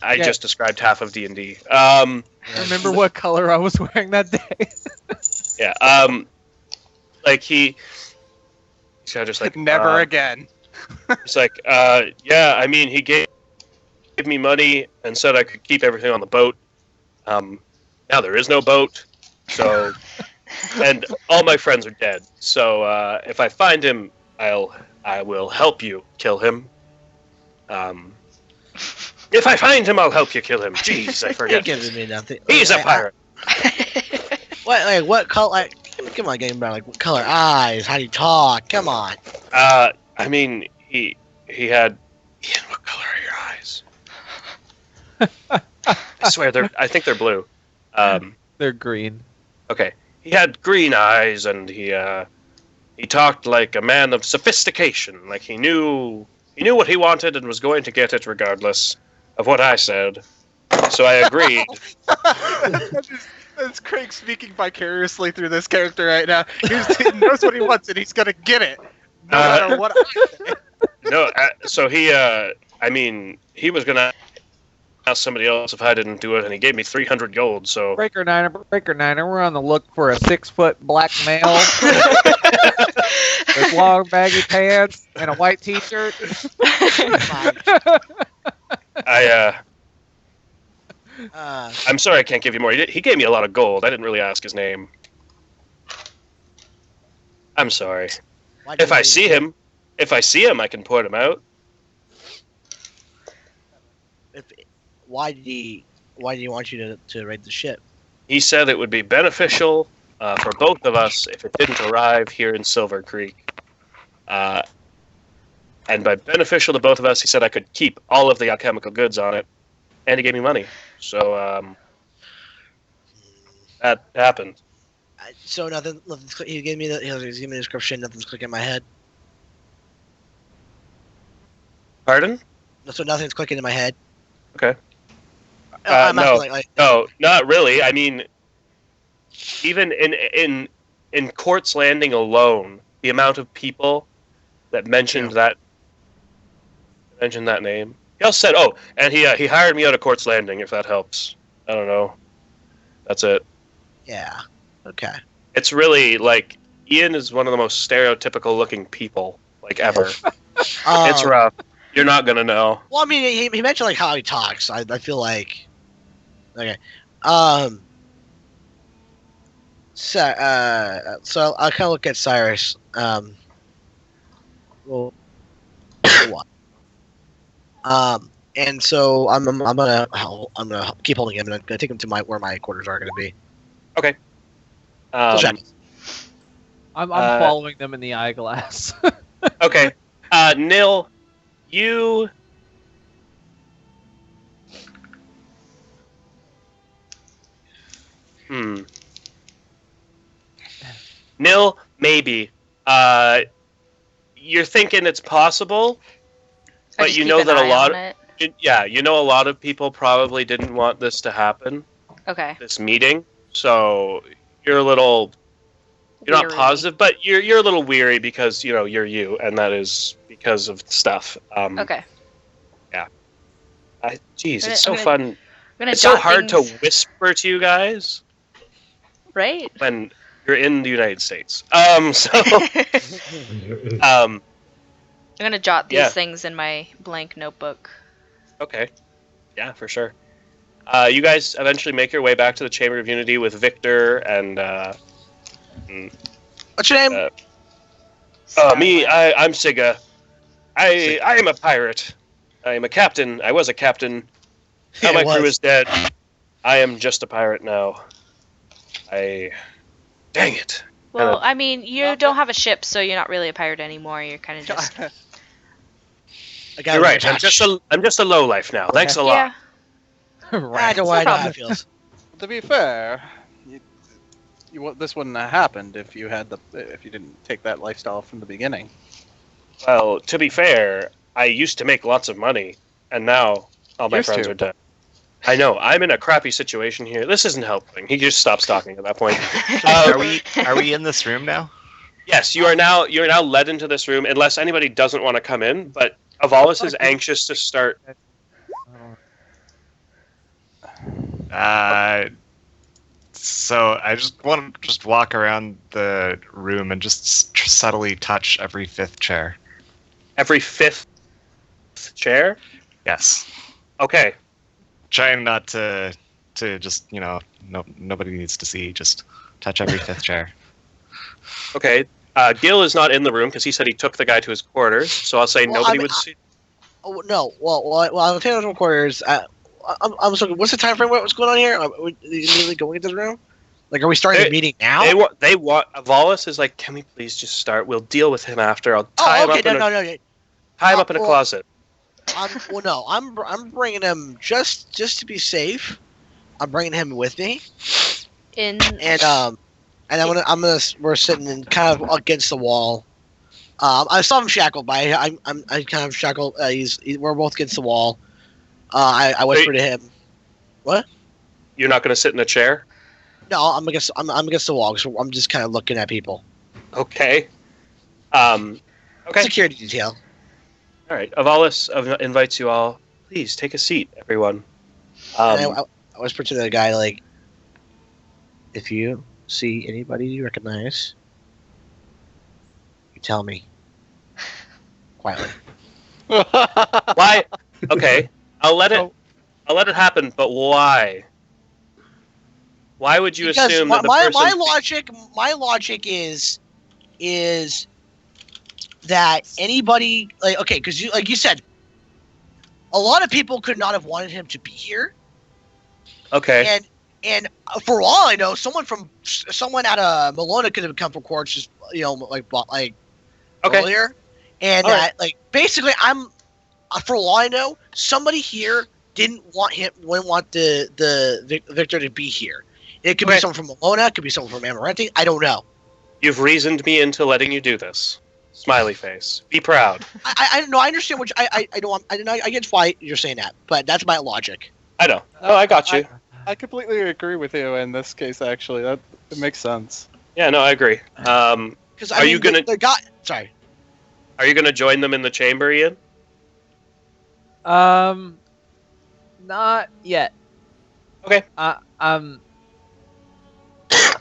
I just described half of D&D. Remember what color I was wearing that day? Yeah. Like he's just like Never again. He's like, yeah. I mean, he gave me money and said I could keep everything on the boat. Now there is no boat, so and all my friends are dead. So if I find him, I will help you kill him. If I find him, I'll help you kill him. Jeez, I forget. He gives me nothing. He's a pirate. What color? Like, come on, game about like what color eyes? How do you talk? Come on. I mean, he had. Ian, what color are your eyes? I swear I think they're blue. They're green. Okay. He had green eyes, and he talked like a man of sophistication. Like he knew what he wanted and was going to get it regardless of what I said. So I agreed. That's Craig speaking vicariously through this character right now. He knows what he wants, and he's gonna get it, no matter what I say. No, so he, I mean, he was gonna ask somebody else if I didn't do it, and he gave me 300 gold. So Breaker Niner, we're on the look for a 6-foot black male with long baggy pants and a white t-shirt. I'm sorry I can't give you more. He gave me a lot of gold. I didn't really ask his name. I'm sorry. If I see him, I can point him out. Why did he want you to raid the ship? He said it would be beneficial for both of us if it didn't arrive here in Silver Creek. And by beneficial to both of us, he said I could keep all of the alchemical goods on it, and he gave me money. So that happened. So nothing. He gave me the description. Nothing's clicking in my head. Pardon? So nothing's clicking in my head. Okay. No, no, not really. I mean, even in Court's Landing alone, the amount of people that mentioned that name. He also said, "Oh, and he hired me out of Court's Landing." If that helps, I don't know. That's it. Yeah. Okay. It's really like Ian is one of the most stereotypical looking people like ever. It's rough. You're not gonna know. Well, I mean, he mentioned like how he talks. I feel like. Okay. So I'll kind of look at Cyrus. Well, what? And so I'm gonna keep holding him. And I'm gonna take him to where my quarters are gonna be. Okay. I'm following them in the eyeglass. Okay. Nil, you. Nil, maybe. You're thinking it's possible, but you know that a lot of people probably didn't want this to happen. Okay. This meeting, so you're a little. You're not Weary. positive, but you're a little weary because you're you, and that is because of stuff. Okay. Jeez, I'm it's so gonna- fun. I'm gonna It's so jot hard things, to whisper to you guys right? when you're in the United States. So, I'm gonna jot these Yeah. things in my blank notebook. okay, yeah, for sure. You guys eventually make your way back to the Chamber of Unity with Victor and What's your name? me. I'm Siga. I am a pirate. I am a captain. I was a captain. Now Yeah, my it crew was. is dead. I am just a pirate now. Dang it. Well, I mean, you don't have a ship, so you're not really a pirate anymore. You're kind of just A guy You're with right. a patch. I'm just a low life now. Thanks a lot. yeah. I right. don't no know how problem. it feels. To be fair, this wouldn't have happened if you didn't take that lifestyle from the beginning. Well, to be fair, I used to make lots of money, and now all my Used friends to. are dead. I know. I'm in a crappy situation here. This isn't helping. He just stops talking at that point. Are we in this room now? Yes, you're now led into this room, unless anybody doesn't want to come in. But Avalis is anxious to start. So I just want to just walk around the room and just subtly touch every fifth chair. Every fifth chair. Yes. Okay. Trying not to just, nobody needs to see, just touch every fifth chair. Okay. Gil is not in the room because he said he took the guy to his quarters. So I'll say Well, nobody I mean, would see. Oh no! Well, on the Taylor's quarters. I'm sorry. What's the time frame? What's going on here? Are we immediately going into the room? Like, are we starting the meeting now? They want. Avalis is like, can we please just start? We'll deal with him after. I'll tie him up in tie him up in a closet. I'm bringing him just to be safe. I'm bringing him with me, and we're sitting in kind of against the wall. I saw him shackled, but I kind of shackled. We're both against the wall. I whispered to him, "What? You're not going to sit in a chair?" No, I'm against the wall. So I'm just kind of looking at people. Okay. Okay. Security detail. All right. Avalis invites you all. Please take a seat, everyone. And I whispered to the guy, like, if you see anybody you recognize, you tell me. Quietly. Why? Okay. I'll let it happen, but why? Why would you Because assume that the my person... my logic is that anybody, like, okay, because you said, a lot of people could not have wanted him to be here. Okay. And for all I know, someone out of Malona could have come from courts, just Okay. earlier. And All right. like, basically, for all I know, somebody here wouldn't want the Victor to be here. It could be someone from Malona, it could be someone from Amarante. I don't know. You've reasoned me into letting you do this. Smiley face. Be proud. I know. I understand what I get why you're saying that, but that's my logic. I know. No, I got you. I completely agree with you in this case. Actually, it makes sense. Yeah, no, I agree. Because Are you gonna- the guy? Sorry. Are you going to join them in the chamber, Ian? Not yet. Okay.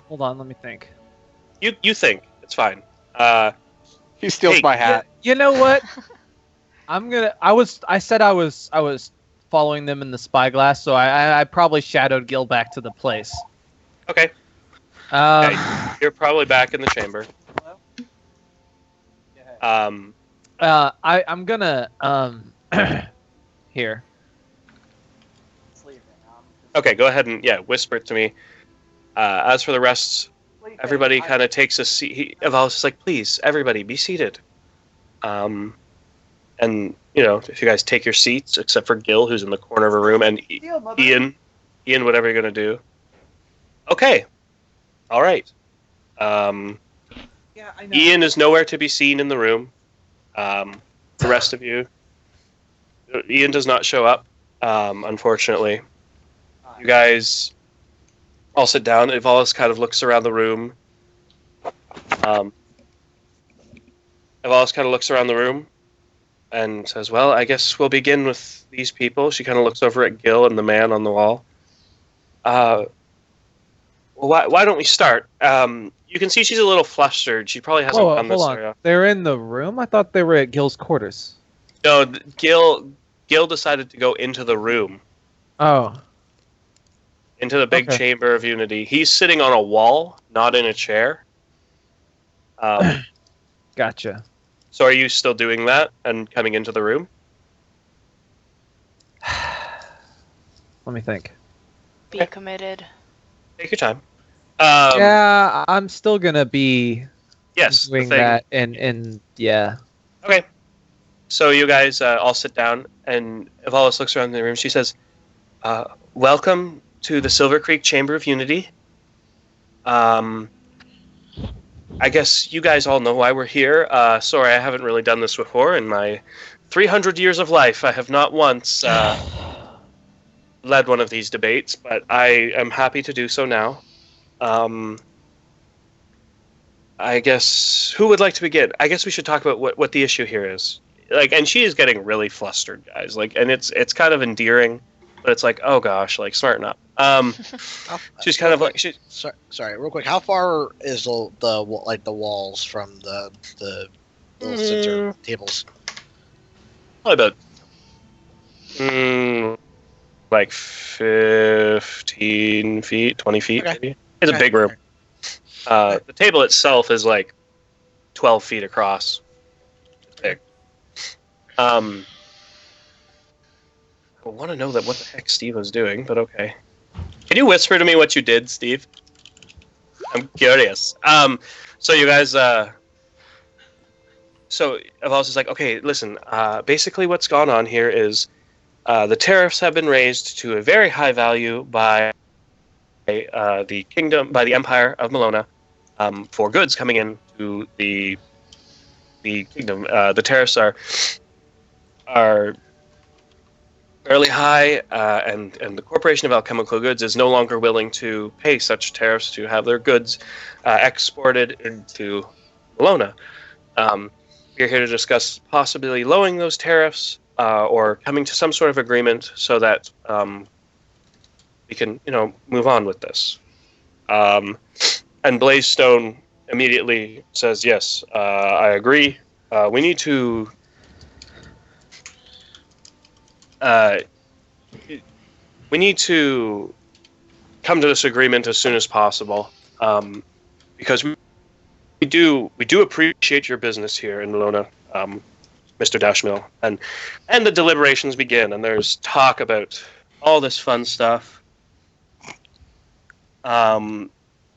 Hold on, let me think. You think. It's fine. He steals Hey, my hat. You know what? I said I was following them in the spyglass, so I probably shadowed Gil back to the place. Okay. Okay. You're probably back in the chamber. I'm gonna here. Okay, go ahead and whisper it to me. As for the rest, everybody kind of takes a seat. Avalis is like, please, everybody, be seated. And if you guys take your seats, except for Gil, who's in the corner of a room, and Ian, whatever you're gonna do. Okay. All right. Ian is nowhere to be seen in the room. The rest of you, Ian does not show up. Unfortunately, you guys all sit down. Evalis kind of looks around the room. Evalis kind of looks around the room and says, well, I guess we'll begin with these people. She kind of looks over at Gil and the man on the wall. Well, why don't we start? You can see she's a little flustered. She probably hasn't done this. Hold on. They're in the room? I thought they were at Gil's quarters. No, Gil decided to go into the room. Oh. Into the big chamber of unity. He's sitting on a wall, not in a chair. Gotcha. So are you still doing that and coming into the room? Let me think. Be committed. Take your time. Yeah, I'm still gonna be doing the thing. that, and yeah. Okay. So you guys all sit down, and Evalis looks around the room. She says, welcome to the Silver Creek Chamber of Unity. I guess you guys all know why we're here. Sorry, I haven't really done this before. In my 300 years of life, I have not once led one of these debates, but I am happy to do so now. I guess, who would like to begin? I guess we should talk about what the issue here is. Like, and she is getting really flustered, guys. Like, and it's kind of endearing, but it's like, oh gosh, like, smarten up. She's kind of like, sorry, real quick. How far is the walls from the little center tables? Probably about like 15 feet, 20 feet, maybe. It's a big room. The table itself is like 12 feet across. It's big. I want to know what the heck Steve was doing, but okay. Can you whisper to me what you did, Steve? I'm curious. So you guys, so Evalis is like, okay, listen, basically what's gone on here is the tariffs have been raised to a very high value by the Empire of Melona for goods coming in to the kingdom. The tariffs are fairly high, and the Corporation of Alchemical Goods is no longer willing to pay such tariffs to have their goods exported into Melona. We're here to discuss possibly lowering those tariffs or coming to some sort of agreement so that we can, move on with this. And Blazestone immediately says, yes, I agree. We need to come to this agreement as soon as possible, because we do appreciate your business here in Melona, Mr. Dashmill, and the deliberations begin, and there's talk about all this fun stuff.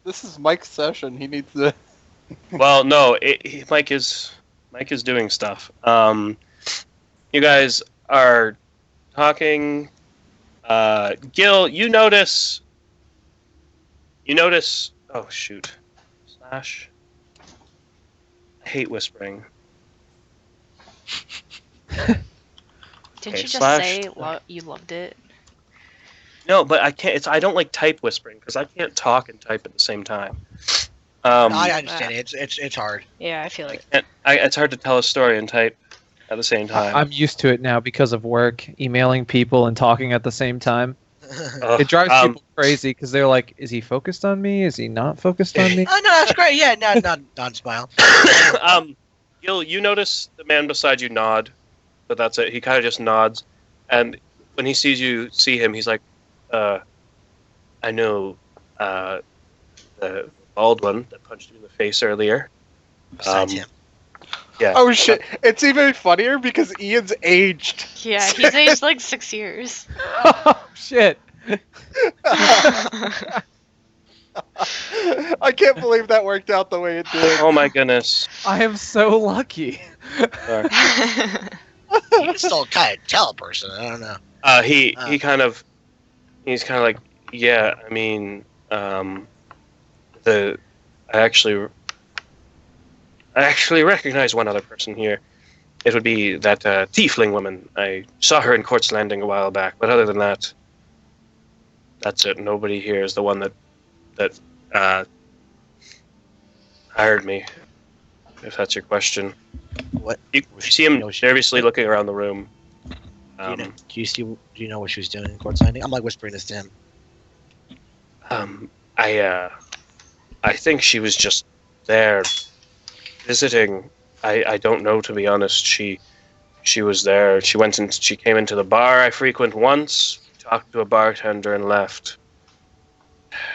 This is Mike's session. He needs to. Well, no, Mike is doing stuff. You guys are talking. Gil, you notice. Oh shoot! Slash. I hate whispering. Didn't you just say you loved it? No, but I can't. I don't like type whispering because I can't talk and type at the same time. I understand it. It's hard. Yeah, I feel like it's hard to tell a story and type at the same time. I'm used to it now because of work, emailing people and talking at the same time. It drives people crazy because they're like, "Is he focused on me? Is he not focused on me?" Oh no, that's great. Yeah, not smile. Gil, you notice the man beside you nod, but that's it. He kind of just nods, and when he sees you see him, he's like, I know the bald one that punched you in the face earlier. Besides him. Yeah. Oh shit! It's even funnier because Ian's aged. Yeah, he's aged like 6 years. Oh shit! I can't believe that worked out the way it did. Oh my goodness. I am so lucky. Sorry. You can still kind of tell a person. I don't know. He's kind of like, yeah. I mean, I actually recognize one other person here. It would be that tiefling woman. I saw her in Court's Landing a while back, but other than that, that's it. Nobody here is the one that that hired me. If that's your question. What? You see him nervously looking around the room. Do you know what she was doing in court signing? I'm like whispering this to him. I think she was just there visiting. I don't know, to be honest. She was there. She came into the bar I frequent once, talked to a bartender and left.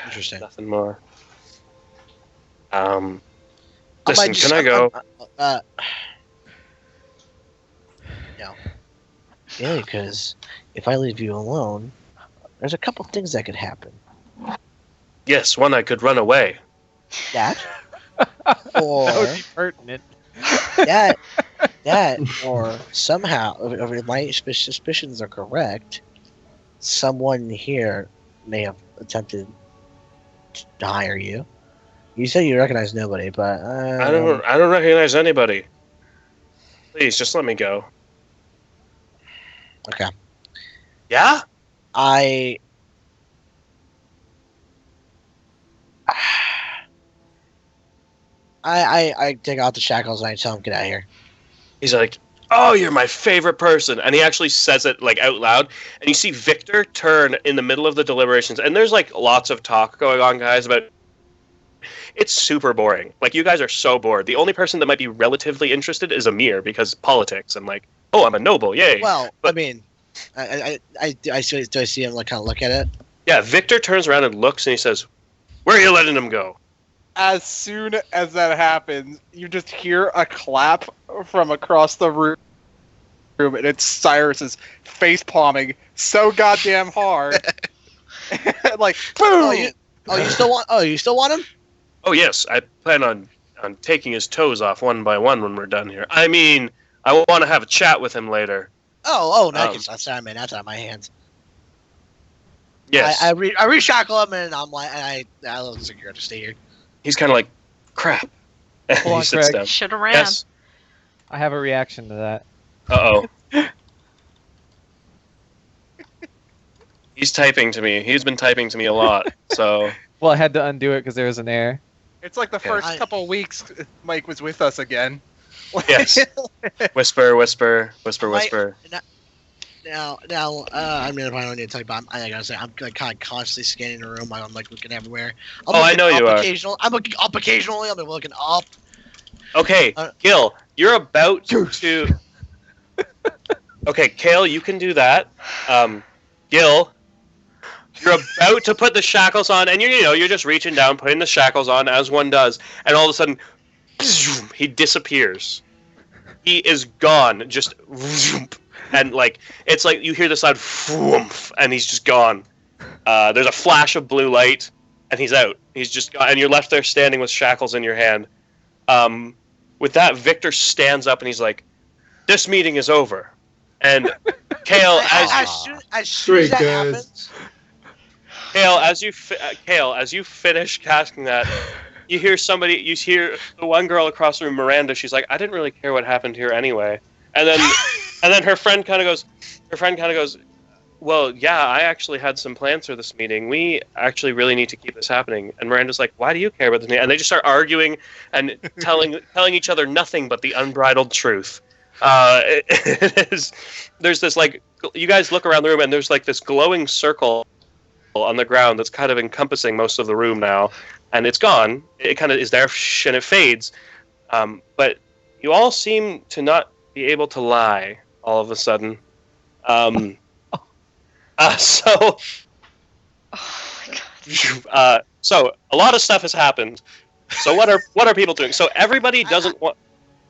Interesting. Nothing more. Listen, can I go? No. Yeah, because if I leave you alone, there's a couple things that could happen. Yes, one, I could run away. That, or That would be pertinent. that, or somehow, if my suspicions are correct, someone here may have attempted to hire you. You said you recognize nobody, but I don't recognize anybody. Please, just let me go. Okay. Yeah? I take out the shackles and I tell him get out of here. He's like, "Oh, you're my favorite person," and he actually says it like out loud. And you see Victor turn in the middle of the deliberations, and there's like lots of talk going on, guys, about. It's super boring. Like, you guys are so bored. The only person that might be relatively interested is Amir, because politics and like, oh, I'm a noble, yay. Well, but, I mean, do I see him like kind of look at it? Yeah, Victor turns around and looks, and he says, "Where are you letting him go?" As soon as that happens, you just hear a clap from across the room, and it's Cyrus's face palming so goddamn hard. Like, boom! You still want him? Oh yes, I plan on taking his toes off one by one when we're done here. I mean, I want to have a chat with him later. Oh, nice. That's out of my hands. Yes. I reshackle him and I'm like, I let the security stay here. He's kind of like, crap. Hold on, he sits Craig. down. Should have ran. Yes. I have a reaction to that. Uh-oh. He's typing to me. He's been typing to me a lot, so... Well, I had to undo it because there was an error. It's like the first couple weeks Mike was with us again. Yes. Whisper, whisper, whisper, whisper. Now, I'm gonna probably need to tell you, but I gotta say, I'm like kind of constantly scanning the room. I'm like looking everywhere. I know you are. I'm looking up occasionally. I'm looking up. Okay, Gil, you're about to. Okay, Kale, you can do that. Gil, you're about to put the shackles on, and you're just reaching down, putting the shackles on as one does, and all of a sudden, he disappears. He is gone. Just. And like it's like you hear the sound, and he's just gone. There's a flash of blue light, and he's out. He's just gone, and you're left there standing with shackles in your hand. With that, Victor stands up and he's like, "This meeting is over." And Kale, as soon as that happens, Kale, as you finish casting that, you hear the one girl across the room, Miranda. She's like, "I didn't really care what happened here anyway," and then her friend kind of goes, "Well, yeah, I actually had some plans for this meeting. We actually really need to keep this happening." And Miranda's like, "Why do you care about this meeting?" And they just start arguing and telling each other nothing but the unbridled truth. There's this like, you guys look around the room and there's like this glowing circle on the ground that's kind of encompassing most of the room now, and it's gone. It kind of is there and it fades, but you all seem to not be able to lie. All of a sudden, so Oh my god. So a lot of stuff has happened. So what are people doing? So everybody doesn't want.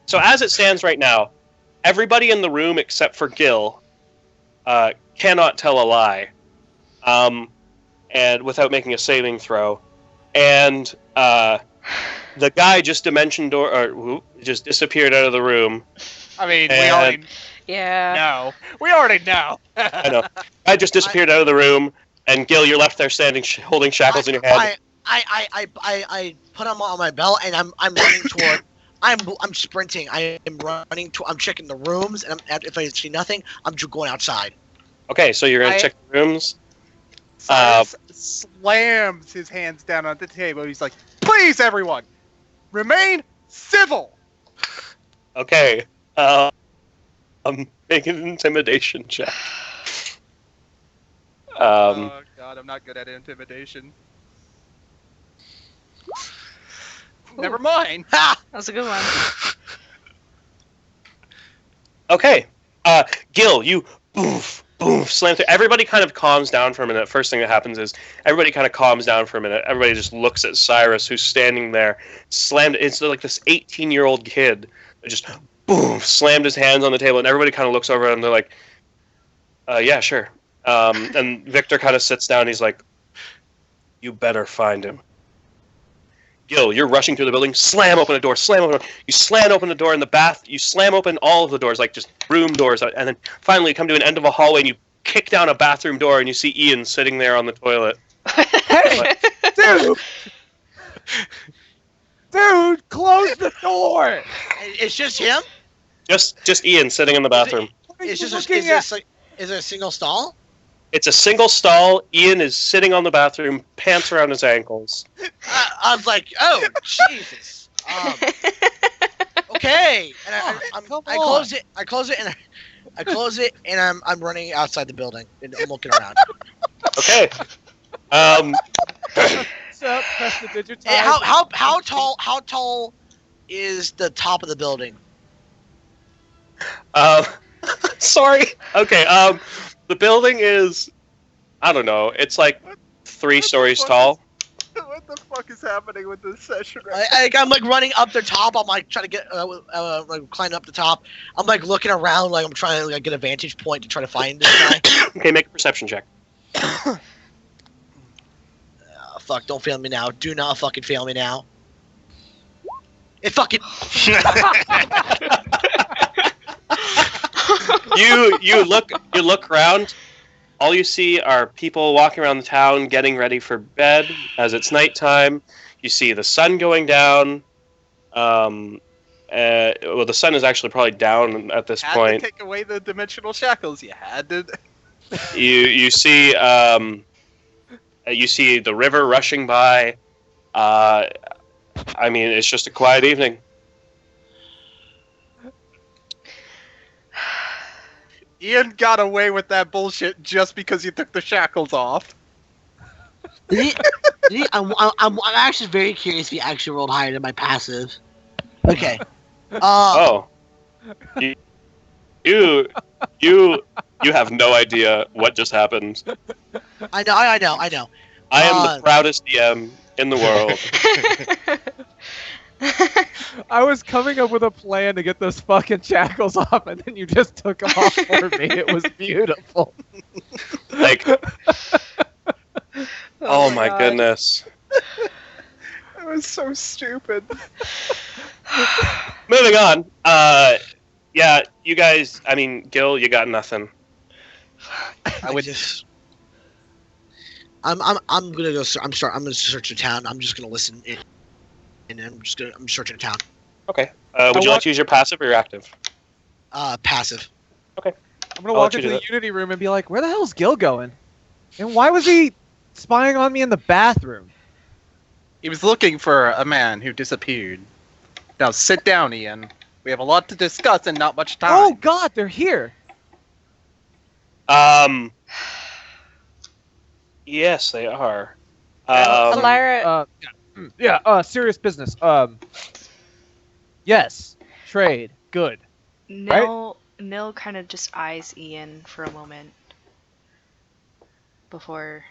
So as it stands right now, everybody in the room except for Gil cannot tell a lie, and without making a saving throw, and the guy just just disappeared out of the room. I mean, we already. Yeah. No, we already know. I know. I just disappeared out of the room, and Gil, you're left there standing, holding shackles in your hand. I put them on my belt, and I'm running toward. I'm sprinting. I am running to. I'm checking the rooms, and if I see nothing, I'm just going outside. Okay, so you're gonna check the rooms. Cyrus slams his hands down on the table. He's like, "Please, everyone, remain civil." Okay. Make an intimidation check. Oh God, I'm not good at intimidation. Never mind. Ha! That was a good one. Okay. Gil, you boof, boof, slam through. Everybody kind of calms down for a minute. First thing that happens is everybody kind of calms down for a minute. Everybody just looks at Cyrus, who's standing there, slammed. It's like this 18-year-old kid that just boom, slammed his hands on the table, and everybody kind of looks over and they're like, yeah, sure. And Victor kind of sits down. And he's like, you better find him. Gil, you're rushing through the building. Slam open a door. Slam open a door. You slam open the door in the bath. You slam open all of the doors, like just room doors. And then finally you come to an end of a hallway and you kick down a bathroom door and you see Ian sitting there on the toilet. Hey, dude, close the door. It's just him. Just Ian sitting in the bathroom. It's just is it a single stall? It's a single stall. Ian is sitting on the bathroom, pants around his ankles. I was like, oh Jesus. Okay, and I close it. I close it, and I'm running outside the building and I'm looking around. Okay. So press the digitize. Hey, how tall is the top of the building? Sorry. Okay. The building is, I don't know. It's like 3 stories tall. What the fuck is happening with this session right I'm like running up the top. I'm like trying to get like climbing up the top. I'm like looking around, like I'm trying to like get a vantage point to try to find this guy. Okay, make a perception check. Fuck! Don't fail me now. Do not fucking fail me now. It fucking. You look around. All you see are people walking around the town getting ready for bed as it's nighttime. You see the sun going down. Well, the sun is actually probably down at this point. To take away the dimensional shackles. You had to. You see the river rushing by. I mean, it's just a quiet evening. Ian got away with that bullshit just because you took the shackles off. I'm actually very curious if he actually rolled higher than my passive. Okay. You have no idea what just happened. I know. I am the proudest DM in the world. I was coming up with a plan to get those fucking shackles off, and then you just took them off for me. It was beautiful. Like, oh my goodness. That was so stupid. Moving on. Yeah, you guys. I mean, Gil, you got nothing. I would just. I'm gonna go. I'm gonna search the town. I'm just gonna listen in. And I'm searching a town. Okay. Would you like to use your passive or your active? Passive. Okay. I'm gonna walk into the Unity room and be like, "Where the hell's Gil going? And why was he spying on me in the bathroom?" He was looking for a man who disappeared. Now sit down, Ian. We have a lot to discuss and not much time. Oh God, they're here. Yes, they are. Elira. Serious business. Yes, trade, good. Nil kind of just eyes Ian for a moment before.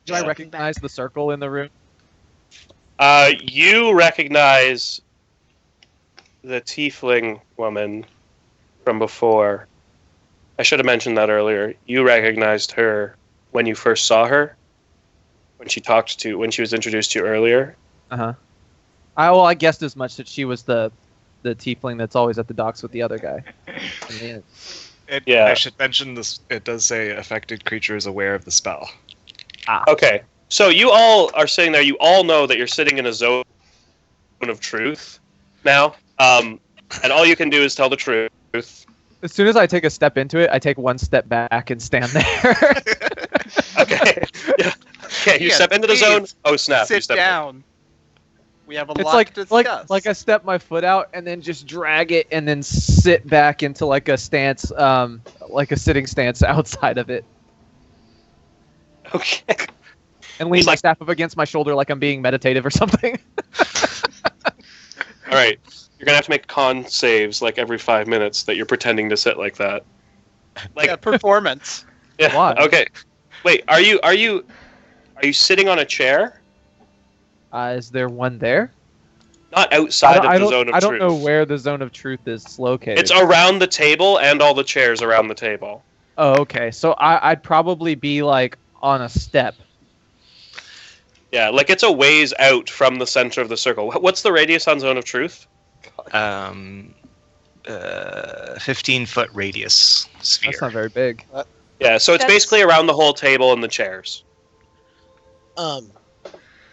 Do I recognize the circle in the room? You recognize the tiefling woman from before. I should have mentioned that earlier. You recognized her when you first saw her. When she was introduced to you earlier. I guessed as much that she was the tiefling that's always at the docks with the other guy. I should mention this. It does say affected creature is aware of the spell. Okay, so you all are sitting there. You all know that you're sitting in a zone of truth now, and all you can do is tell the truth. As soon as I take a step into it, I take one step back and stand there. Okay. Yeah. Okay, you Ian, step into the zone. please Oh snap! You Sit step in. down. We have a It's lot like to discuss. like I step my foot out and then just drag it and then sit back into like a stance, like a sitting stance outside of it, Okay. and lean He's my like- staff up against my shoulder like I'm being meditative or something. All right. You're gonna have to make con saves like every 5 minutes that you're pretending to sit like that. Like, yeah, performance. yeah. Why? Okay. Wait. Are you sitting on a chair? Is there one there? Not outside of the zone of truth. I don't know where the zone of truth is located. It's around the table and all the chairs around the table. Oh, okay. So I'd probably be like on a step. Yeah, like it's a ways out from the center of the circle. What's the radius on zone of truth? 15-foot radius sphere. That's not very big. Yeah, so it's That's- basically around the whole table and the chairs.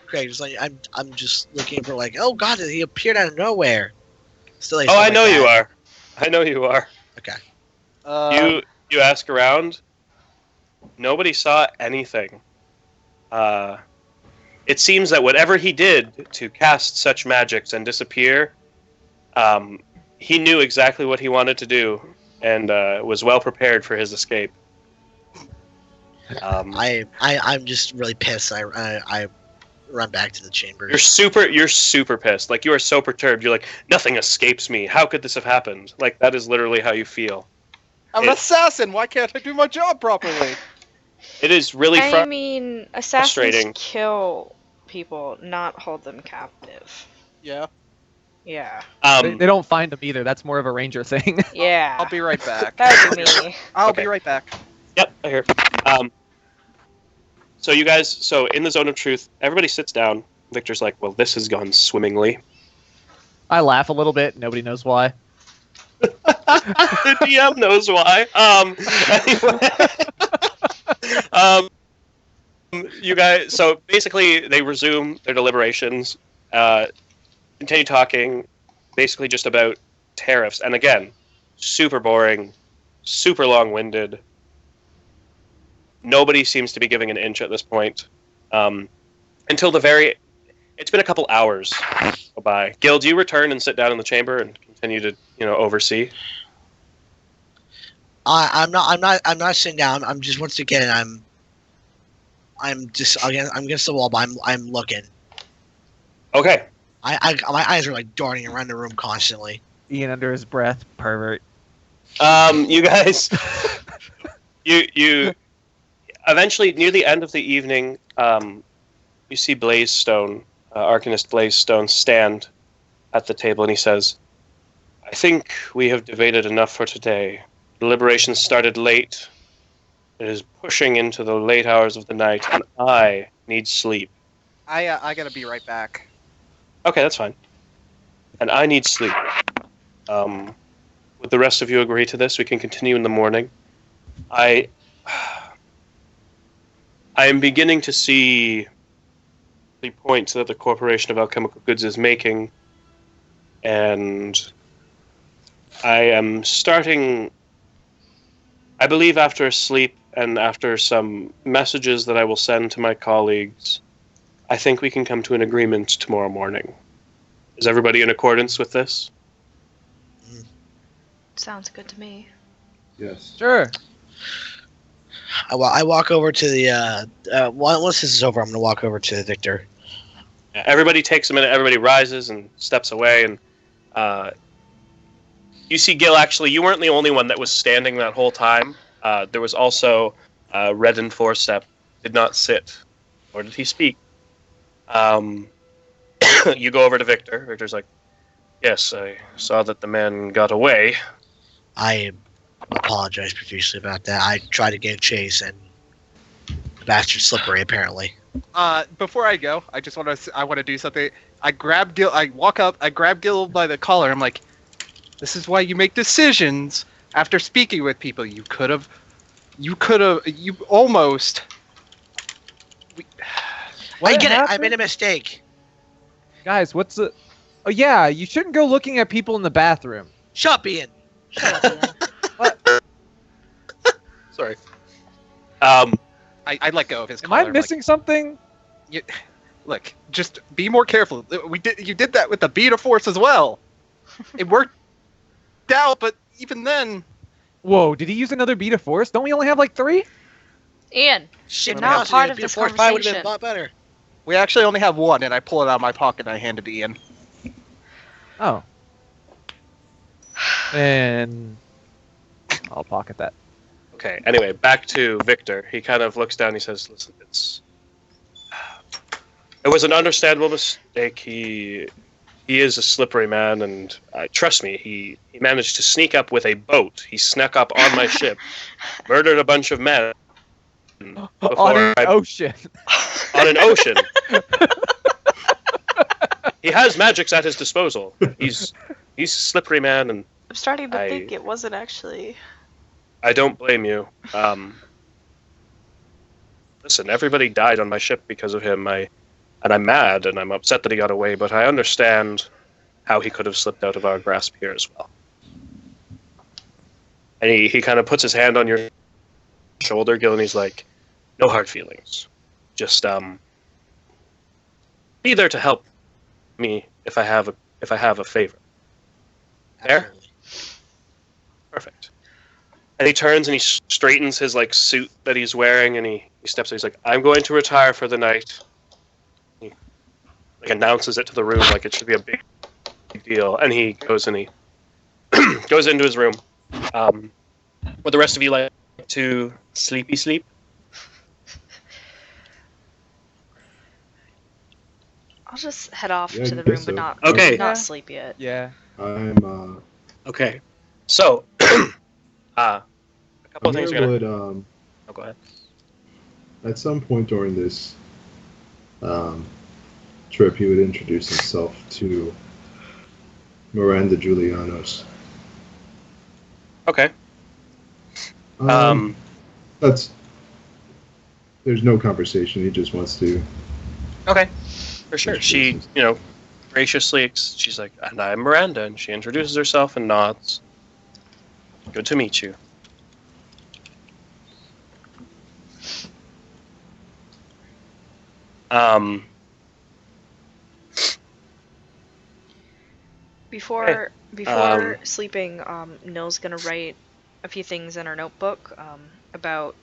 Craig, just like I'm just looking for like, oh god, he appeared out of nowhere. Still, Oh, I know you are. I know you are. Okay. You ask around. Nobody saw anything. It seems that whatever he did to cast such magics and disappear, he knew exactly what he wanted to do and was well prepared for his escape. I'm just really pissed. I run back to the chamber. You're super pissed. Like, you are so perturbed. You're like, nothing escapes me. How could this have happened? Like, that is literally how you feel. I'm an assassin. Why can't I do my job properly? It is really I mean, assassins frustrating. kill people, not hold them captive. Yeah. Yeah. They don't find them either. That's more of a ranger thing. Yeah. I'll be right back. That would be me. I'll Okay. be right back. Yep, I hear. So you guys, in the zone of truth, everybody sits down. Victor's like, well, this has gone swimmingly. I laugh a little bit. Nobody knows why. The DM knows why. Anyway. You guys, so basically they resume their deliberations, continue talking, basically just about tariffs. And again, super boring, super long-winded. Nobody seems to be giving an inch at this point. Until it's been a couple hours go by. Gil, do you return and sit down in the chamber and continue to, oversee? I'm not sitting down. I'm just once again I'm against the wall, but I'm looking. Okay. My eyes are like darting around the room constantly. Ian under his breath, pervert. You guys, you eventually near the end of the evening, you see Blazestone, Arcanist Blazestone, stand at the table, and he says, "I think we have debated enough for today. Deliberations started late. It is pushing into the late hours of the night, and I need sleep." I gotta be right back. Okay, that's fine. And I need sleep. Would the rest of you agree to this? We can continue in the morning. I am beginning to see the point that the Corporation of Alchemical Goods is making, and I am starting, I believe after sleep and after some messages that I will send to my colleagues, I think we can come to an agreement tomorrow morning. Is everybody in accordance with this? Sounds good to me. Yes. Sure. I walk over to the once this is over, I'm gonna walk over to Victor. Everybody takes a minute. Everybody rises and steps away, and you see Gil. Actually, you weren't the only one that was standing that whole time. There was also Red and Forestep. Did not sit, nor did he speak. You go over to Victor. Victor's like, "Yes, I saw that the man got away." I apologize profusely about that. I tried to give chase, and the bastard's slippery apparently. Before I go, I just want to do something. I grab Gil. I walk up. I grab Gil by the collar. I'm like, "This is why you make decisions after speaking with people. You almost." I get it. I happened? made a mistake. Guys, what's the... Oh, yeah, you shouldn't go looking at people in the bathroom. Shut up, Ian. Like, Sorry. I let go of his Am collar. I missing something? Look, just be more careful. You did that with the Beta Force as well. It worked out, but even then, Whoa, did he use another Beta Force? Don't we only have like 3? Ian, Shit, you're not honestly, part the of Beta this Force probably would have conversation. been a lot better. we actually only have one, and I pull it out of my pocket and I hand it to Ian. Oh. And I'll pocket that. Okay. Anyway, back to Victor. He kind of looks down. He says, "Listen, it was an understandable mistake. He is a slippery man, and trust me, he managed to sneak up with a boat. He snuck up on my ship, murdered a bunch of men On an ocean. on an ocean. He has magics at his disposal. He's a slippery man, and I'm starting to think it wasn't actually. I don't blame you. Listen, everybody died on my ship because of him. I'm mad, and I'm upset that he got away, but I understand how he could have slipped out of our grasp here as well." And he kind of puts his hand on your shoulder, Gil, and he's like, "No hard feelings. Just be there to help me if I have a favor." There? Absolutely. Perfect. And he turns and he straightens his suit that he's wearing, and he steps in. He's like, "I'm going to retire for the night." He announces it to the room like it should be a big deal, and he goes and he goes into his room. Would the rest of you like to sleep? I'll just head off Yeah, to I the guess room, so. but not Okay. not sleep yet. Yeah. I'm Okay. So, a couple of things. wonder Are what Oh, go ahead. at some point during this trip he would introduce himself to Miranda Julianos. Okay. That's there's no conversation. He just wants to. Okay. For sure. She, graciously, she's like, "And I'm Miranda," and she introduces herself and nods. "Good to meet you." Before Um, sleeping, Nill's gonna write a few things in her notebook about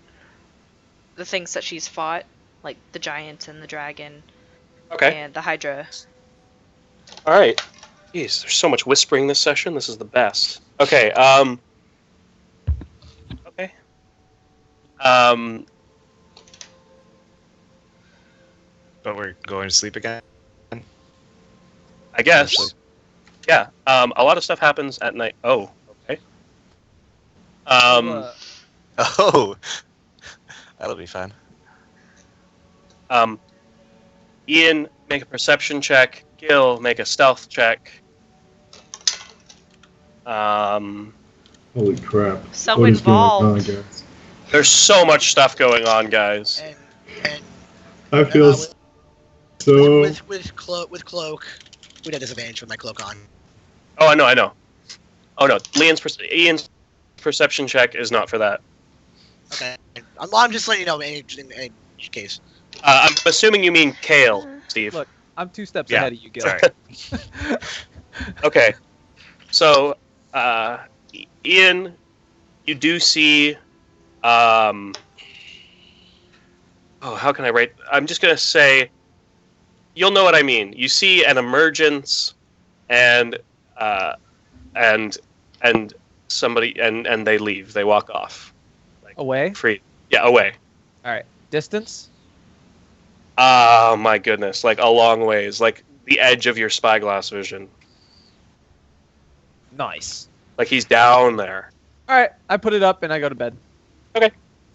the things that she's fought, like the giant and the dragon Okay. and the Hydra. All right. Jeez, there's so much whispering this session. This is the best. Okay. Okay. But we're going to sleep again? I guess. Yeah. A lot of stuff happens at night. Oh. Okay. Oh! That'll be fun. Ian, make a perception check. Gil, make a stealth check. Holy crap! So What is going on, involved. guys? There's so much stuff going on, guys. And I feel so. with cloak, we'd have disadvantage with my cloak on. Oh, I know. Oh no, Ian's perception check is not for that. Okay, I'm just letting you know in any case. I'm assuming you mean Kale, Steve. Look, I'm 2 steps Yeah, ahead of you, Gil. sorry. Okay, so Ian, you do see. Oh, how can I write? I'm just gonna say. You'll know what I mean. You see an emergence, and somebody and they leave. They walk off. Away? Free. Yeah, away. All right. Distance? Oh my goodness! Like a long ways, like the edge of your spyglass vision. Nice. Like he's down there. All right. I put it up and I go to bed.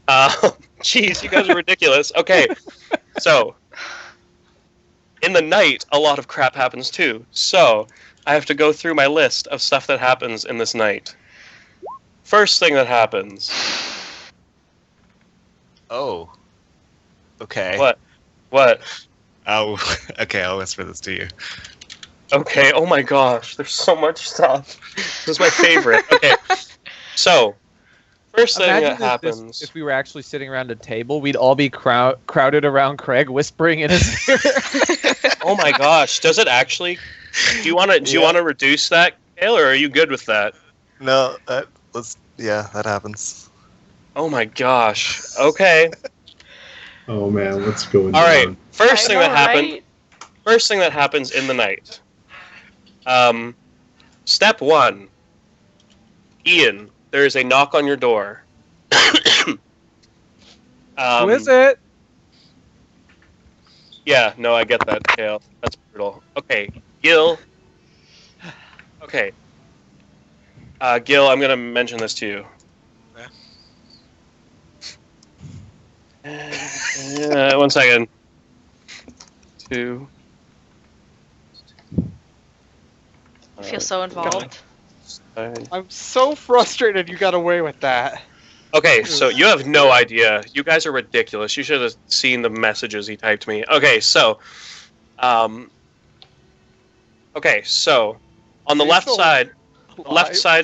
Jeez, you guys are ridiculous. Okay, so in the night, a lot of crap happens too. So I have to go through my list of stuff that happens in this night. First thing that happens. Oh. Okay. What? Oh, okay, I'll whisper this to you. Okay, oh my gosh, there's so much stuff. This is my favorite. Okay, so, First thing Imagine that if, this, happens. if we were actually sitting around a table, we'd all be crowded around Craig, whispering in his ear. Oh my gosh! Does it actually? Do you want to? Do you want to reduce that, Kale, or are you good with that? No, that happens. Oh my gosh! Okay. Oh man, what's going All on? right. First thing that happened. Right? First thing that happens in the night. Step 1. Ian, there is a knock on your door. Who is it? Yeah, no, I get that, Kale. That's brutal. Okay, Gil. Okay. Gil, I'm gonna mention this to you. One second. 2. I feel so involved. I'm so frustrated you got away with that. Okay, so you have no idea. You guys are ridiculous. You should have seen the messages he typed me. Okay, so, on the left side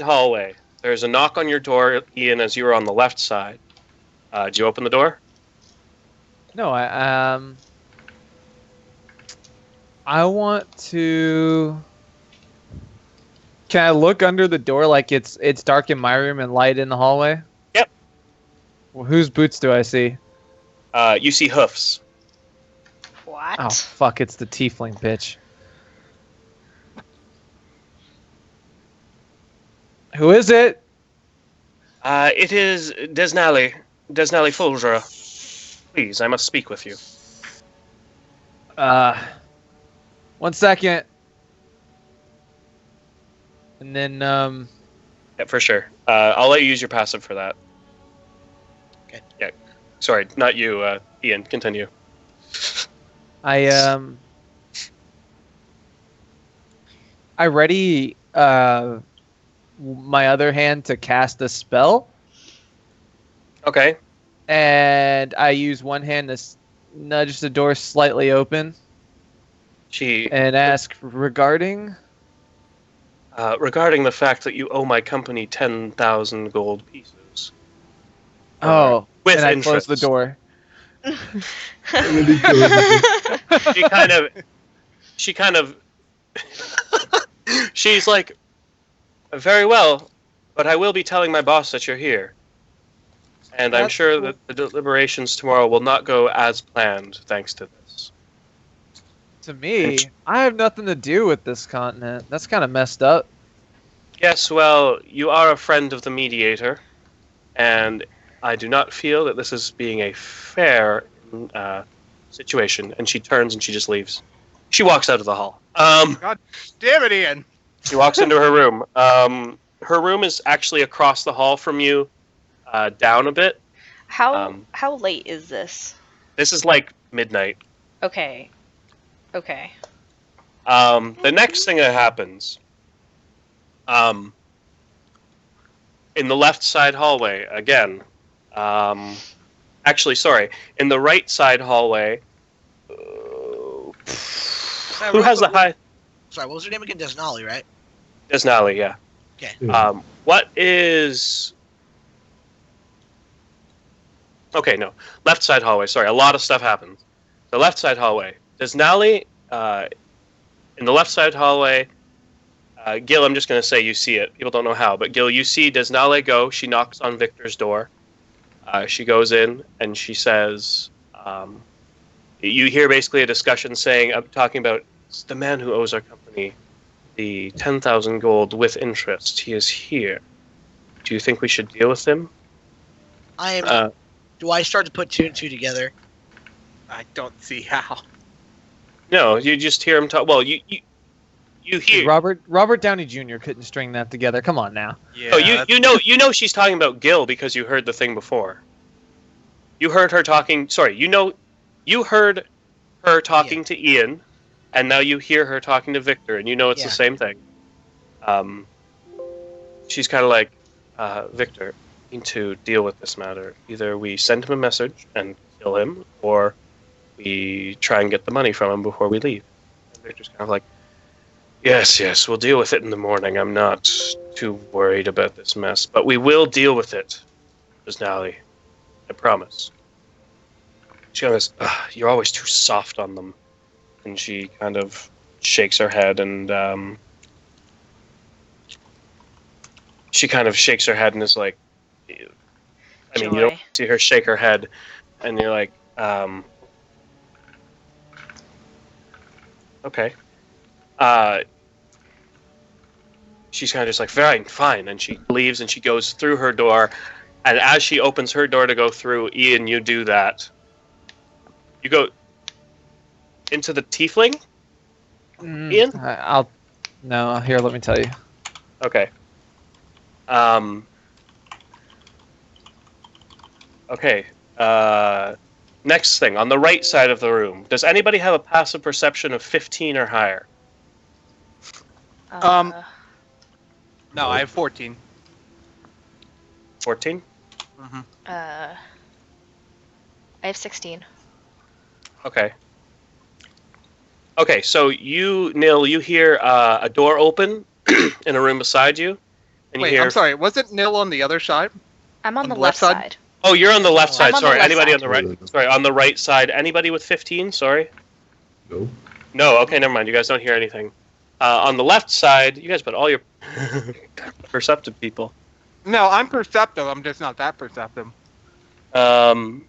hallway, there's a knock on your door, Ian, as you were on the left side. Did you open the door? No, I want to. Can I look under the door like it's dark in my room and light in the hallway? Yep. Well, whose boots do I see? You see hoofs. What? Oh fuck! It's the tiefling bitch. Who is it? It is Desnally Fulgera. Please, I must speak with you. 1 second. And then, Yeah, for sure. I'll let you use your passive for that. Okay. Yeah. Sorry, not you, Ian. Continue. I ready, my other hand to cast a spell. Okay. And I use one hand to nudge the door slightly open. And ask regarding the fact that you owe my company 10,000 gold pieces. Oh, with and I interest. close the door. She kind of she's like, very well, but I will be telling my boss that you're here. And I'm sure that the deliberations tomorrow will not go as planned, thanks to this. To me, I have nothing to do with this continent. That's kind of messed up. Yes, well, you are a friend of the mediator, and I do not feel that this is being a fair situation. And she turns and she just leaves. She walks out of the hall. God damn it, Ian! She walks into her room. Her room is actually across the hall from you, down a bit. How late is this? This is like midnight. Okay. The next thing that happens, in the left side hallway again. Actually, sorry, in the right side hallway. Who has the high? Sorry, what was her name again? Desnally, right? Desnally, yeah. Okay. What is? Okay, no. Left side hallway. Sorry, a lot of stuff happens. The left side hallway. Desnally, in the left side hallway, Gil, I'm just going to say you see it. People don't know how, but Gil, you see Desnally go. She knocks on Victor's door. She goes in and she says, you hear basically a discussion talking about the man who owes our company the 10,000 gold with interest. He is here. Do you think we should deal with him? Do I start to put two and two together? I don't see how. No, you just hear him talk. Well, you hear Robert Downey Jr. couldn't string that together. Come on now. Yeah, oh, you know she's talking about Gil because you heard the thing before. You heard her talking. Sorry, you heard her talking to Ian, and now you hear her talking to Victor, and you know it's the same thing. She's kind of like, Victor, we need to deal with this matter. Either we send him a message and kill him, or we try and get the money from him before we leave. And Victor's kind of like, yes, we'll deal with it in the morning. I'm not too worried about this mess, but we will deal with it. Denali. I promise. She goes, you're always too soft on them. And she kind of shakes her head and she kind of shakes her head and is like, I mean, you don't see her shake her head and you're like, okay. She's kind of just like, fine. And she leaves and she goes through her door. And as she opens her door to go through, Ian, you do that. You go into the tiefling? Ian? No, here, let me tell you. Okay. Okay. Next thing, on the right side of the room. Does anybody have a passive perception of 15 or higher? No, I have 14. 14? I have 16. Okay. Okay, so Nil, you hear a door open in a room beside you. And Wait, you hear... I'm sorry. Wasn't Nil on the other side? I'm on the left side. Oh, you're on the left side. I'm on Sorry, the left anybody side. on the right? Sorry, on the right side. Anybody with 15? Sorry. No. No. Okay, never mind. You guys don't hear anything. On the left side, you guys put all your perceptive people. No, I'm perceptive. I'm just not that perceptive. Okay,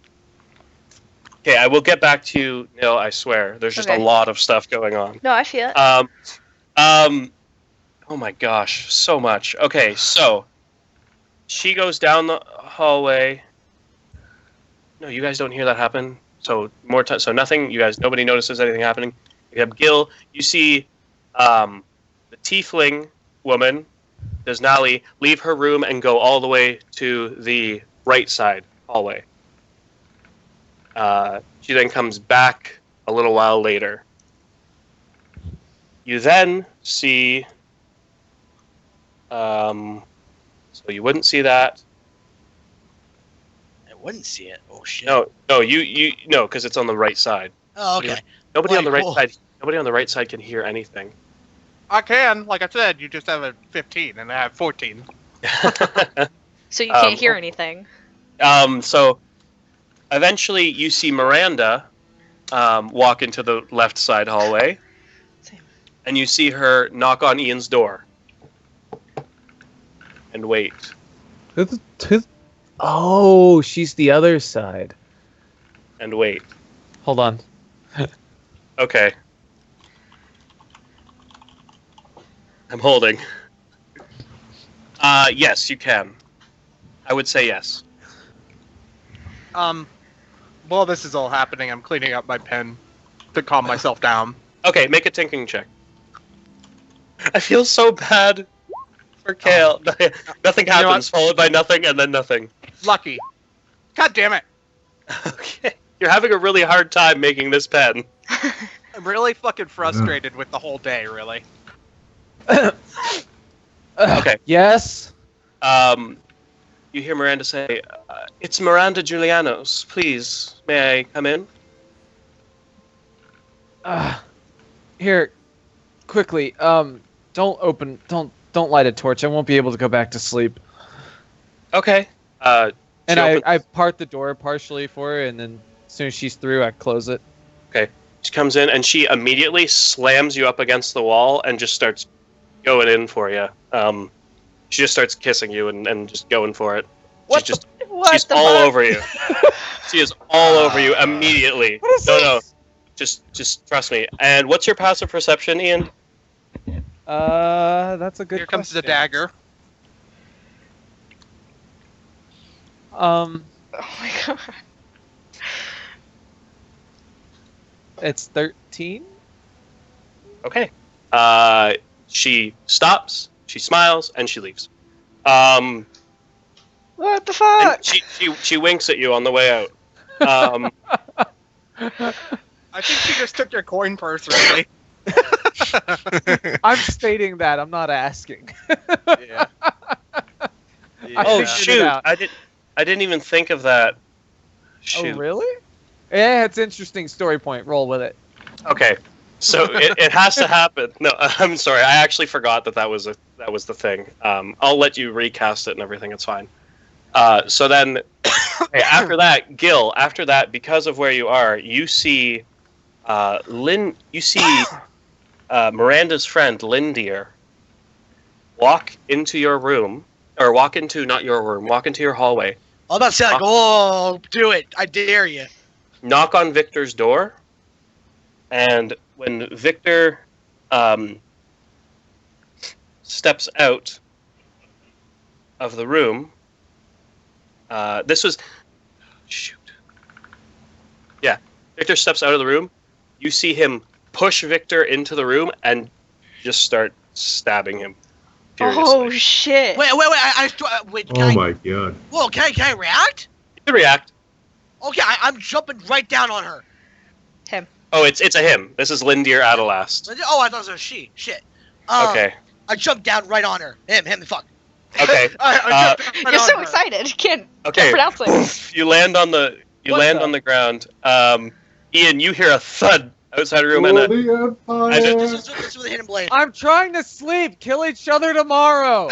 I will get back to you, Nil. I swear. There's just a lot of stuff going on. No, I feel it. Oh my gosh, so much. Okay, so she goes down the hallway. No, you guys don't hear that happen. So more time. So nothing. You guys, nobody notices anything happening. You have Gil. You see the tiefling woman, Desnali, leave her room and go all the way to the right side hallway. She then comes back a little while later. You then see... so you wouldn't see that. I wouldn't see it. Oh shit. No, because it's on the right side. Oh, okay. Nobody on the right cool. side. Nobody on the right side can hear anything. I can. Like I said, you just have a 15, and I have 14. So you can't hear anything. So eventually you see Miranda walk into the left side hallway. Same. And you see her knock on Ian's door. And wait. Oh, she's the other side. And wait. Hold on. Okay. I'm holding. Yes, you can. I would say yes. While this is all happening, I'm cleaning up my pen to calm myself down. Okay, make a thinking check. I feel so bad for Kale. Nothing happens, followed by nothing, and then nothing. Lucky. God damn it. Okay. You're having a really hard time making this pen. I'm really fucking frustrated with the whole day, really. Okay. Yes? You hear Miranda say, it's Miranda Julianos. Please, may I come in? Here, quickly. Don't light a torch. I won't be able to go back to sleep. Okay. And I part the door partially for her, and then as soon as she's through, I close it. Okay. She comes in, and she immediately slams you up against the wall and just starts going in for you. She just starts kissing you and just going for it. She's all over you. She is all over you immediately. What is this? Just trust me. And what's your passive perception, Ian? That's a good Here comes the question. dagger. Oh my god. It's 13? Okay. She stops, she smiles, and she leaves. What the fuck? She winks at you on the way out. I think she just took your coin purse, really. I'm stating that. I'm not asking. Yeah. Oh figured it shoot! out. I didn't even think of that. Shoot. Oh, really? Yeah, it's an interesting story point. Roll with it. Okay, so it has to happen. No, I'm sorry. I actually forgot that was the thing. I'll let you recast it and everything. It's fine. So then, okay, after that, Gil. After that, because of where you are, you see Lynn. You see Miranda's friend Lindier walk into your room, or walk into not your room, walk into your hallway. I'm about to say, like, oh, do it. I dare you. Knock on Victor's door, and when Victor steps out of the room, this was... Shoot. Yeah, Victor steps out of the room. You see him push Victor into the room and just start stabbing him furiously. Oh shit! Wait. Wait. Oh my god. Whoa, can I react? You can react. Okay, I'm jumping right down on her. Him. Oh, it's a him. This is Lindier Adelast. Oh, I thought it was a she. Shit. Okay. I jumped down right on her. Him, fuck. Okay. I jumped down right You're on so her. excited. Can't Okay. pronounce it. You land on the on the ground. Ian, you hear a thud outside the room, and This is with a hidden blade. I'm trying to sleep. Kill each other tomorrow.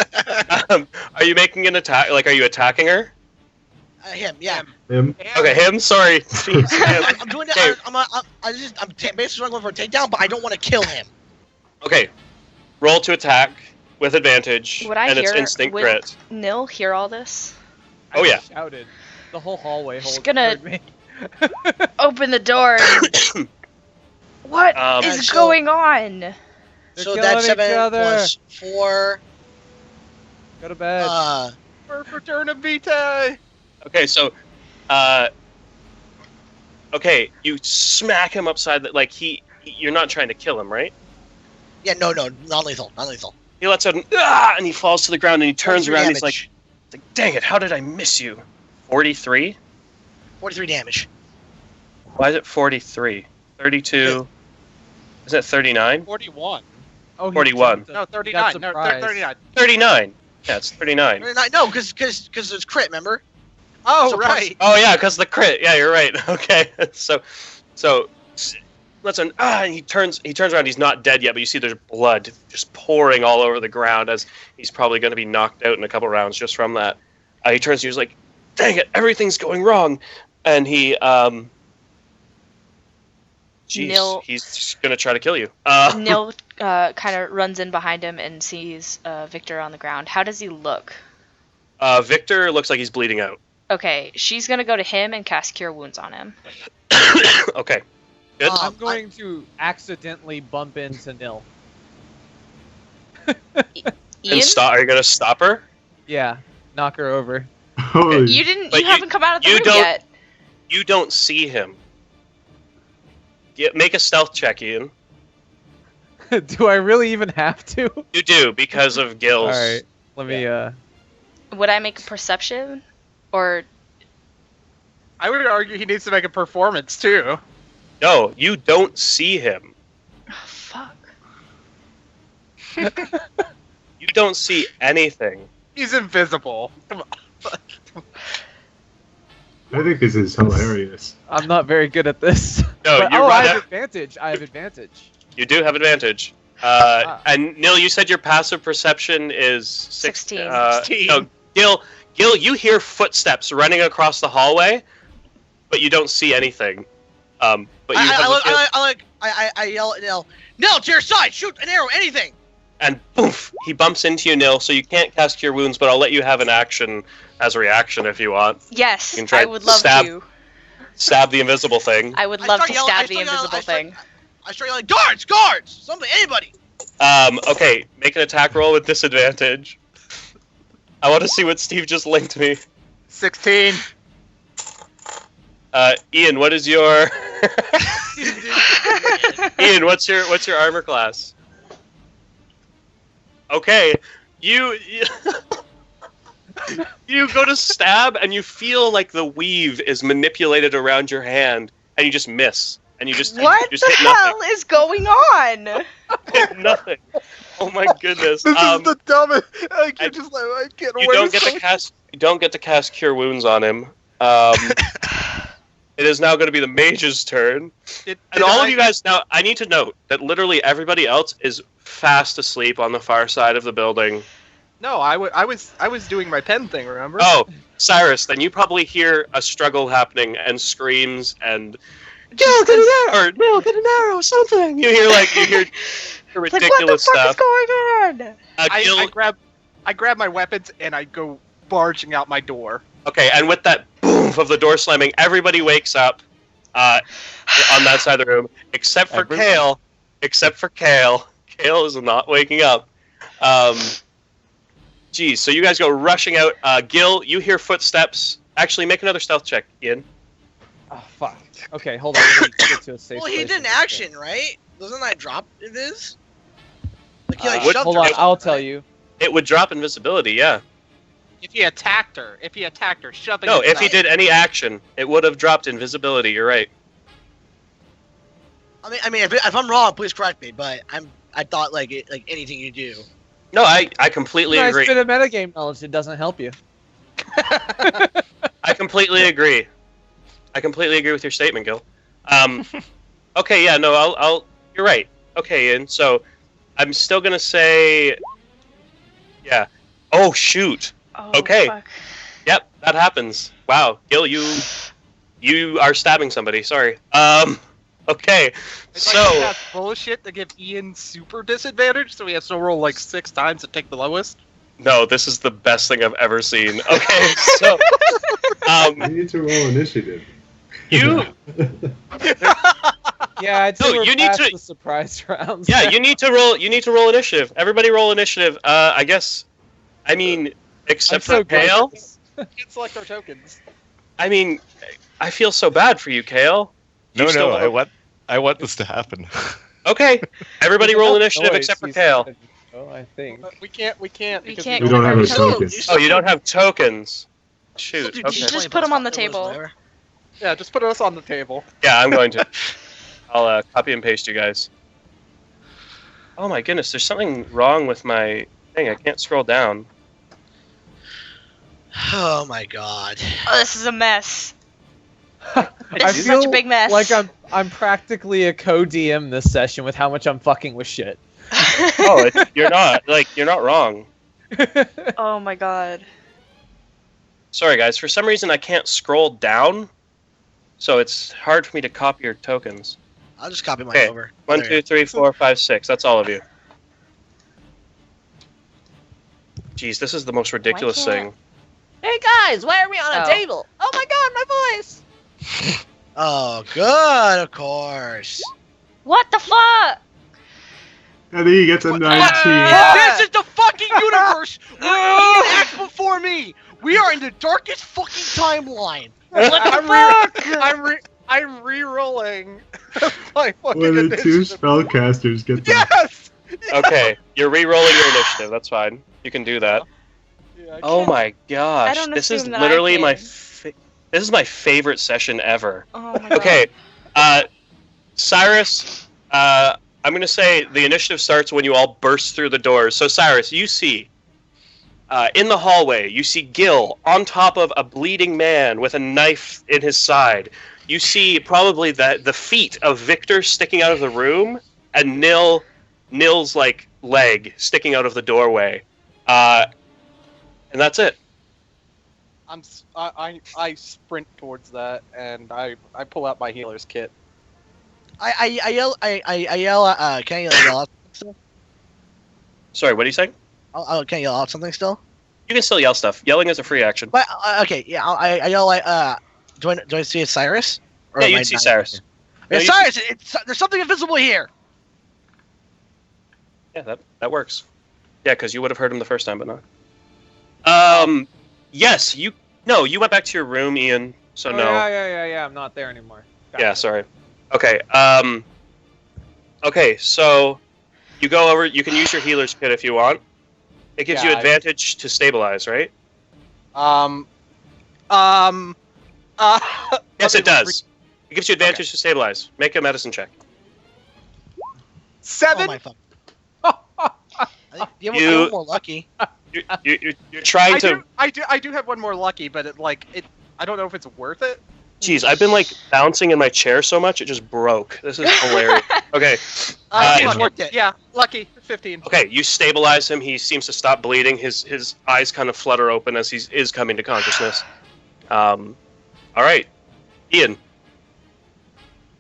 are you making an attack? Like, are you attacking her? Him, yeah. Him. Okay, him. Sorry. Jeez, him. I'm doing that. Okay. I'm basically going for a takedown, but I don't want to kill him. Okay. Roll to attack with advantage, Would I and it's hear? instinct Would crit. Nil hear all this? Oh yeah. Shouted. The whole hallway. Just gonna- heard me. Open the door. And... What is Alright, so- going on? They're So killing that's each 7 other. plus 4. Go to bed. Return Vitae. Okay, so, okay, you smack him upside the, like, you're not trying to kill him, right? Yeah, no, non-lethal. He lets out and he falls to the ground, and he turns around, and he's like, dang it, how did I miss you? 43? 43 damage. Why is it 43? 32? Is it 39? 41. Oh, he 41. jumped No, up. 39. Got No, surprised. 39. 39. Yeah, it's 39. No, because it's crit, remember? Oh, So right. Oh yeah, because the crit. Yeah, you're right. Okay, so let's and he turns around. He's not dead yet, but you see there's blood just pouring all over the ground as he's probably going to be knocked out in a couple rounds just from that. He turns to you, he's like, "Dang it, everything's going wrong," and he he's going to try to kill you. Nil kind of runs in behind him and sees Victor on the ground. How does he look? Victor looks like he's bleeding out. Okay, she's gonna go to him and cast Cure Wounds on him. Okay, good. I'm going to accidentally bump into Nil. Ian, Are you going to stop her? Yeah, knock her over. Holy you didn't. But You haven't come out of the you room don't- yet. You don't see him. Make a stealth check, Ian. Do I really even have to? You do, because of Gil's. Alright, let me, Would I make a perception, or I would argue he needs to make a performance too. No, you don't see him. oh, fuck? You don't see anything. He's invisible. Come on. I think this is hilarious. I'm not very good at this. No, But- you I run have out. advantage. I have advantage. You do have advantage. And Neil, you said your passive perception is 16. 16. No, Gil, you hear footsteps running across the hallway, but you don't see anything. But you I yell at Nell. Nell, to your side! Shoot an arrow, anything! and poof, he bumps into you, Nil. So you can't cast Cure Wounds, but I'll let you have an action as a reaction if you want. Yes, You can try I to would love stab- to. Stab the invisible thing. I would I love start to yelling- stab I the start yelling- invisible I start- thing. I start yelling, guards! Somebody, anybody! Okay, make an attack roll with disadvantage. I want to see what Steve just linked me. 16. Ian, what is your Ian? What's your armor class? Okay, you go to stab and you feel like the weave is manipulated around your hand and you just miss and you just What you just the hit nothing. hell is going on? Hit nothing. Oh my goodness. This is the dumbest. I I- just like I can't You wait. don't get to cast. You don't get to cast Cure Wounds on him. It is now going to be the mage's turn, and all of you guys now. I need to note that literally everybody else is fast asleep on the far side of the building. No, I was doing my pen thing. Remember? Oh, Cyrus, then you probably hear a struggle happening and screams and Gil, get an arrow, or Neil, get an arrow, something. You hear ridiculous like, what the fuck stuff. is going on? Gil, I grab my weapons and I go barging out my door. okay, and with that boom of the door slamming, everybody wakes up on that side of the room, except for Kale. Except for Kale. Kale is not waking up. Geez, so you guys go rushing out. Gil, you hear footsteps. Actually, make another stealth check, Ian. Oh fuck. Okay, hold on. Let me get to a safe Well, he place did an in this action, game. right? Doesn't that drop this? Like he Hold shoved Hold her on, or I'll something, tell right? you. It would drop invisibility, yeah. If he attacked her, shoving. No, his if he knife. did any action, it would have dropped invisibility. You're right. I mean, if I'm wrong, please correct me. But I thought like anything you do. No, I completely Nice agree. bit of metagame knowledge. It doesn't help you. I completely agree. I completely agree with your statement, Gil. Okay, yeah, no, I'll. You're right. Okay, Ian. So, I'm still gonna say, yeah. Oh shoot. Oh, Okay. fuck. Yep, that happens. Wow, Gil, you are stabbing somebody. Sorry. Okay. It's like So that's bullshit to give Ian super disadvantage, so he has to roll like 6 times to take the lowest. no, this is the best thing I've ever seen. Okay, so You need to roll initiative. you. Yeah, I'd say No, we're you need past to- the surprise rounds. Yeah, you need to roll. You need to roll initiative. Everybody roll initiative. I guess. I mean, I'm except so for good at Kale. this. Can't select our tokens. I mean, I feel so bad for you, Kale. You still wanna- I want this to happen. Okay, everybody roll initiative Noise, except for you Kale. said. Oh, I think. We can't. We because can't We don't have any convert tokens. Oh, you don't have tokens. Shoot. Dude, Okay. Just 20 put 'em bucks, on the it was table. whatever. Yeah, just put us on the table. Yeah, I'm going to. I'll copy and paste you guys. Oh my goodness, there's something wrong with my thing. I can't scroll down. Oh my god. Oh, this is a mess. I This is feel such a big mess. like I'm practically a co-DM this session with how much I'm fucking with shit. Oh, you're not. Like, you're not wrong. Oh my god. Sorry, guys. For some reason, I can't scroll down, so it's hard for me to copy your tokens. I'll just copy mine Okay. over. 1, There you 2, 3, 4, 5, 6. That's all of you. Jeez, this is the most ridiculous can't- thing. Hey guys, why are we on Oh. a table? Oh my god, my voice! go. Oh, good, of course. What the fuck? And then he gets a 19. This is the fucking universe where Ian acts before me. We are in the darkest fucking timeline. What the I'm fuck? I'm re-rolling my fucking When the two initiative. spellcasters get that. Yes. Okay, you're re-rolling your initiative. That's fine. You can do that. Yeah, I Oh can't- my gosh, don't this is assume that literally I my can. this is my favorite session ever. Oh my god. Okay, Cyrus, I'm gonna say the initiative starts when you all burst through the doors. So Cyrus, you see, in the hallway, you see Gil on top of a bleeding man with a knife in his side. You see probably the feet of Victor sticking out of the room, and Nil's like leg sticking out of the doorway. And that's it. I sprint towards that and I pull out my healer's kit. I yell. I yell. Can I yell out? Still? Sorry, what are you saying? Can I yell out something still? You can still yell stuff. Yelling is a free action. But okay, yeah. I yell like. Do I see a Cyrus? Or Yeah, am I you'd see not- Cyrus. Yeah, No, you Cyrus, there's something invisible here. Yeah, that works. Yeah, because you would have heard him the first time, but not. Yes, you went back to your room, Ian. So Oh, no. yeah. I'm not there anymore. Yeah, sorry. Okay. Okay, so you go over. You can use your healer's kit if you want. It gives you Yeah, advantage to stabilize, right? Yes, it does. It gives you advantage to stabilize. Make a medicine check. 7. Oh my fuck. I think you're more lucky. You're trying to. I do have one more lucky, but I don't know if it's worth it. Jeez, I've been like bouncing in my chair so much it just broke. This is hilarious. Okay. Yeah, lucky. 15. Okay, you stabilize him. He seems to stop bleeding. His eyes kind of flutter open as he is coming to consciousness. All right, Ian.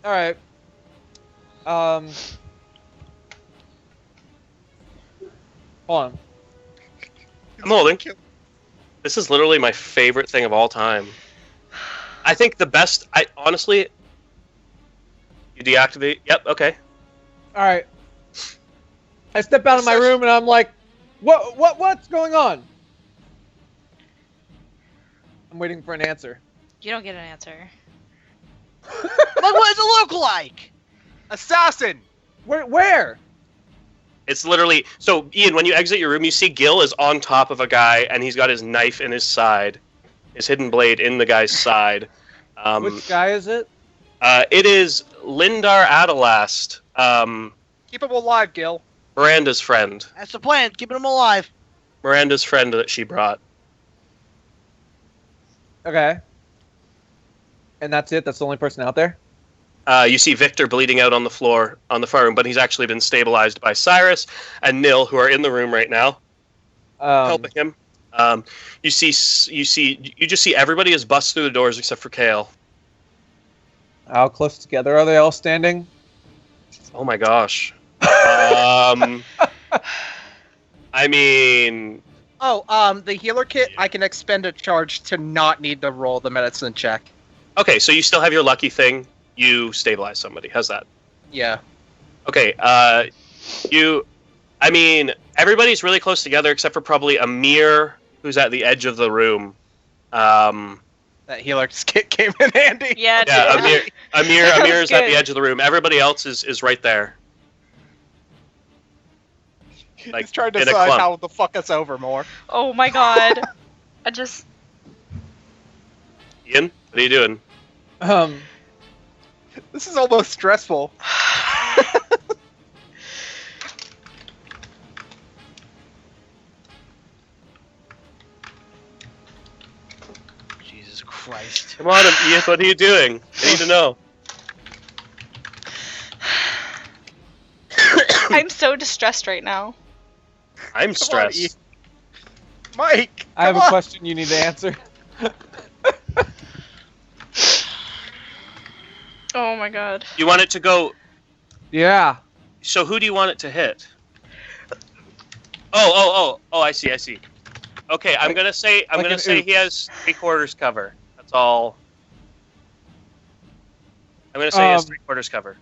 All right. Hold on. I'm holding. This is literally my favorite thing of all time. I think the best. I honestly. You deactivate. Yep. Okay. All right. I step out of my room and I'm like, what's going on? I'm waiting for an answer. You don't get an answer. Like, what does it look like? Assassin! Where? It's literally so. Ian, when you exit your room, you see Gil is on top of a guy and he's got his knife in his side, his hidden blade in the guy's side. Which guy is it? It is Lindar Adelast. Keep him alive, Gil. Miranda's friend. That's the plan. Keeping him alive. Miranda's friend that she brought. Okay. And that's it? That's the only person out there? You see Victor bleeding out on the floor on the farm, but he's actually been stabilized by Cyrus and Nil, who are in the room right now, helping him. You just see everybody is bust through the doors except for Kale. How close together are they all standing? Oh my gosh. I mean... Oh, the healer kit, I can expend a charge to not need to roll the medicine check. Okay, so you still have your lucky thing. You stabilize somebody. How's that? Yeah. Okay, I mean, everybody's really close together except for probably Amir, who's at the edge of the room. That healer kit came in handy. Yeah, Amir's at the edge of the room. Everybody else is right there. Like, He's trying to in a decide clump. how the fuck us over more. Oh my god. I just... Ian, what are you doing? This is almost stressful. Jesus Christ. Come on, Ian, what are you doing? I need to know. I'm so distressed right now. I'm stressed. Mike, I have a question you need to answer. Oh my god. You want it to go... Yeah. So who do you want it to hit? Oh, I see. Okay, I'm gonna say he has 3/4 cover. That's all. I'm gonna say he has 3/4 cover.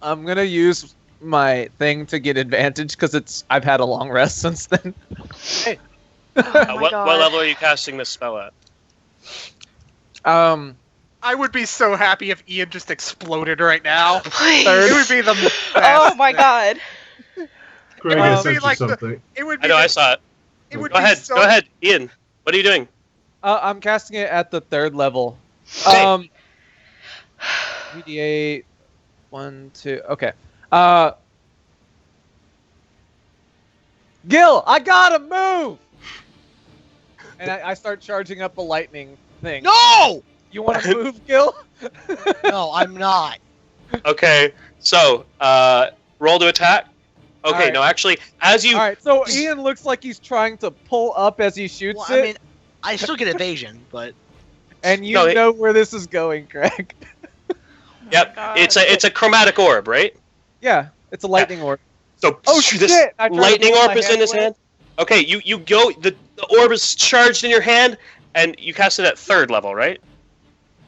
I'm gonna use my thing to get advantage because I've had a long rest since then. Hey. Oh What level are you casting this spell at? I would be so happy if Ian just exploded right now. Please. It would be the best. Oh my god. Greg, It I would be sent you like something. It would be I know, I saw it. It would Go be ahead, so... go ahead, Ian. What are you doing? I'm casting it at the 3rd level. Okay. 3d8, 1, 2. Okay. Gil, I gotta move. And I start charging up a lightning thing. No! You want to move, Gil? No, I'm not. Okay, so roll to attack. Okay, Alright. no, actually, as you All right. So Ian looks like he's trying to pull up as he shoots Well, it, I mean, I still get evasion, but and you No, it- know where this is going, Greg. Yep, God. it's a chromatic orb, right? Yeah, it's a lightning orb. So Oh, this shit! I tried to lightning pull orb my is in his away. hand. Okay, you go. The orb is charged in your hand, and you cast it at 3rd level, right?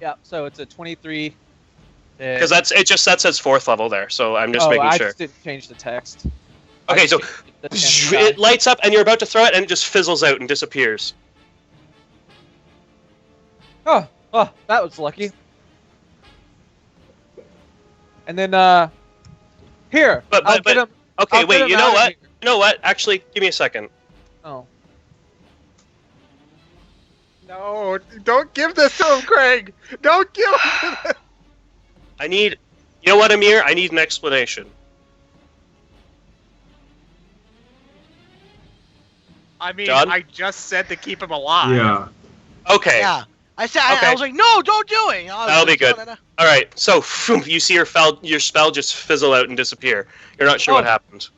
Yeah. So it's a 23. Because that says 4th level there. So I'm just making I sure. just didn't change the text. Okay, I so changed the 10 it lights up, and you're about to throw it, and it just fizzles out and disappears. Oh, that was lucky. And then here. But- I'll get him. Okay, I'll wait. get him You know out of what? here. You know what? Actually, give me a second. Oh. No, don't give this to him, Craig. Don't give him this. I need. You know what, Amir? I need an explanation. I mean, John? I just said to keep him alive. Yeah. Okay. yeah. I said, Okay. I was like, no, don't do it. That'll be good. All right, so you see your spell just fizzle out and disappear. You're not sure what happened.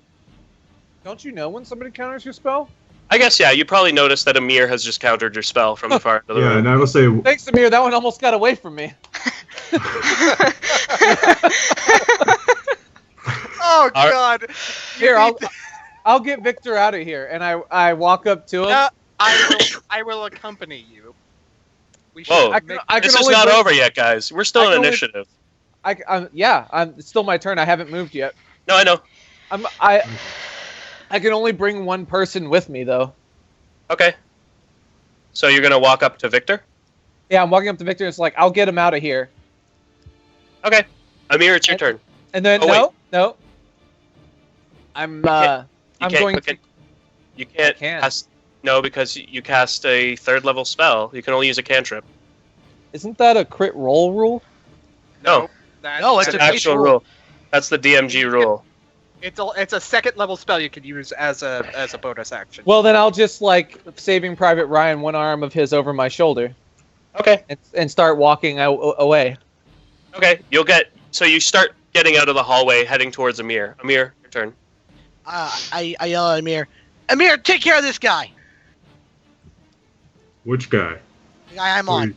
Don't you know when somebody counters your spell? I guess, yeah, you probably noticed that Amir has just countered your spell from the far end of the Yeah, room. and I will say, Thanks, Amir. That one almost got away from me. Oh God! Here, I'll get Victor out of here, and I walk up to him. I will accompany you. We should Whoa, I can this is only not bring- over yet, guys. We're still I in can only- initiative. It's still my turn. I haven't moved yet. No, I know. I can only bring one person with me, though. Okay. So you're gonna walk up to Victor? Yeah, I'm walking up to Victor, and it's like, I'll get him out of here. Okay. Amir, it's your turn. And then, Oh, no. I'm You going to... You can't can. cast... No, because you cast a 3rd level spell. You can only use a cantrip. Isn't that a crit roll rule? No, No, it's it's an a base actual rule. rule. That's the DMG rule. It's a 2nd level spell you can use as a bonus action. Well, then I'll just, like, Saving Private Ryan one arm of his over my shoulder. Okay. And start walking away. Okay, so you start getting out of the hallway, heading towards Amir. Amir, your turn. I yell at Amir. Amir, take care of this guy. which guy? The guy I'm on.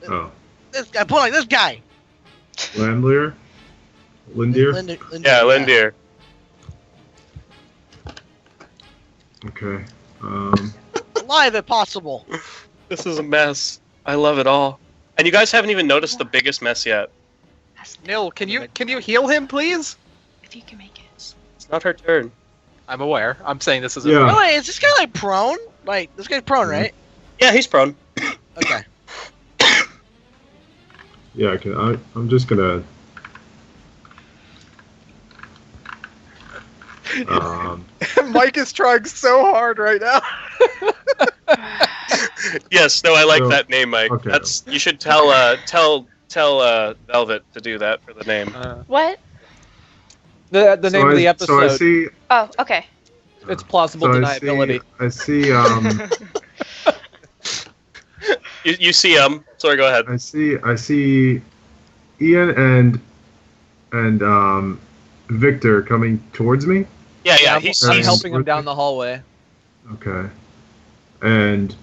Oh, This guy. Put like this guy. Landlear? Lindier? Yeah, Lindier. Okay. Alive if possible. This is a mess. I love it all. And you guys haven't even noticed the biggest mess yet. Nil, can you heal him, please? If you can make it. It's not her turn. I'm aware. I'm saying this is Yeah. Oh, wait, is this guy like prone? Like this guy's prone, right? Yeah, he's prone. Okay. Yeah, I'm just gonna... Mike is trying so hard right now. Yes, no, I like So- that name, Mike. okay. That's you should tell Velvet to do that for the name. What? The name of the episode. So I see... Oh, okay. It's plausible deniability. I see, You see him. Sorry, go ahead. I see Ian and Victor coming towards me. Yeah, I'm he's helping him down the hallway. Okay. And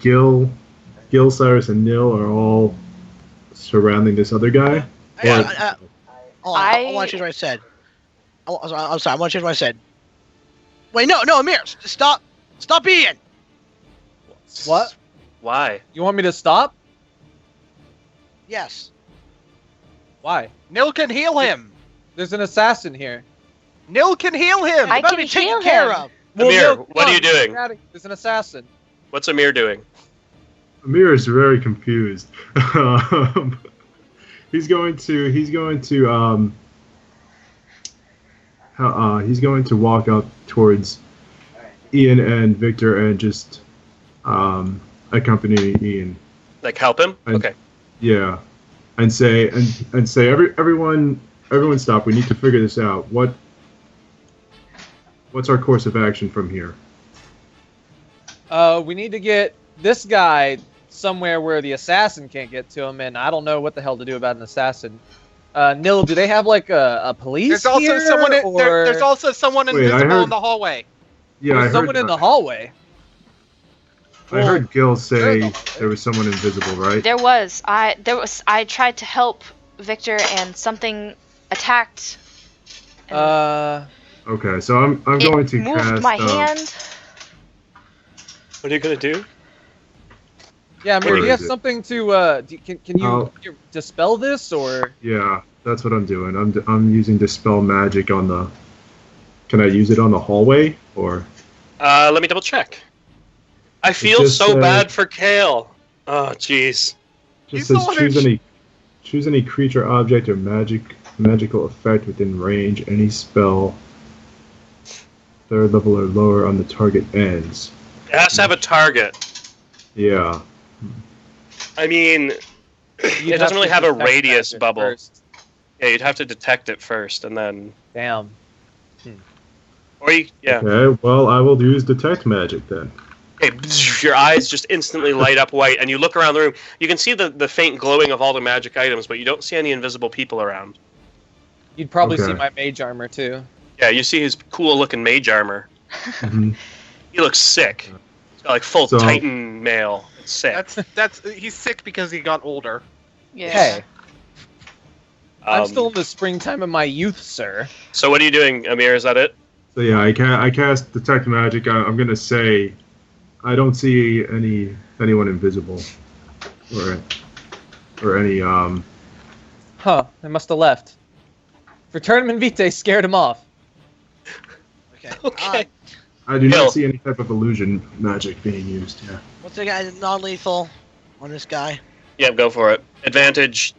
Gil, Cyrus, and Nil are all surrounding this other guy. Hold on, I want to change what I said. I'm sorry. I want to change what I said. Wait, no, Amir, stop Ian. What? Why? You want me to stop? Yes. Why? Nil can heal him. There's an assassin here. Nil can heal him. I About to can be taken heal care him. of. Amir, no, what come are you on, doing? There's an assassin. What's Amir doing? Amir is very confused. He's going to walk up towards Ian and Victor and just accompany Ian. Like help him? And- Okay. Yeah, and say everyone stop. We need to figure this out. What's our course of action from here? We need to get this guy somewhere where the assassin can't get to him, and I don't know what the hell to do about an assassin. Nil, do they have like a police There's also here, someone. or There's also someone Wait, I invisible heard- in the hallway. Yeah, there's I someone heard, in the hallway? I heard Gil say there was someone invisible, right? There was. I tried to help Victor and something attacked. And Okay, so I'm it going to moved cast. my hand. What are you gonna do? Yeah, Amir, Where do you have is it? something to? Can you dispel this, or? Yeah, that's what I'm doing. I'm using dispel magic on the. Can I use it on the hallway or? Let me double check. I feel just, so bad for Kale. Oh, jeez. Just the says one who choose any creature, object, or magical effect within range. Any spell, 3rd level or lower on the target ends. It has to have a target. Yeah. I mean, You'd it doesn't really have a detect radius magic bubble. first. Yeah, you'd have to detect it first, and then. Damn. Or you, yeah. Okay. Well, I will use detect magic then. Okay, your eyes just instantly light up white, and you look around the room. You can see the faint glowing of all the magic items, but you don't see any invisible people around. You'd probably see Okay. my mage armor too. Yeah, you see his cool-looking mage armor. Mhm. He looks sick. He's got like full So- Titan mail. It's sick. He's sick because he got older. Yeah. Hey, I'm Um, still in the springtime of my youth, sir. So what are you doing, Amir? Is that it? So yeah, I cast detect magic. I'm gonna say, I don't see anyone invisible, or any Huh? They must have left. For Tournament Vitae scared him off. Okay. Okay. I do Hill. not see any type of illusion magic being used. Yeah. What's the guy non-lethal on this guy? Yep, go for it. Advantage.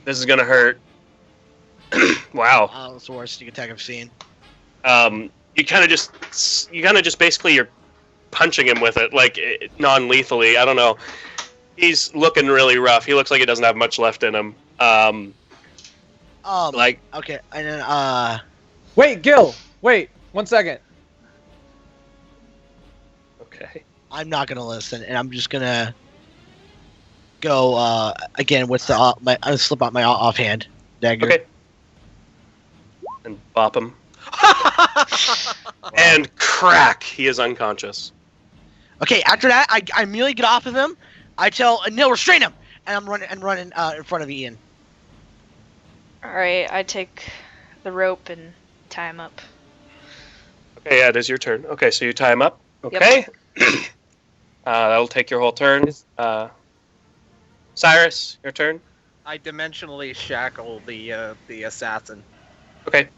This is gonna hurt. Wow. That's the worst sneak attack I've seen. You kind of just basically you're punching him with it, like non-lethally. I don't know. He's looking really rough. He looks like he doesn't have much left in him. Like Okay, and then Wait, Gil. Wait, 1 second. okay. I'm not gonna listen, and I'm just gonna go again with the I'm gonna slip out my offhand dagger. Okay. And bop him. And crack. He is unconscious. Okay, after that, I immediately get off of him. I tell Nil, restrain him, and I'm running in front of Ian. Alright, I take the rope and tie him up. Okay, yeah, it is your turn. Okay, so you tie him up. Okay. That'll take your whole turn. Cyrus, your turn. I dimensionally shackle the assassin. Okay.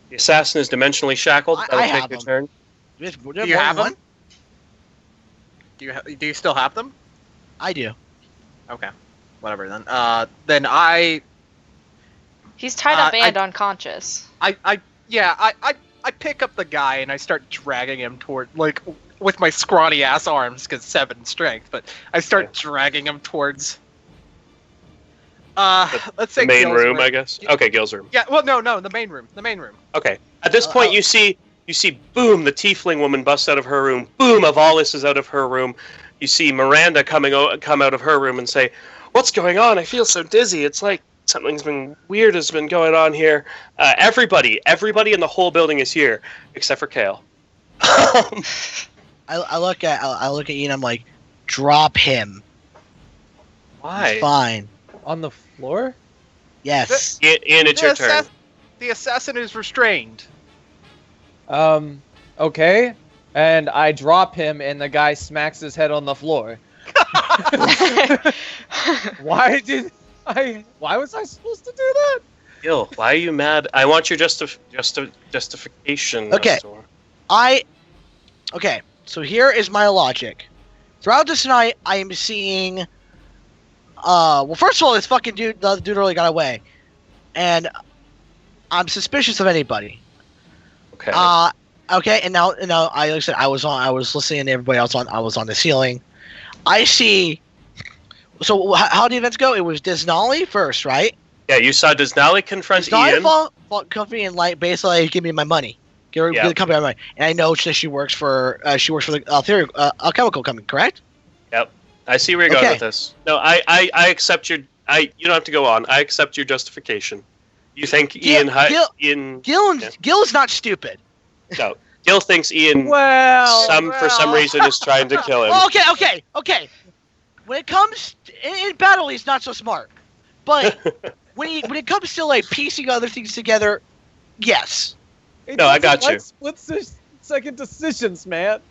The assassin is dimensionally shackled. I That'll take have your him. turn. Do Do you have them? Do you still have them? I do. Okay, whatever then. Then I He's tied up I- and unconscious. I pick up the guy and I start dragging him toward, like, with my scrawny ass arms, because 7 strength, but I start dragging him towards let's say The main Gil's room, I guess. Okay, Gil's room. Yeah, well, no, the main room. Okay. At this point, you see, boom, the tiefling woman busts out of her room. Boom, Avalis is out of her room. You see Miranda come out of her room and say, "What's going on? I feel so dizzy. It's like something's been weird has been going on here." Everybody in the whole building is here except for Kale. I look at Ian. I'm like, drop him. Why? He's fine. On the floor? Yes. Ian, it's your turn. The assassin is restrained. Okay. And I drop him, and the guy smacks his head on the floor. Why was I supposed to do that? Gil, why are you mad? I want your justification. Okay. Nestor. Okay, so here is my logic. Throughout this night, I am seeing. Well, first of all, this fucking dude, the dude really got away, and I'm suspicious of anybody. Okay. Okay, and now, like I said, I was listening to everybody else I was on the ceiling. I see. So how the events go? It was Disnolly first, right? Yeah, you saw Disnally confront Disnolly Ian. fought company and like basically give me my money. Give the company my money, and I know that she works for the alchemical company, correct? Yep. I see where you're going with this. No, I accept your. You don't have to go on. I accept your justification. You think Ian? Gil is not stupid. No, Gil thinks Ian. For some reason is trying to kill him. Well, okay. When it comes in battle, he's not so smart. But when it comes to like piecing other things together, yes. No, I got you. Split-second decisions, man.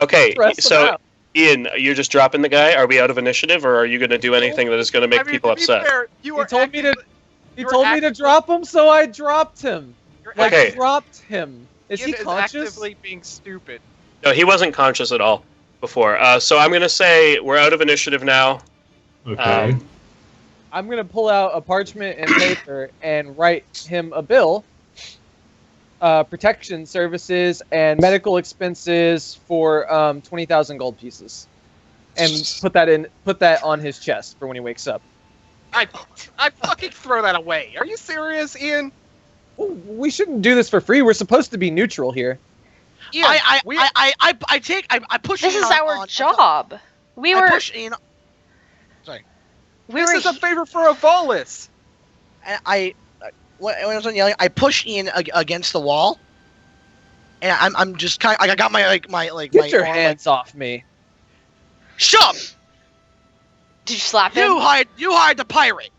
Okay, Stress him so out. Ian, you're just dropping the guy. Are we out of initiative, or are you going to do anything that is going to make people upset? He told me to drop him, so I dropped him. Okay. Dropped him. Is he Ian conscious? actively being stupid. No, he wasn't conscious at all before. So I'm going to say we're out of initiative now. Okay. I'm gonna pull out a parchment and paper and write him a bill. Protection services and medical expenses for 20,000 gold pieces, and put that on his chest for when he wakes up. I fucking throw that away. Are you serious, Ian? Well, we shouldn't do this for free. We're supposed to be neutral here. Ian, I push This Ian is our on, job. We I were. push Ian. We this were. is a favor for a Volus. And when I was yelling, I push Ian against the wall, and I'm just kind of I got my Get my your arm, hands off me. Shut up! Did you slap him? You hired the pirate.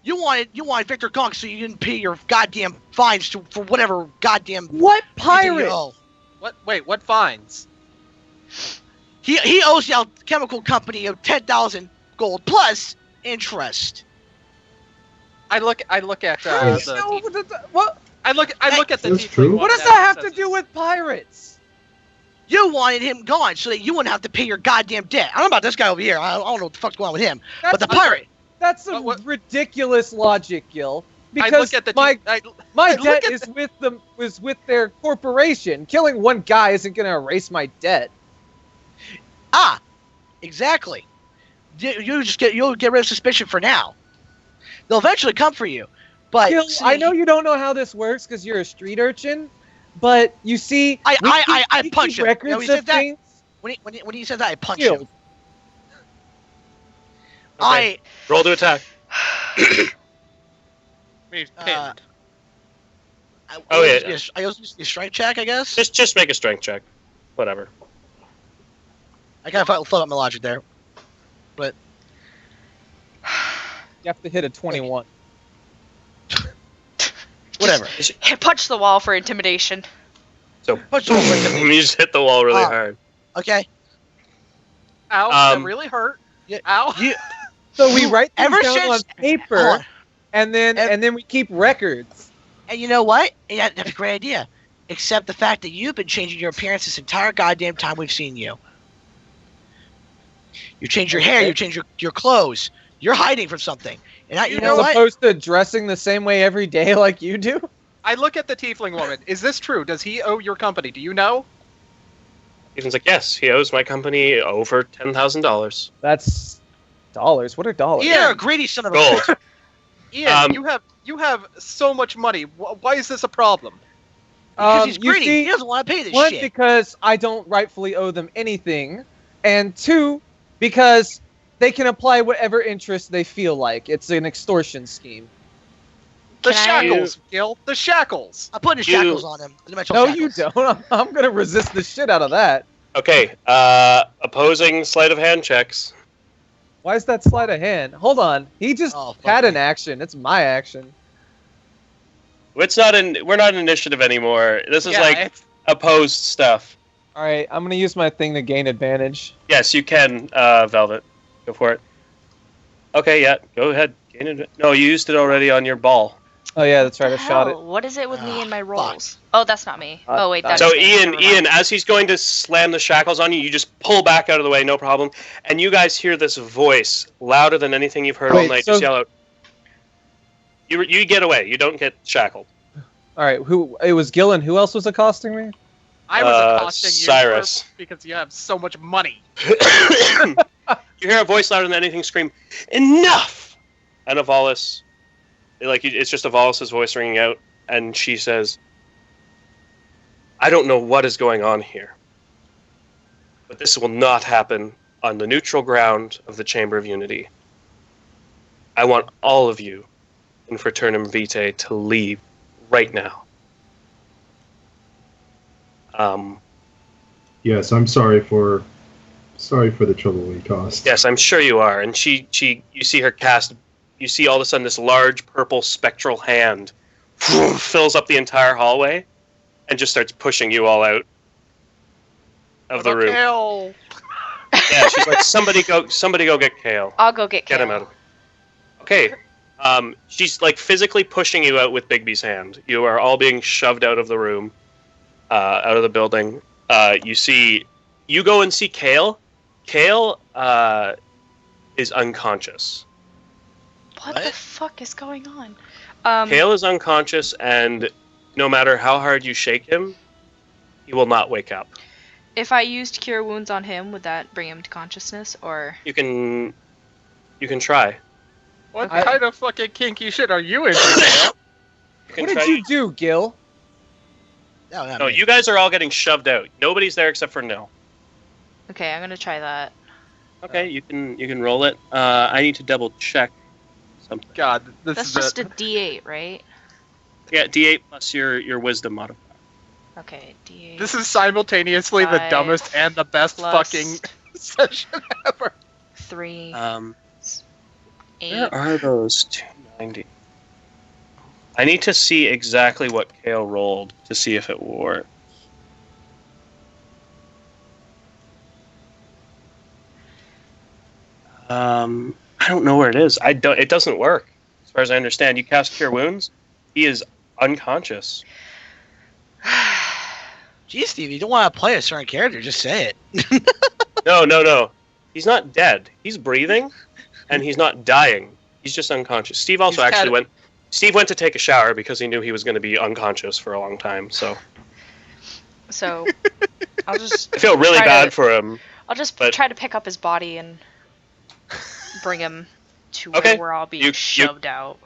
You wanted Victor Gunk so you didn't pay your goddamn fines for whatever goddamn What reason you pirate? owe. What fines? He owes the alchemical company of 10,000 gold plus interest. I look at No, what? I look at the That's tiefling true. woman What does as that have to says do this. with pirates? You wanted him gone so that you wouldn't have to pay your goddamn debt. I don't know about this guy over here. I don't know what the fuck's going on with him. But the pirate. That's some What- ridiculous logic, Gil. I Because look at the my I look debt at is with their corporation. Killing one guy isn't going to erase my debt. Ah, exactly. You'll get rid of suspicion for now. They'll eventually come for you. But Gil, see, I know you don't know how this works because you're a street urchin, but you see, I we punch keep him. records You know, he of said that. things. when he said that, I punch Gil, him. Okay. Roll to attack. He's I pinned. Oh, yeah. I use the strength check, I guess. Just make a strength check. Whatever. I kind of thought up my logic there. you have to hit a 21. Whatever. Punch the wall for intimidation. So Punch the wall for intimidation. you just hit the wall really Ah. hard. Okay. Ow, that Um, really hurt. Yeah, Ow. you, So we write things Ever down since- on hold paper, on. and then we keep records. And you know what? Yeah, that's a great idea. Except the fact that you've been changing your appearance this entire goddamn time we've seen you. You change your hair, Okay. you change your clothes. You're hiding from something. And you As know what? opposed to dressing the same way every day like you do. I look at the tiefling woman. Is this true? Does he owe your company? Do you know? Ethan's like, yes, he owes my company over $10,000. That's dollars. What are dollars? You're a greedy son of a Gold. bitch. Ian, you have so much money. Why is this a problem? Because he's you greedy. see, He doesn't want to pay this one, shit. because I don't rightfully owe them anything, and two, because they can apply whatever interest they feel like. It's an extortion scheme. The Can I- shackles, Gil. The shackles. I'm putting the You- shackles on him. The dimensional No, you shackles. don't. I'm gonna resist the shit out of that. Okay, opposing sleight of hand checks. Why is that sleight of hand? Hold on. He just Oh, fuck had me. an action. It's my action. We're not initiative anymore. This is Yeah, like it's- opposed stuff. All right, I'm gonna use my thing to gain advantage. Yes, you can, Velvet. Go for it. Okay, yeah, go ahead. No, you used it already on your ball. Oh yeah, that's right. I The shot it. hell? What is it with me and my fuck. rolls? Oh, that's not me. Oh wait, that's So me. Ian, Never mind. as he's going to slam the shackles on you, you just pull back out of the way, no problem. And you guys hear this voice louder than anything you've heard all Wait, night. so- Just yell out. You get away. You don't get shackled. All right, it was Gillen. Who else was accosting me? I was accosting you Cyrus. because you have so much money. You hear a voice louder than anything scream, "Enough!" And a Volus, it's just a Volus's voice ringing out, and she says, "I don't know what is going on here, but this will not happen on the neutral ground of the Chamber of Unity. I want all of you in Fraternum Vitae to leave right now." Yes, I'm sorry for the trouble we caused. Yes, I'm sure you are. And you see her cast, you see all of a sudden this large purple spectral hand fills up the entire hallway and just starts pushing you all out of the room. Kale. Yeah, she's like, somebody go get Kale. I'll go get Get him Kale. out of Okay. She's like physically pushing you out with Bigby's hand. You are all being shoved out of the room, out of the building. You go and see Kale. Kale is unconscious. What the fuck is going on? Kale is unconscious, and no matter how hard you shake him, he will not wake up. If I used Cure Wounds on him, would that bring him to consciousness, or? You can try. What kind of fucking kinky shit are you into, Kale? You can What try. did you do, Gil? No, you guys are all getting shoved out. Nobody's there except for Nil. Okay, I'm gonna try that. Okay, you can roll it. I need to double check something. God, this That's is just a D8, right? Yeah, D8 plus your wisdom modifier. Okay, D8. This is simultaneously the 5 dumbest and the best plus fucking session ever. 3, 8. Where are those 290? I need to see exactly what Kale rolled to see if it worked. I don't know where it is. It doesn't work, as far as I understand. You cast Cure Wounds. He is unconscious. Geez, Steve, you don't want to play a certain character, just say it. No. He's not dead. He's breathing, and he's not dying. He's just unconscious. Steve also went. Steve went to take a shower because he knew he was going to be unconscious for a long time. So I'll just. I feel really bad for him. I'll just try to pick up his body and bring him to where we're all being shoved out.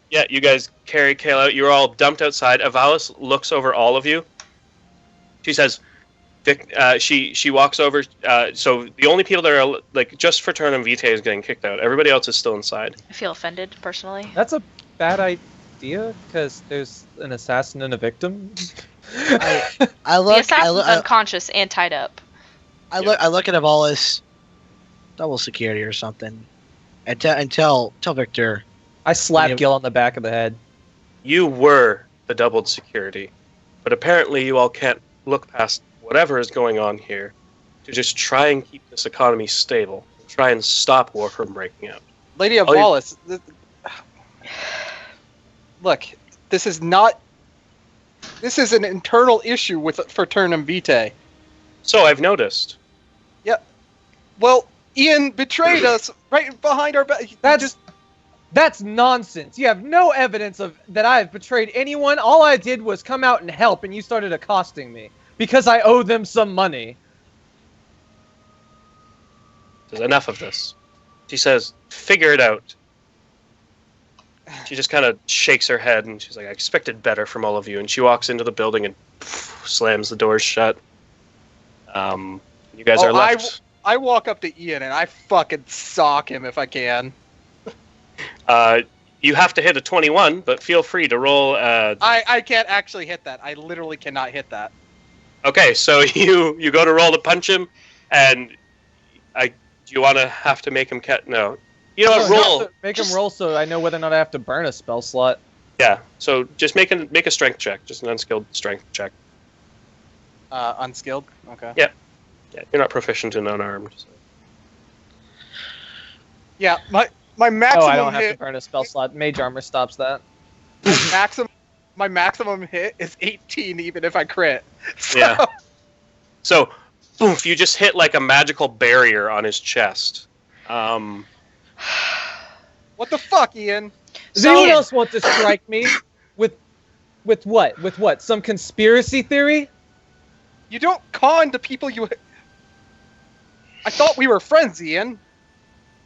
Yeah, you guys carry Kale out. You're all dumped outside. Avalis looks over all of you. She says, she walks over. So the only people that are like just Fraternum Vitae is getting kicked out. Everybody else is still inside. I feel offended personally. That's a bad idea because there's an assassin and a victim. The assassin's unconscious and tied up. I look at Avalis, double security or something, and tell Victor. I slap Gil on the back of the head. You were the doubled security, but apparently you all can't look past whatever is going on here to just try and keep this economy stable, try and stop war from breaking out. Lady of Wallace, look, this is an internal issue with Fraternum Vitae. So I've noticed. Yeah. Well, Ian betrayed us right behind our back. That's nonsense. You have no evidence of that I have betrayed anyone. All I did was come out and help, and you started accosting me because I owe them some money. There's enough of this. She says, figure it out. She just kind of shakes her head, and she's like, I expected better from all of you. And she walks into the building and slams the doors shut. You guys are left. I walk up to Ian, and I fucking sock him if I can. You have to hit a 21, but feel free to roll. I can't actually hit that. I literally cannot hit that. Okay, so you go to roll to punch him, and do you want to have to make him no? You know what? Roll. Make him roll so I know whether or not I have to burn a spell slot. Yeah. So just make a strength check, just an unskilled strength check. Unskilled. Okay. Yeah. You're not proficient in unarmed. So. Yeah. My maximum I don't hit, have to burn a spell slot. Mage armor stops that. My maximum hit is 18, even if I crit. So. Yeah. So, oof, you just hit like a magical barrier on his chest. What the fuck, Ian? Does anyone else want to strike me with what? With what? Some conspiracy theory? You don't con to people you. I thought we were friends, Ian.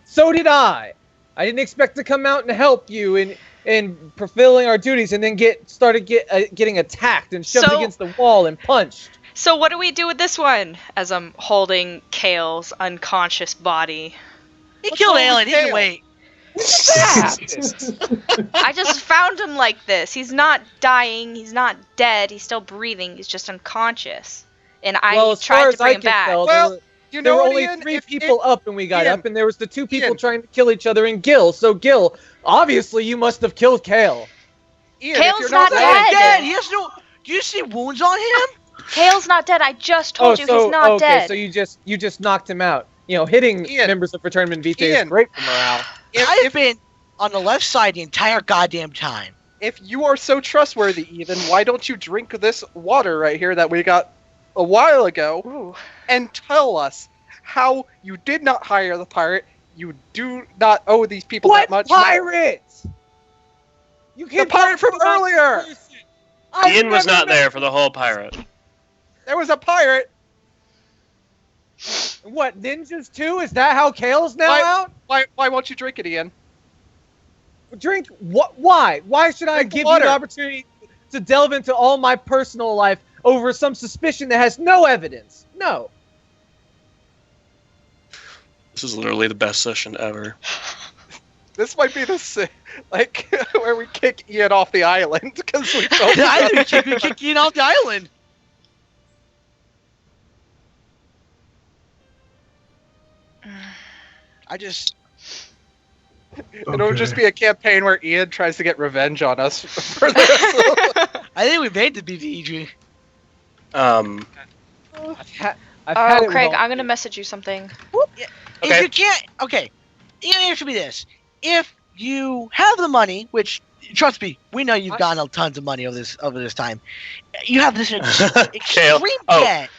So did I. I didn't expect to come out and help you in fulfilling our duties, and then getting attacked and shoved against the wall and punched. So what do we do with this one? As I'm holding Kale's unconscious body. He killed Alan. He can wait. I just found him like this. He's not dying. He's not dead. He's still breathing. He's just unconscious. And I tried to bring him back. There were only three people up when we got up, and there was the two people trying to kill each other and Gil. So Gil, obviously you must have killed Kale. Kale's not dead. He has no. Do you see wounds on him? Kale's not dead. I just told you he's not dead. So you just knocked him out. You know, hitting members of Fraternum Vitae is great for morale. I've been on the left side the entire goddamn time. If you are so trustworthy, Ethan, why don't you drink this water right here that we got a while ago and tell us how you did not hire the pirate, you do not owe these people that much money. What pirate? The pirate from earlier! Ian was not there for the whole pirate. There was a pirate! What, ninjas too? Is that how Kale's now out? Why won't you drink it, Ian? Drink what? Why? Why should I give you the opportunity to delve into all my personal life over some suspicion that has no evidence. No. This is literally the best session ever. This might be like where we kick Ian off the island because we felt I think we kick Ian off the island. It'll just be a campaign where Ian tries to get revenge on us for this. I think we made the BVEG. I've had it Craig, with all- I'm gonna message you something. Okay. If you can't, okay. The answer be this: if you have the money, which trust me, we know you've gotten tons of money over this time. You have this extreme debt.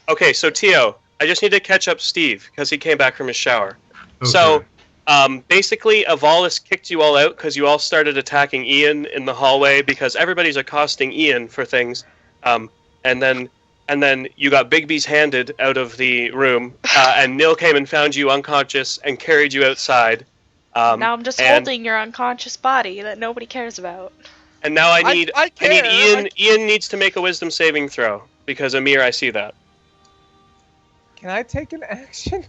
Okay, so Tio, I just need to catch up Steve because he came back from his shower. Okay. So, basically, Avalis kicked you all out because you all started attacking Ian in the hallway because everybody's accosting Ian for things. And then you got Bigby's handed out of the room, and Nil came and found you unconscious and carried you outside. Now I'm just holding your unconscious body that nobody cares about. And now I need care. Ian. Ian needs to make a wisdom saving throw because Amir, I see that. Can I take an action?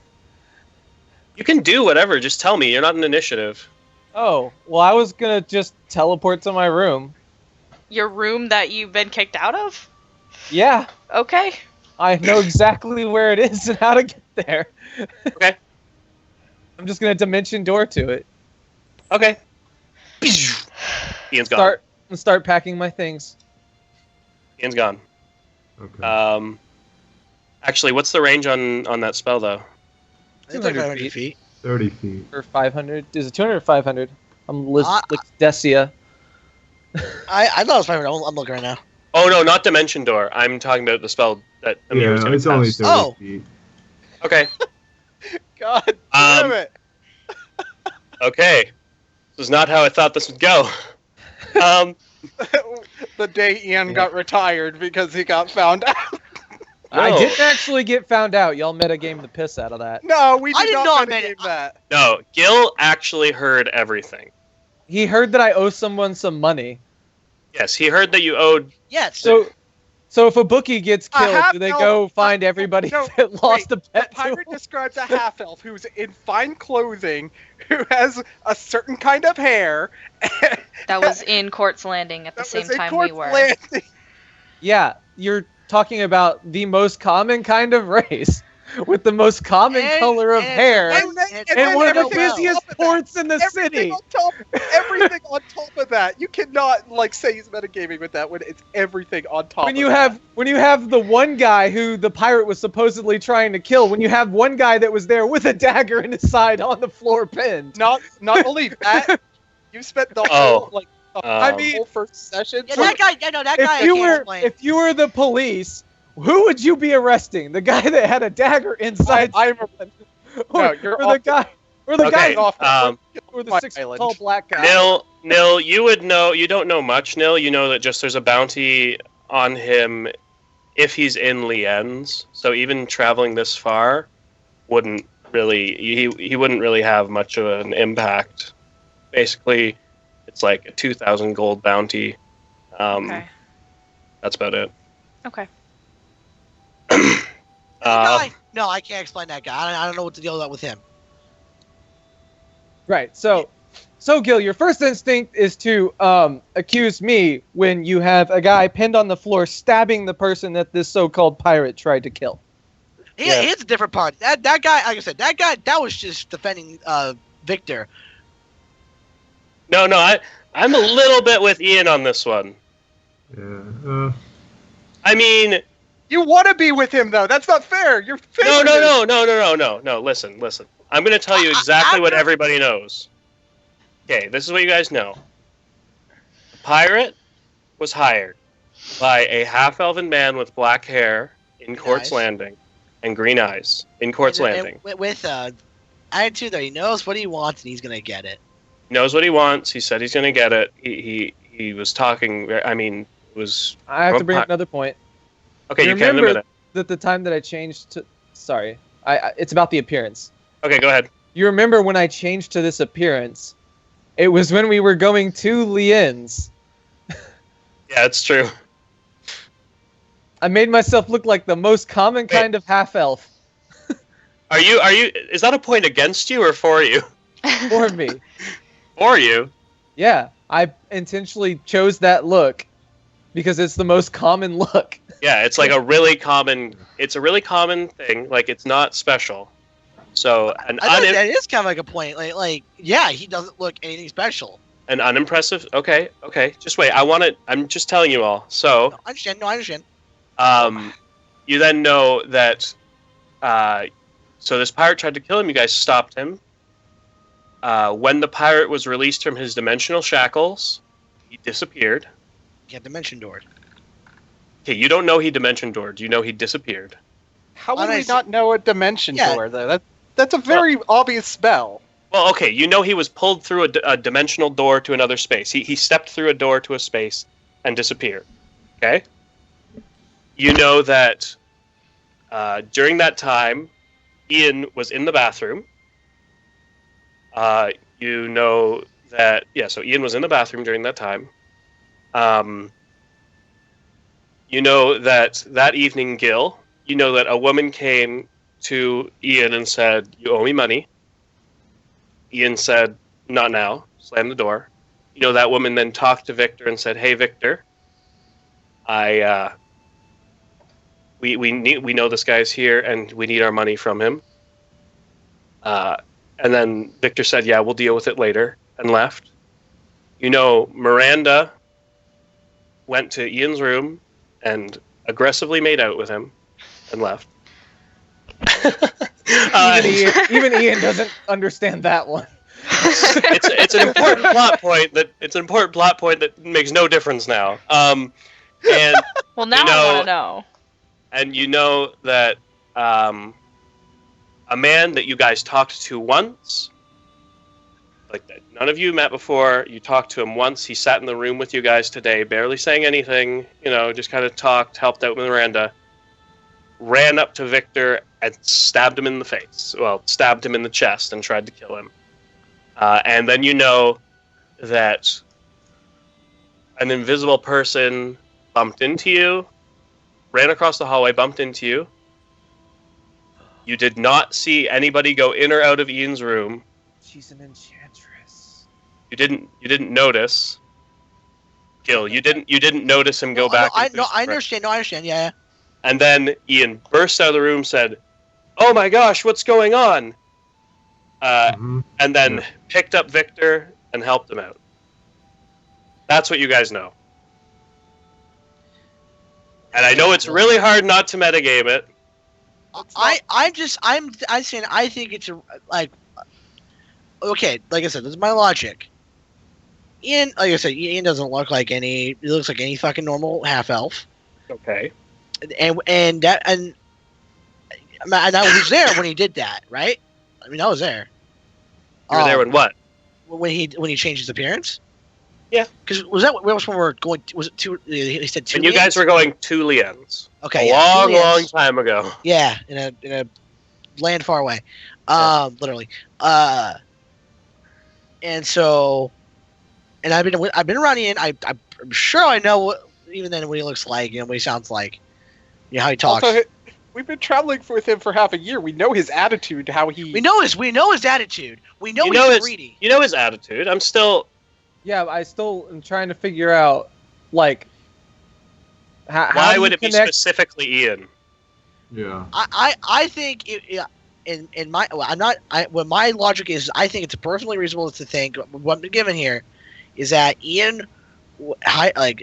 You can do whatever. Just tell me. You're not an initiative. Oh, well, I was gonna just teleport to my room. Your room that you've been kicked out of? Yeah, Okay. I know exactly where it is and how to get there. Okay. I'm just gonna dimension door to it. Okay. Ian's gone. Start packing my things. Ian's gone. Okay. Actually, what's the range on that spell though? It's like 500 feet. 30 feet. Or 500? Is it 200 or 500? I'm Decia. I thought it was 500. I'm looking right now. Oh no, not dimension door. I'm talking about the spell that Amir was Yeah, gonna it's only cast. 30 feet. Okay. God damn it! Okay. This is not how I thought this would go. The day Ian got retired because he got found out. I No. didn't actually get found out. Y'all metagame the piss out of that. No, we I did didn't not know I metagame that. No, Gil actually heard everything. He heard that I owe someone some money. Yes, he heard that you owed. Yes. So if a bookie gets A killed, do they half-elf- go find everybody no, that lost a The pet to pirate him? describes a half-elf who's in fine clothing, who has a certain kind of hair. That was in Court's Landing at the same time we were. Yeah, you're talking about the most common kind of race with the most common color of hair And and one of the everything on busiest top of that. ports in the city. Everything on top of that. You cannot say he's metagaming with that when it's everything on top. When of you that. have the one guy who the pirate was supposedly trying to kill, when you have one guy that was there with a dagger in his side on the floor pinned. Not only that, you spent the whole whole first session. Yeah, that guy. Yeah, no, that guy. If you were the police, who would you be arresting? The guy that had a dagger inside? No, you're or the guy, or the Okay, guy, or the my 6 island. tall black guy. Nil, you would know. You don't know much, Nil. You know that just there's a bounty on him if he's in Lien's. So even traveling this far wouldn't really. He wouldn't really have much of an impact. Basically, it's like a 2,000 gold bounty. Okay. That's about it. Okay. No, I can't explain that guy. I don't know what to deal with him. Right. So Gil, your first instinct is to accuse me when you have a guy pinned on the floor stabbing the person that this so-called pirate tried to kill. Here's a different part. That guy, like I said, that was just defending Victor. No, I'm a little bit with Ian on this one. Yeah. I mean, you want to be with him though. That's not fair. You're no. Listen. I'm going to tell you exactly what everybody knows. Okay, this is what you guys know. The pirate was hired by a half-elven man with black hair in Court's Landing and green eyes in Court's Landing. With attitude that he knows what he wants and he's gonna get it. Knows what he wants. He said he's going to get it. He was talking. I mean, it was. I have to bring up another point. Okay, you can in a minute. That the time that I changed to, sorry, it's about the appearance. Okay, go ahead. You remember when I changed to this appearance? It was when we were going to Lien's. Yeah, it's true. I made myself look like the most common kind of half-elf. Are you? Is that a point against you or for you? For me. For you? Yeah, I intentionally chose that look because it's the most common look. Yeah, it's like a really common. It's a really common thing. Like it's not special. So I thought that is kind of like a point. Like, yeah, he doesn't look anything special. An unimpressive. Okay. Just wait. I'm just telling you all. So. No, I understand. You then know that. So this pirate tried to kill him. You guys stopped him. When the pirate was released from his dimensional shackles, he disappeared. Yeah, dimension door. Okay, you don't know he dimension doored. You know he disappeared. How would we not know a dimension door, though? That's a very obvious spell. Well, okay, you know he was pulled through a dimensional door to another space. He stepped through a door to a space and disappeared. Okay? You know that during that time, Ian was in the bathroom. You know that... Yeah, so Ian was in the bathroom during that time. You know that evening, Gil, you know that a woman came to Ian and said, "You owe me money." Ian said, "Not now." Slammed the door. You know that woman then talked to Victor and said, "Hey, Victor, we know this guy's here and we need our money from him." And then Victor said, "Yeah, we'll deal with it later," and left. You know Miranda went to Ian's room and aggressively made out with him and left. Even Ian doesn't understand that one. It's an important plot point that makes no difference now. And well, now I want to know. And you know that a man that you guys talked to once, like that none of you met before, you talked to him once. He sat in the room with you guys today, barely saying anything. You know, just kind of talked, helped out with Miranda. Ran up to Victor and stabbed him in the face. Well, stabbed him in the chest and tried to kill him. And then you know that an invisible person bumped into you, ran across the hallway, bumped into you. You did not see anybody go in or out of Ian's room. She's an enchantress. You didn't notice. Gil, you didn't notice him go back. I understand. Yeah. And then Ian burst out of the room, said, "Oh my gosh, what's going on?" And then picked up Victor and helped him out. That's what you guys know. And I know it's really hard not to metagame it. I'm saying I think it's okay. Like I said, this is my logic. Ian, like I said, Ian doesn't look like he looks like any fucking normal half elf. Okay. And I was there when he did that, right? I mean, I was there. You were there when what? When he changed his appearance? Yeah. Because when we were going? Was it two? He said two. When you guys were going to Lien's. Okay. Long time ago. Yeah, in a land far away, literally. And so, and I've been around Ian. I'm sure I know even then what he looks like and what he sounds like. Yeah, how he talks. Also, we've been traveling with him for half a year. We know his attitude, how he... We know his attitude. We know he's greedy. You know his attitude. I'm still... Yeah, I still am trying to figure out, like... Why would it be specifically Ian? Yeah. I think in my... What my logic is, I think it's personally reasonable to think, what I'm given here, is that Ian... Like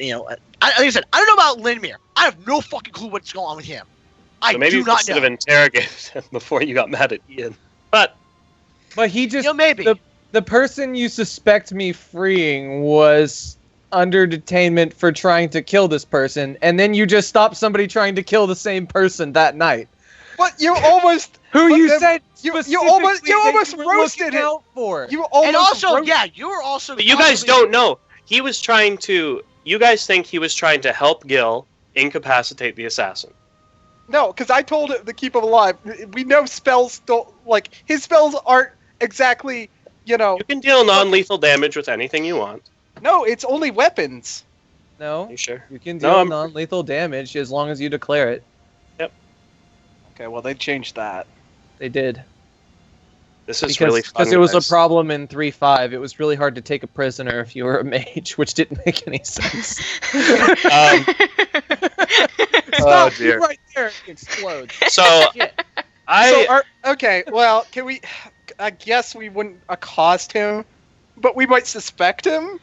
I said, I don't know about Lindmere. I have no fucking clue what's going on with him. So maybe you should have interrogated him before you got mad at Ian. But he just... maybe. The person you suspect me freeing was under detainment for trying to kill this person, and then you just stopped somebody trying to kill the same person that night. But you almost... You said you almost roasted it. For. You almost and also, you were also... But you guys don't know. He was trying to... You guys think he was trying to help Gil incapacitate the assassin. No, because I told him to keep him alive. We know spells don't... Like, his spells aren't exactly, You can deal non-lethal damage with anything you want. No, it's only weapons. No, You sure? you can No, deal I'm- non-lethal damage as long as you declare it. Okay, well they changed that. They did. This is really fun. Because it was guys. a problem in 3.5. It was really hard to take a prisoner if you were a mage, which didn't make any sense. Oh Stop! dear. Right there, it explodes. So Okay, well, can we? I guess we wouldn't accost him, but we might suspect him.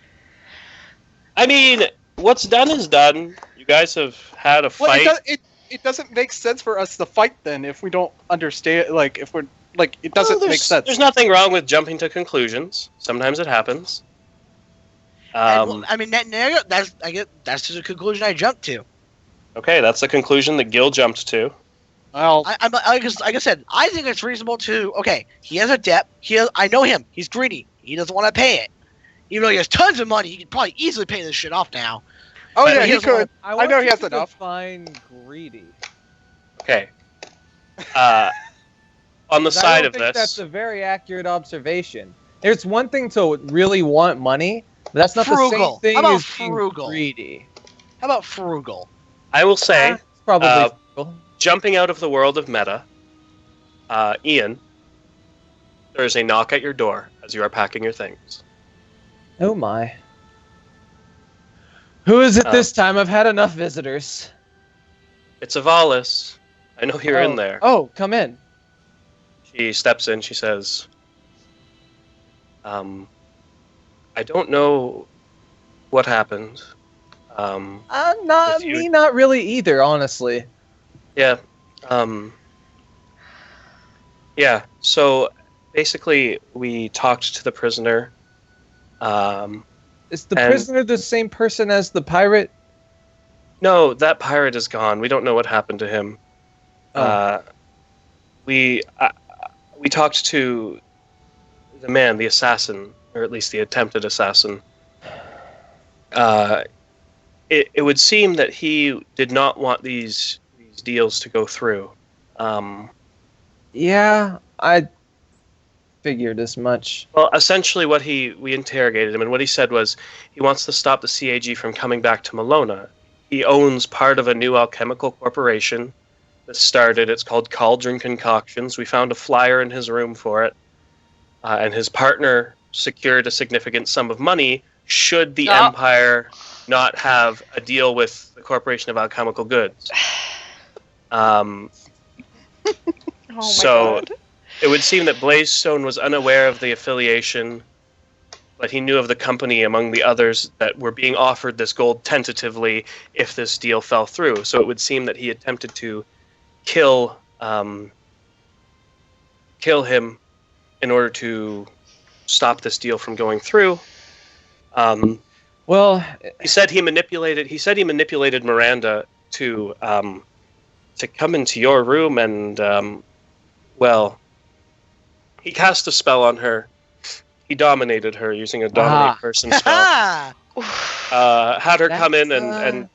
I mean, what's done is done. You guys have had a Well, fight. it doesn't make sense for us to fight then if we don't understand. Like, if we're like, it doesn't make sense. There's nothing wrong with jumping to conclusions. Sometimes it happens. And, I mean, that's just a conclusion I jumped to. Okay, that's the conclusion that Gil jumped to. Well, Like I said, I think it's reasonable to. Okay, he has a debt. I know him. He's greedy. He doesn't want to pay it. Even though he has tons of money, he could probably easily pay this shit off now. oh but yeah, he he doesn't could. I I know want he you has to enough. define greedy. Okay. On the 'Cause I side don't of think this, that's a very accurate observation. There's one thing to really want money, but that's not Frugal. the same thing How about as being frugal? greedy. How about frugal? I will say, It's probably Uh, frugal. jumping out of the world of meta, Ian, there is a knock at your door as you are packing your things. Oh my. Who is it Uh, this time? I've had enough visitors. It's Avalis. I know you're in there. Oh, come in. She steps in. She says, I don't know what happened. Not If you- me, not really either, honestly. Yeah. Yeah. So basically, we talked to the prisoner. Is the And- prisoner the same person as the pirate? No, that pirate is gone. We don't know what happened to him. Oh. We talked to the man, the assassin, or at least the attempted assassin. It would seem that he did not want these deals to go through. Yeah, I figured as much. Well, essentially, we interrogated him, and what he said was he wants to stop the CAG from coming back to Malona. He owns part of a new alchemical corporation that started. It's called Cauldron Concoctions. We found a flyer in his room for it, and his partner secured a significant sum of money should the Empire not have a deal with the Corporation of Alchemical Goods. Oh my So- god. It would seem that Blazestone was unaware of the affiliation, but he knew of the company among the others that were being offered this gold tentatively if this deal fell through. So it would seem that he attempted to kill him in order to stop this deal from going through. Well, He said he manipulated Miranda to come into your room and he cast a spell on her. He dominated her using a dominate person spell. Had her come in and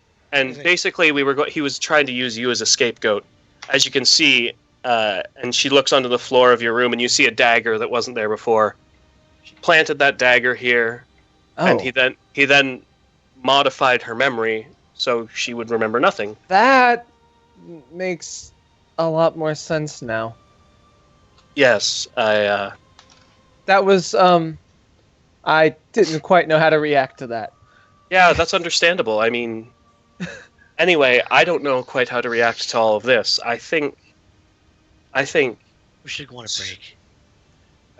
basically he was trying to use you as a scapegoat. As you can see, and she looks onto the floor of your room and you see a dagger that wasn't there before. She planted that dagger here, and he then modified her memory so she would remember nothing. that makes a lot more sense now. Yes, That was, I didn't quite know how to react to that. yeah, that's understandable. I mean, anyway, I don't know quite how to react to all of this. I think, We should go on a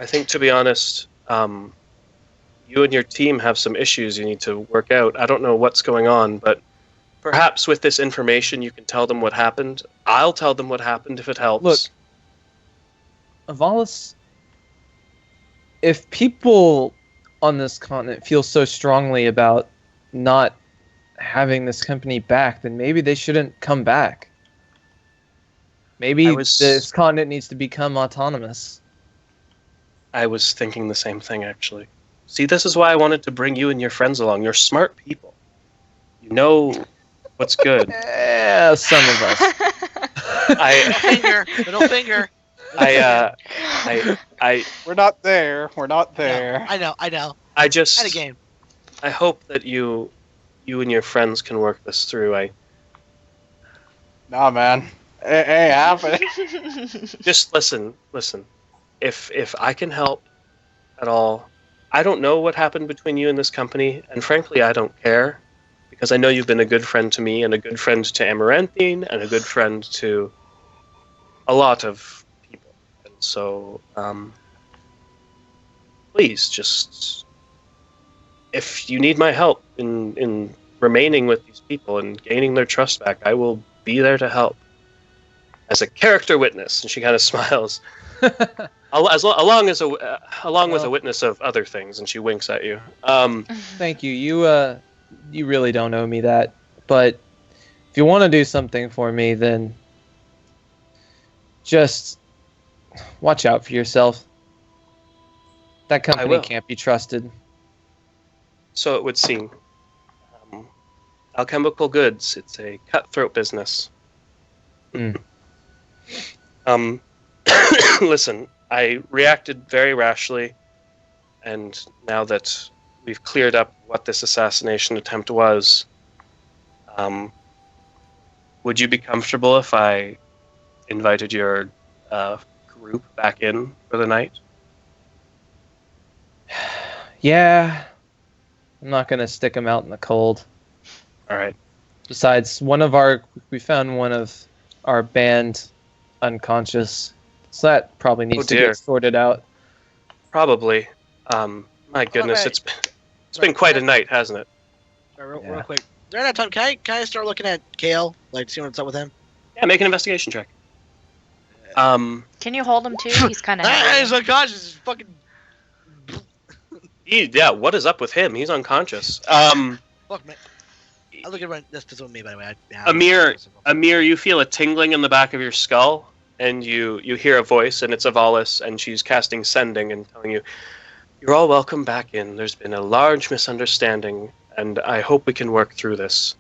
break. to be honest, you and your team have some issues you need to work out. I don't know what's going on, but perhaps with this information you can tell them what happened. I'll tell them what happened if it helps. Look, Avalis, if people on this continent feel so strongly about not having this company back, then maybe they shouldn't come back. Maybe this continent needs to become autonomous. I was thinking the same thing, actually. See, this is why I wanted to bring you and your friends along. You're smart people. You know what's good. Yeah, some of us. Middle finger. We're not there. We're not there. I know. I just. At a game. I hope that you you and your friends can work this through. Nah, man. It ain't happening. Just listen. If I can help at all, I don't know what happened between you and this company, and frankly, I don't care, because I know you've been a good friend to me, and a good friend to Amaranthine, and a good friend to a lot of people. And so, please, just if you need my help in remaining with these people and gaining their trust back, I will be there to help as a character witness. And she kind of smiles. Along with a witness of other things, and she winks at you. Thank you. You really don't owe me that, but if you want to do something for me, then just watch out for yourself. That company will. can't be trusted. So it would seem. Alchemical goods, it's a cutthroat business. Listen, I reacted very rashly, and now that we've cleared up what this assassination attempt was, would you be comfortable if I invited your group back in for the night? Yeah, I'm not gonna stick them out in the cold. All right. Besides, we found one of our band unconscious, so that probably needs to get sorted out. Probably. My goodness, it's been quite a night, hasn't it? Real quick. During that time, can I start looking at Kale, like see what's up with him? Yeah, make an investigation check. Can you hold him too? He's kind of He's unconscious. He's fucking. Yeah, what is up with him? He's unconscious. Fuck, man. I look at this with me, by the way. Amir, you feel a tingling in the back of your skull, and you hear a voice, and it's Avalis, and she's casting Sending and telling you, "You're all welcome back in. There's been a large misunderstanding, and I hope we can work through this.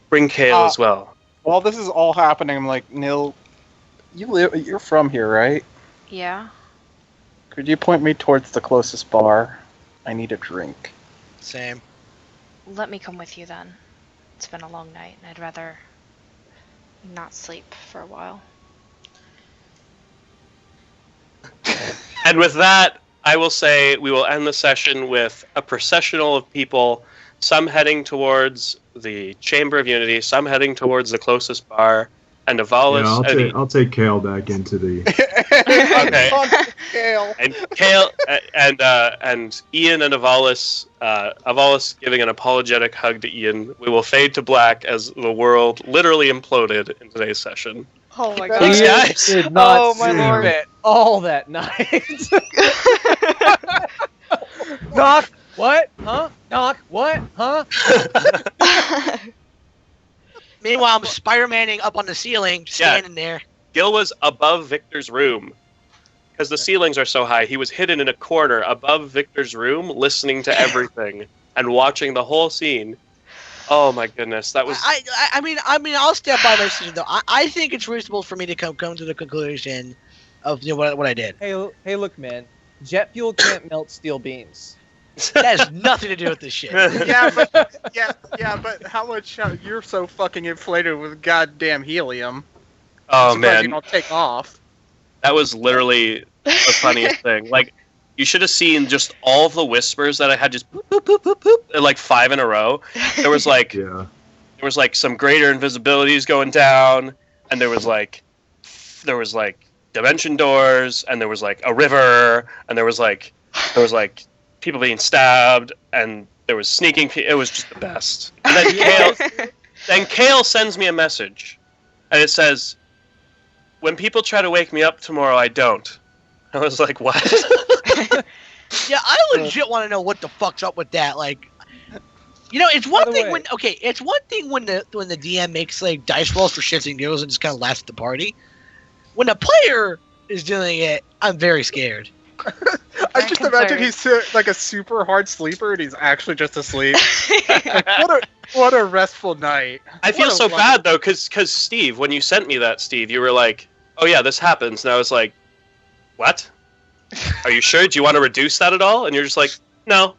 Bring Kale as well." While this is all happening, I'm like, Nil, you're from here, right? Yeah. Could you point me towards the closest bar? I need a drink. Same. Let me come with you then. It's been a long night, and I'd rather not sleep for a while. And with that, I will say we will end the session with a processional of people, some heading towards the Chamber of Unity, some heading towards the closest bar, and Avalis. Yeah, I'll take Kale back into the. Okay. Kale. And Kale and Ian and Avalis giving an apologetic hug to Ian. We will fade to black as the world literally imploded in today's session. Oh my god. Thanks, guys. Did not Oh my lord. it all that night. Knock. What? Huh? Knock. What? Huh? Meanwhile, I'm Spider-Manning up on the ceiling, standing there. Gil was above Victor's room. Because the ceilings are so high, he was hidden in a corner above Victor's room, listening to everything and watching the whole scene. Oh my goodness, that was. I mean, I'll step by my decision though. I think it's reasonable for me to come to the conclusion of what I did. Hey, look, man. Jet fuel can't melt steel beams. That has nothing to do with this shit. Yeah, but how much you're so fucking inflated with goddamn helium? Oh you man, don't take off. That was literally the funniest thing. Like, you should have seen just all the whispers that I had, just boop, boop, boop, boop, boop, like 5 in a row. There was like, some greater invisibilities going down, and there was like dimension doors, and there was like a river, and there was like people being stabbed, and there was sneaking. It was just the best. And then Kale sends me a message, and it says, "When people try to wake me up tomorrow, I don't." I was like, what? Yeah, I legit want to know what the fuck's up with that. Like, it's one thing when the DM makes like dice rolls for shits and giggles and just kind of laughs at the party. When a player is doing it, I'm very scared. I just imagine he's like a super hard sleeper and he's actually just asleep. What a restful night. I feel so bad though, because Steve, when you sent me that, Steve, you were like, "Oh yeah, this happens," and I was like, "What? Are you sure? Do you want to reduce that at all?" And you're just like, "No."